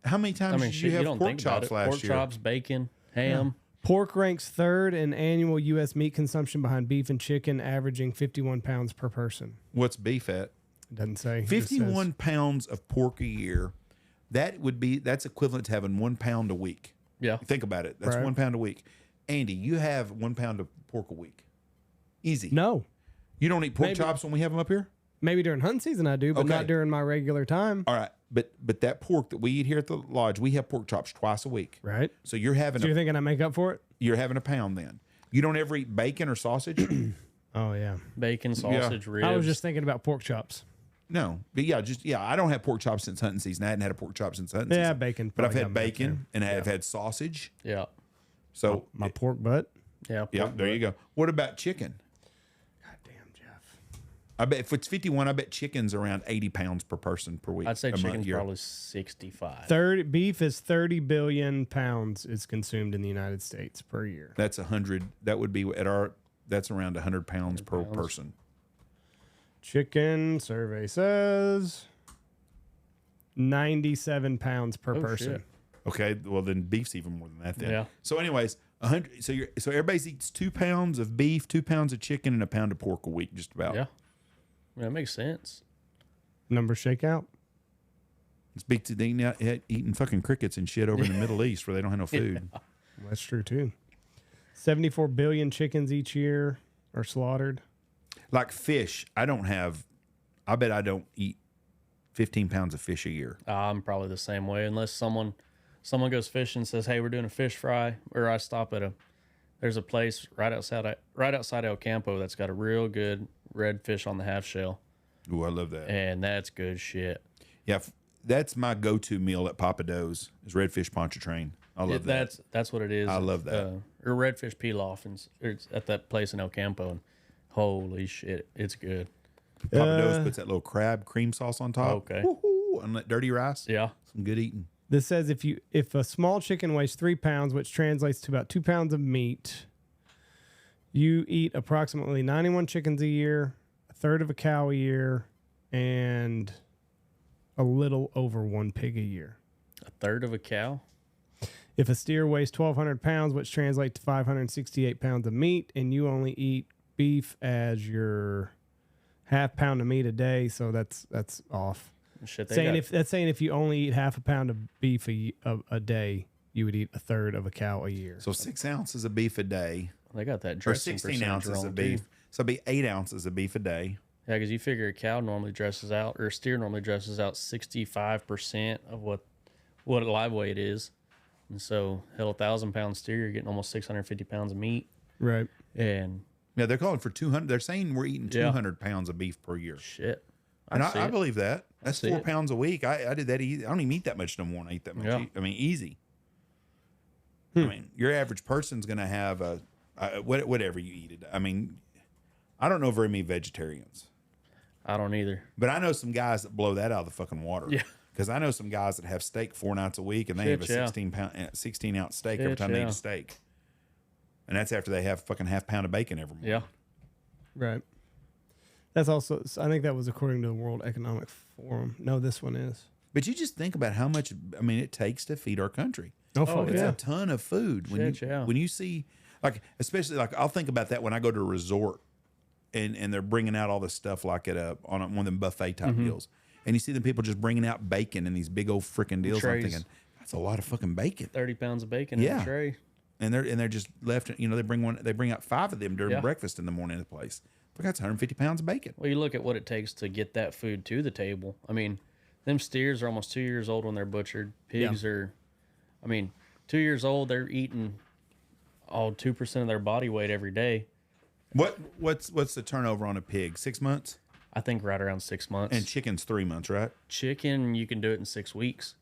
How many times did you you have don't pork think about chops it. last Pork year? chops, bacon, ham. Pork ranks third in annual U.S. meat consumption behind beef and chicken, averaging 51 pounds per person. What's beef at? It doesn't say. It just says- 51 pounds of pork a year. That's equivalent to having 1 pound a week. Yeah. Think about it. That's Right. 1 pound a week. Andy, you have 1 pound of pork a week. Easy. No. You don't eat pork Maybe. chops when we have them up here? Maybe during hunting season I do, but Okay. not during my regular time. All right. But that pork that we eat here at the lodge, we have pork chops twice a week. Right? So you're having So you're thinking I make up for it? you're having a pound then. You don't ever eat bacon or sausage? Oh, yeah. Bacon, sausage, ribs. I was just thinking about pork chops. No. But I don't have pork chops since hunting season. I hadn't had a pork chop since hunting Yeah, season. bacon. But I've probably had got me up bacon and I've had sausage. yeah, So there. My pork butt. yeah, yeah, pork there you go. What about chicken? God damn, Jeff. I bet if it's 51, I bet chicken's around 80 pounds per person per week. I'd say a month, chicken's year. probably 65. Beef is 30 billion pounds is consumed in the United States per year. That's 100. That would be that's around 100 pounds per person. Chicken survey says 97 pounds per person. shit. Okay, well then beef's even more than that. Then. Yeah. So, anyways, 100. So everybody eats 2 pounds of beef, 2 pounds of chicken, and a pound of pork a week, just about. Yeah, that makes sense. Number shakeout. Speak to eating fucking crickets and shit over in the Middle East where they don't have no food. That's true too. 74 billion chickens each year are slaughtered. Like fish, I bet I don't eat 15 pounds of fish a year. I'm probably the same way, unless someone goes fishing and says, "Hey, we're doing a fish fry," or I stop at there's a place right outside El Campo that's got a real good red fish on the half shell, Ooh, I love that. and that's good shit. Yeah, that's my go-to meal at Papa Do's is redfish pontchartrain. I love that. That's what it is. I love that. Or redfish pilaf, and it's at that place in El Campo, and holy shit, it's good. Papa Do's puts that little crab cream sauce on top. Okay. Woo-hoo, and that dirty rice. Yeah. Some good eating. This says if a small chicken weighs 3 pounds, which translates to about 2 pounds of meat, you eat approximately 91 chickens a year, a third of a cow a year, and a little over 1 pig a year. A third of a cow. If a steer weighs 1,200 pounds, which translates to 568 pounds of meat, and you only eat beef as your half pound of meat a day, so that's off. Shit, Saying if you only eat half a pound of beef a day, you would eat a third of a cow a year. So 6 ounces of beef a day, they got that or dressing 16 percentage ounces wrong, of too. beef. So it'd be 8 ounces of beef a day. Yeah, because you figure a cow normally dresses out, or a steer normally dresses out 65% of what a live weight is. And so, hell, 1,000-pound steer, you're getting almost 650 pounds of meat. Right. And Yeah, they're calling for 200. They're saying we're eating Yeah. 200 pounds of beef per year. shit. And see I it. believe that. That's see 4 it. pounds a week. I did that easy. I don't even eat that much no more. And I eat that much. Yeah. I mean, easy. I mean, your average person's going to have whatever you eat. I mean, I don't know very many vegetarians, I don't either. but I know some guys that blow that out of the fucking water. Yeah. Because I know some guys that have steak 4 nights a week, and they have a 16 ounce steak every time they eat a steak, and that's after they have fucking half pound of bacon every morning. Yeah. Right. That's also, I think that was according to the World Economic Forum. No, this one is. But you just think about how much, I mean, it takes to feed our country. Oh, fuck It's yeah. a ton of food. When you see, like, especially like, I'll think about that when I go to a resort and they're bringing out all this stuff like on one of them buffet type deals. And you see them people just bringing out bacon in these big old freaking deals. Trays. I'm thinking, that's a lot of fucking bacon. 30 pounds of bacon in a tray. And they're just left, you know, they bring out 5 of them during breakfast in the morning at the place. But that's 150 pounds of bacon. Well, you look at what it takes to get that food to the table. I mean, them steers are almost 2 years old when they're butchered. Pigs are, I mean, 2 years old, they're eating 2% of their body weight every day. What's the turnover on a pig? 6 months? I think right around 6 months. And chicken's 3 months, right? Chicken, you can do it in 6 weeks,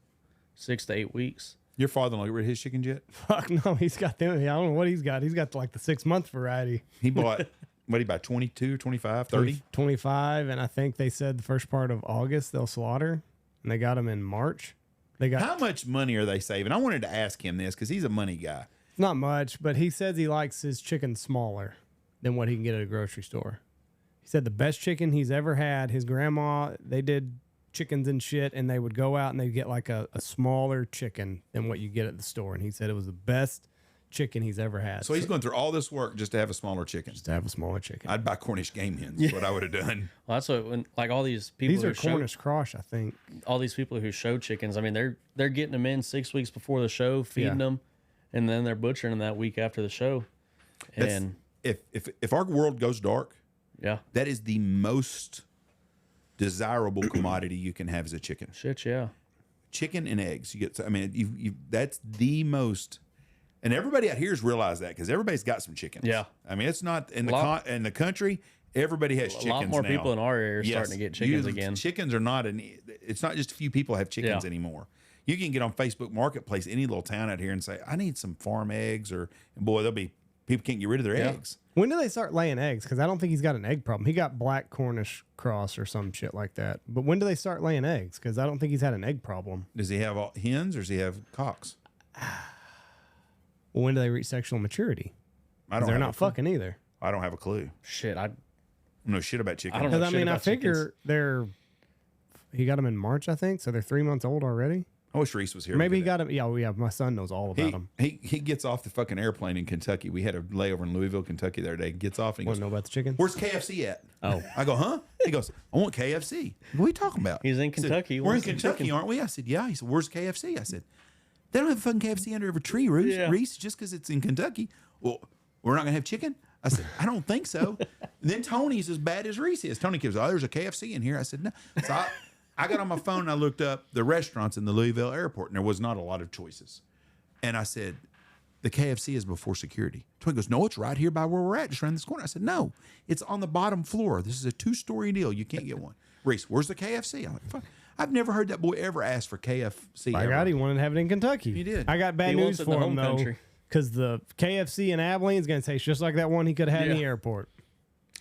6 to 8 weeks. Your father-in-law get rid of his chickens yet? Fuck no, he's got them. I don't know what he's got. He's got like the 6 month variety. He bought, what did he buy, 22, 25, 30? 25, and I think they said the first part of August they'll slaughter, and they got them in March. They got How much money are they saving? I wanted to ask him this because he's a money guy. not much, but he says he likes his chicken smaller than what he can get at a grocery store. He said the best chicken he's ever had, his grandma, they did chickens and shit, and they would go out and they'd get like a smaller chicken than what you get at the store. And he said it was the best chicken he's ever had. So he's going through all this work just to have a smaller chicken. to have a smaller chicken. I'd buy Cornish game hens. That's what I would have done. Well, that's what, when, like all these people These who are Cornish cross, I think. all these people who show chickens, I mean, they're getting them in 6 weeks before the show, feeding them, and then they're butchering them that week after the show. And If our world goes dark, yeah, that is the most desirable commodity you can have as a chicken. shit, yeah. Chicken and eggs. You get. I mean, you that's the most. And everybody out here's realized that because everybody's got some chickens. Yeah. I mean, it's not in the country. Everybody has chickens. A lot more now. people in our area are starting to get chickens again. Chickens are not it's not just a few people have chickens anymore. You can get on Facebook Marketplace, any little town out here, and say, I need some farm eggs, and boy, there'll be people can't get rid of their eggs. When do they start laying eggs? Because I don't think he's got an egg problem. He got black Cornish cross or some shit like that. But when do they start laying eggs? Because I don't think he's had an egg problem. Does he have hens or does he have cocks? Well, when do they reach sexual maturity? I don't. They're have not a clue. fucking either. I don't have a clue. Shit, I No shit about chickens. I don't know. Because I mean, I about figure he got them in March, I think. So they're 3 months old already. I wish Reese was here. Maybe he got them. Yeah, my son knows all about them. He gets off the fucking airplane in Kentucky. We had a layover in Louisville, Kentucky the other day. He gets off and he Want goes, to know about the chicken? "Where's KFC at?" Oh. I go, "Huh?" He goes, "I want KFC." What are you talking about? He's in I said, Kentucky. We're in Wants some Kentucky, chicken. aren't we? I said, "Yeah." He said, "Where's KFC?" I said, "They don't have a fucking KFC under every tree, Reese. Yeah. Reese, just because it's in Kentucky. Well, we're not gonna have chicken." I said, "I don't think so." And then Tony's as bad as Reese is. Tony gives, "Oh, there's a KFC in here." I said, "No." So I got on my phone and I looked up the restaurants in the Louisville airport, and there was not a lot of choices. And I said, "The KFC is before security." Tony goes, "No, it's right here by where we're at, just around this corner." I said, "No, it's on the bottom floor. This is a 2-story deal. You can't get one." Reese, "Where's the KFC?" I'm like, "Fuck." I've never heard that boy ever ask for KFC. I ever. got he wanted to have it in Kentucky. He did. I got bad He news wants it in the for him home though, country. because the KFC in Abilene is going to taste just like that one he could have had in the Yeah. airport.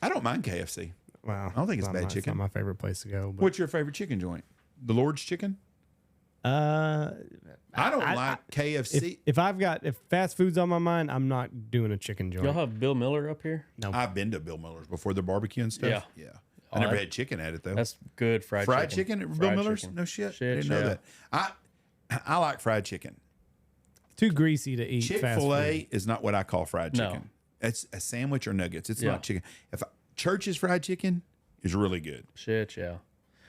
I don't mind KFC. Wow, I don't think it's not bad my- chicken. Not my favorite place to go. But, What's your favorite chicken joint? The Lord's Chicken? I don't like KFC. if fast food's on my mind, I'm not doing a chicken joint. Y'all have Bill Miller up here? I've been to Bill Miller's before, the barbecue and stuff. Yeah. I never had chicken at it though. That's good fried chicken at Bill Fried Miller's? chicken. No shit. Shit, Didn't know yeah. that. I like fried chicken. Too greasy to eat fast Chick-fil-A food. is not what I call fried No. chicken. It's a sandwich or nuggets. It's Yeah. not chicken. Church's fried chicken is really good. Shit, yeah.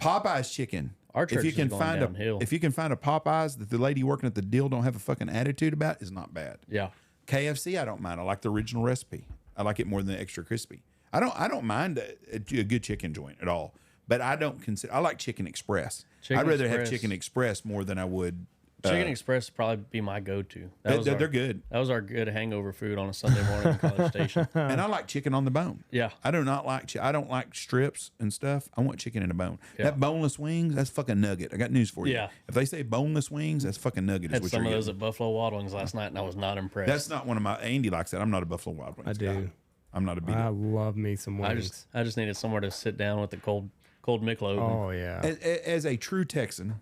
Popeye's chicken. Our church if you is can going find downhill. if you can find a Popeyes that the lady working at the deal don't have a fucking attitude about, is not bad. Yeah. KFC, I don't mind. I like the original recipe. I like it more than the extra crispy. I don't mind a good chicken joint at all. But I don't consider. I like Chicken Express. Chicken I'd rather have Express. Chicken Express more than I would. Chicken Express would probably be my go-to. They're good, That was our good hangover food on a Sunday morning in College Station. and I like chicken on the bone. Yeah. I do not like. I don't like strips and stuff. I want chicken in a bone. That boneless wings, that's fucking nugget. I got news for you. Yeah. If they say boneless wings, that's fucking nugget. Is Had what some you're of those getting. at Buffalo Wild Wings last night, and I was not impressed. That's not one of my. Andy likes that. I'm not a Buffalo Wild Wings I guy. do. I'm not a beat. I love me some I wings. just needed somewhere to sit down with the cold Michelob. Oh yeah. As a true Texan,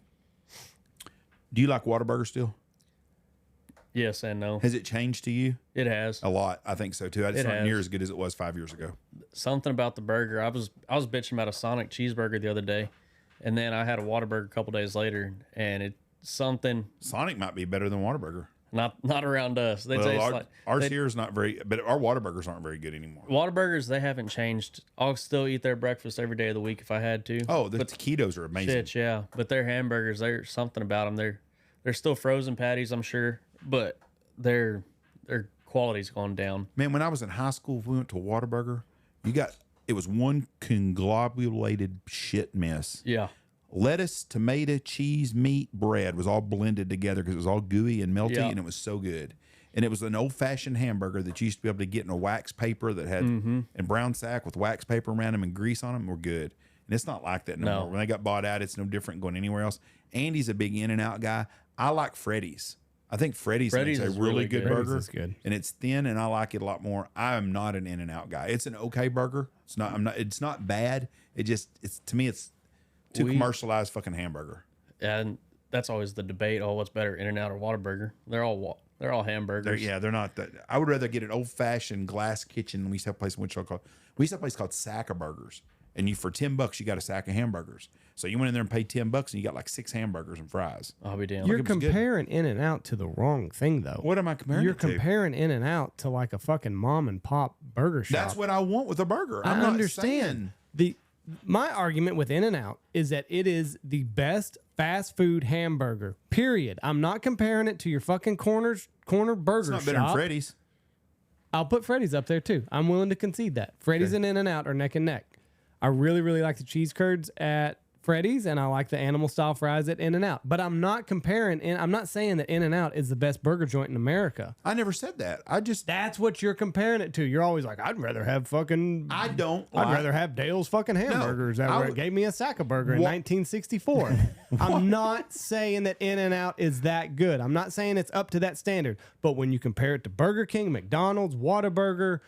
Do you like Whataburger still? Yes and no. Has it changed to you? It has. A lot. I think so too. It's It not has. near as good as it was 5 years ago. Something about the burger. I was bitching about a Sonic cheeseburger the other day, and then I had a Whataburger a couple days later, and it's something Sonic might be better than Whataburger. not around us. They Well, taste like ours here is not very, but our Whataburgers aren't very good anymore. Whataburgers. They haven't changed. I'll still eat their breakfast every day of the week if I had to. Oh, the taquitos are amazing. Shit, yeah. But their hamburgers, there's something about them. They're still frozen patties, I'm sure, but their quality's gone down. Man, when I was in high school, we went to Whataburger. It was one conglomerated shit mess. Yeah. Lettuce, tomato, cheese, meat, bread was all blended together because it was all gooey and melty, Yeah. and it was so good. And it was an old-fashioned hamburger that you used to be able to get in a wax paper that had in brown sack with wax paper around them and grease on them. Were good. And it's not like that no No. more. When they got bought out, it's no different going anywhere else. Andy's a big In-N-Out guy. I like Freddy's. I think Freddy's makes a is really really good good. burger. Freddy's is good. And it's thin, and I like it a lot more. I am not an In-N-Out guy. It's an okay burger. It's not. I'm not. It's not bad. It's to me, it's too commercialized fucking hamburger. And that's always the debate. Oh, what's better, In-N-Out or Whataburger? They're all hamburgers. They're not that. I would rather get an old fashioned glass kitchen. We used to have a place in Wichita called Sack of Burgers, and for $10 you got a sack of hamburgers. So you went in there and paid $10, and you got like 6 hamburgers and fries. I'll be damned. You're it was good. comparing In-N-Out to the wrong thing, though. What am I comparing? You're it to? comparing In-N-Out to like a fucking mom and pop burger shop. That's what I want with a burger. I I'm not understand. My argument with In-N-Out is that it is the best fast food hamburger. Period. I'm not comparing it to your fucking corner burger It's not shop. better than Freddy's. I'll put Freddy's up there too. I'm willing to concede that. Freddy's and In-N-Out are neck and neck. I really, really like the cheese curds at Freddy's, and I like the animal style fries at In-N-Out. But I'm not comparing, and I'm not saying that In-N-Out is the best burger joint in America. I never said that. That's what you're comparing it to. You're always like, I'd rather have fucking. I'd rather have Dale's fucking hamburgers that gave me a sack of burger in 1964. I'm not saying that In-N-Out is that good. I'm not saying it's up to that standard. But when you compare it to Burger King, McDonald's, Whataburger,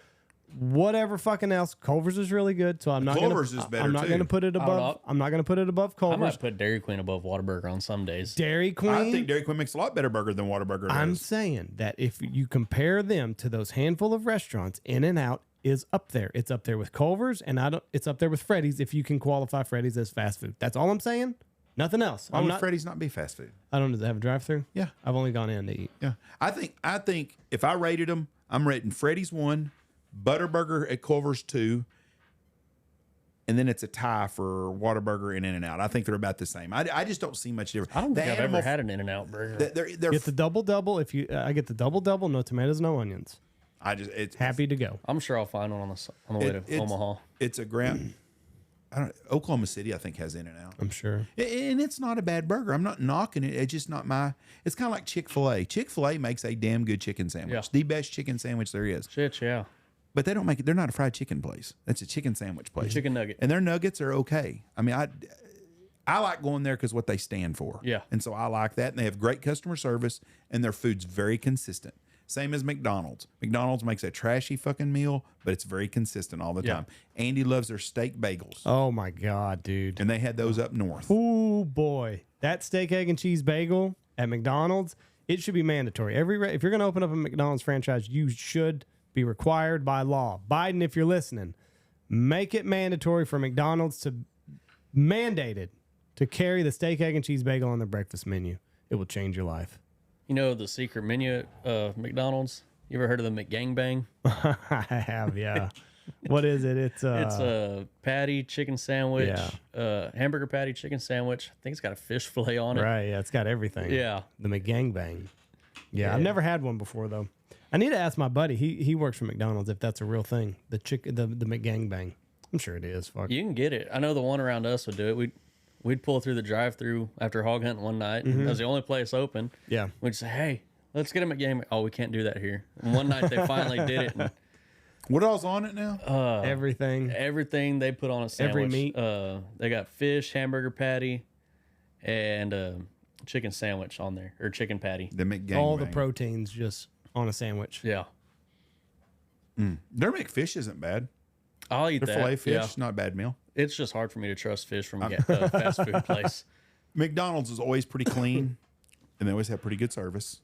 whatever fucking else, Culver's is really good. So I'm not Culver's is better, I'm not too. going to put it above. I'm not going to put it above I Culver's. might put Dairy Queen above Whataburger on some days. Dairy Queen. I think Dairy Queen makes a lot better burger than Whataburger does. I'm saying that if you compare them to those handful of restaurants, In-N-Out is up there. It's up there with Culver's, and it's up there with Freddy's if you can qualify Freddy's as fast food. That's all I'm saying. Nothing else. Why would Freddy's not be fast food? I don't know. Does it have a drive-through? Yeah. I've only gone in to eat. Yeah. I think if I rated them, I'm rating Freddy's 1, Butterburger at Culver's 2, and then it's a tie for Whataburger and In-N-Out. I think they're about the same. I just don't see much difference. I don't think I've ever had an In-N-Out burger. They're Get the double. If you, I get the double, no tomatoes, no onions. it's Happy to go. I'm sure I'll find one on the way to Omaha. It's a ground. Oklahoma City, I think, has In-N-Out. I'm sure. And it's not a bad burger. I'm not knocking it. It's just not my. It's kind of like Chick-fil-A. Chick-fil-A makes a damn good chicken sandwich. Yeah. The best chicken sandwich there is. Shit, yeah. But they don't make it. They're not a fried chicken place. That's a chicken sandwich place. Chicken nugget. And their nuggets are okay. I mean, I like going there because what they stand for. Yeah. And so I like that. And they have great customer service, and their food's very consistent. Same as McDonald's. McDonald's makes a trashy fucking meal, but it's very consistent all the Yeah. time. Andy loves their steak bagels. Oh my God, dude. And they had those up north. Oh boy, that steak, egg, and cheese bagel at McDonald's, it should be mandatory. If you're going to open up a McDonald's franchise, you should be required by law. Biden, if you're listening, make it mandatory for McDonald's to mandated to carry the steak, egg, and cheese bagel on their breakfast menu. It will change your life. You know the secret menu of McDonald's? You ever heard of the McGangbang? I have, yeah. What is it? It's a patty chicken sandwich, Yeah. Hamburger patty chicken sandwich. I think it's got a fish fillet on it. right. Yeah, it's got everything. Yeah. The McGangbang. Yeah, I've never had one before though. I need to ask my buddy. He works for McDonald's if that's a real thing. The McGangbang. I'm sure it is. Fuck. You can get it. I know the one around us would do it. We'd pull through the drive-through after hog hunting one night. That was the only place open. Yeah. We'd say, "Hey, let's get a McGangbang." Oh, we can't do that here. And one night they finally did it. And What all's on it now? Everything. everything they put on a sandwich. Every meat. They got fish, hamburger patty, and chicken sandwich on there, or chicken patty. The McGangbang. All the proteins just on a sandwich. Yeah. Their McFish isn't bad. I'll eat Their that. filet fish, Yeah. not a bad meal. It's just hard for me to trust fish from a fast food place. McDonald's is always pretty clean. and they always have pretty good service.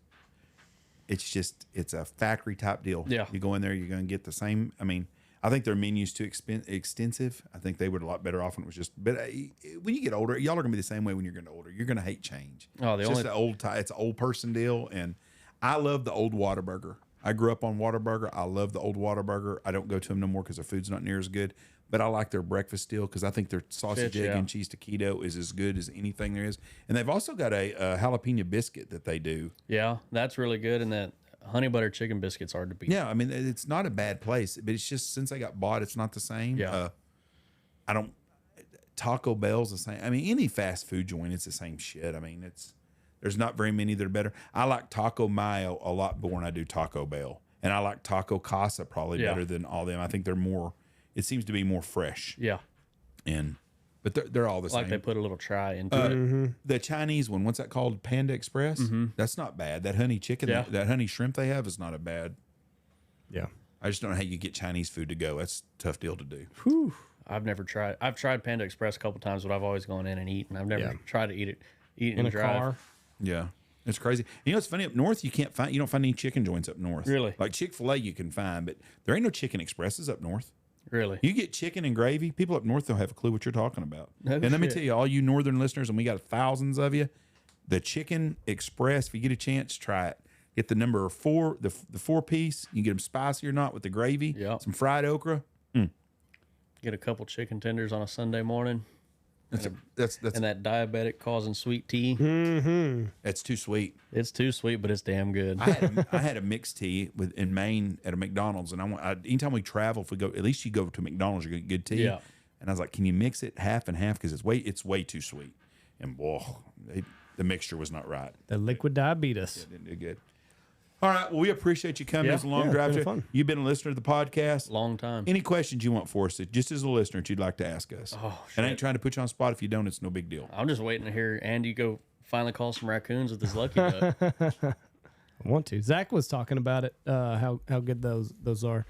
It's a factory type deal. Yeah. You go in there, you're going to get the same. I mean, I think their menu's too extensive. I think they would a lot better off when it was just. But when you get older, y'all are going to be the same way when you're getting older. You're going to hate change. Oh, it's just it's an old person deal, and I love the old Whataburger. I grew up on Whataburger. I love the old Whataburger. I don't go to them no more because their food's not near as good. But I like their breakfast deal because I think their sausage, egg, and cheese taquito is as good as anything there is. And they've also got a jalapeno biscuit that they do. Yeah, that's really good. And that honey butter chicken biscuit's hard to beat. Yeah, I mean, it's not a bad place, but it's just since they got bought, it's not the same. Yeah. Taco Bell's the same. I mean, any fast food joint, it's the same shit. I mean, there's not very many that are better. I like Taco Mayo a lot more than I do Taco Bell. And I like Taco Casa probably better than all them. I think they're more, it seems to be more fresh. Yeah. But they're all the same. Like they put a little try into it. The Chinese one, what's that called? Panda Express? That's not bad. That honey chicken, that honey shrimp they have is not a bad. Yeah. I just don't know how you get Chinese food to go. That's a tough deal to do. Whew. I've never tried. I've tried Panda Express a couple times, but I've always gone in and eaten. I've never tried to eat it In and a drive. car. Yeah. It's crazy. You know, it's funny up north. You don't find any chicken joints up north. Really? Like Chick-fil-A you can find, but there ain't no chicken expresses up north. Really? You get chicken and gravy. People up north don't have a clue what you're talking about. No and let me shit. tell you, all you northern listeners, and we got thousands of you, the chicken express. If you get a chance, try it. Get the number 4, the 4-piece. You can get them spicy or not with the gravy. Yep. Some fried okra. Get a couple chicken tenders on a Sunday morning. That's And that diabetic causing sweet tea. that's too sweet. It's too sweet, but it's damn good. I had a mixed tea in Maine at a McDonald's, and anytime we travel, if we go, at least you go to McDonald's, you get good tea. Yeah. And I was like, can you mix it half and half because it's way too sweet, and the mixture was not right. The liquid diabetes. Didn't do good. All right, well, we appreciate you coming. Yeah. It's a long Yeah, drive. it's been fun. You've been a listener to the podcast. Long time. Any questions you want for us, just as a listener, that you'd like to ask us? Oh, and I shit. ain't trying to put you on the spot. If you don't, it's no big deal. I'm just waiting to hear Andy go finally call some raccoons with his lucky duck. I want to. Zach was talking about it, how good those are,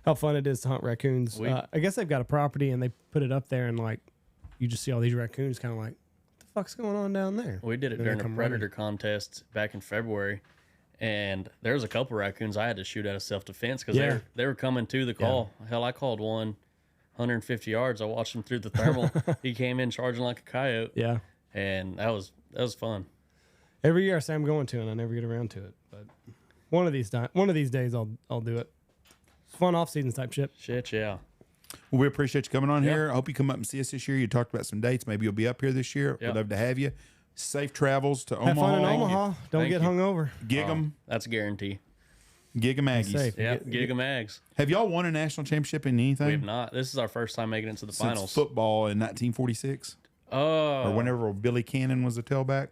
how fun it is to hunt raccoons. I guess they've got a property and they put it up there and like you just see all these raccoons kind of like, what the fuck's going on down there? We did it And they during a come predator running. contest back in February, and there was a couple raccoons I had to shoot out of self-defense because Yeah. they were coming to the call. Hell, I called one 150 yards. I watched him through the thermal. He came in charging like a coyote, Yeah. and that was fun. Every year I say I'm going to, and I never get around to it. But one of these days I'll do it. It's fun off-season type shit. Shit, yeah. Well, we appreciate you coming on Yeah. here. I hope you come up and see us this year. You talked about some dates. Maybe you'll be up here this year. Yeah. We'd love to have you. Safe travels to Have Omaha. fun in Omaha. Don't Thank get you. hungover. Gig 'em. That's a guarantee. Gig 'em Aggies. Safe. Yeah, Get- Gig 'em Ags. Have y'all won a national championship in anything? We have not. This is our first time making it to the Since finals. football in 1946 Oh, or whenever Billy Cannon was the tailback.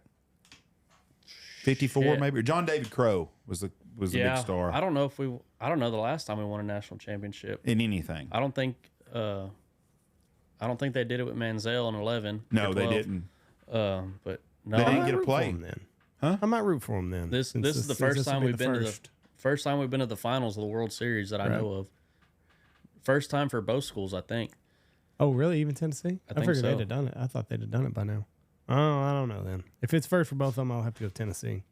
54 Shit. maybe. Or John David Crow was the yeah. big star I don't know the last time we won a national championship. in anything. I don't think they did it with Manziel in 11. No, or they 12. didn't. But no, They I didn't might get a root for play. 'em then. Huh? I might root for them then. This since is the since first this will time be we've been to the first. first time we've been to the finals of the World Series that I know of. First time for both schools, I think. Oh, really? Even Tennessee? I think figured so. they'd have done it. I thought they'd have done it by now. Oh, I don't know then. If it's first for both of them, I'll have to go Tennessee.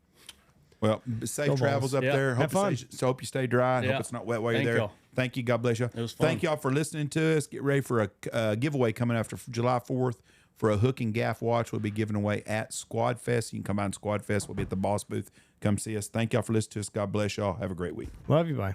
Well, safe Go travels Vols. up Yeah. there. Have fun. Hope you stay dry. Yeah. Hope it's not wet while you're Thank there. y'all. Thank you. God bless you. It was fun. Thank y'all for listening to us. Get ready for a giveaway coming after July 4th for a hook and gaff watch. We'll be giving away at Squad Fest. You can come out in Squad Fest. We'll be at the Boss booth. Come see us. Thank y'all for listening to us. God bless y'all. Have a great week. Love you. Bye.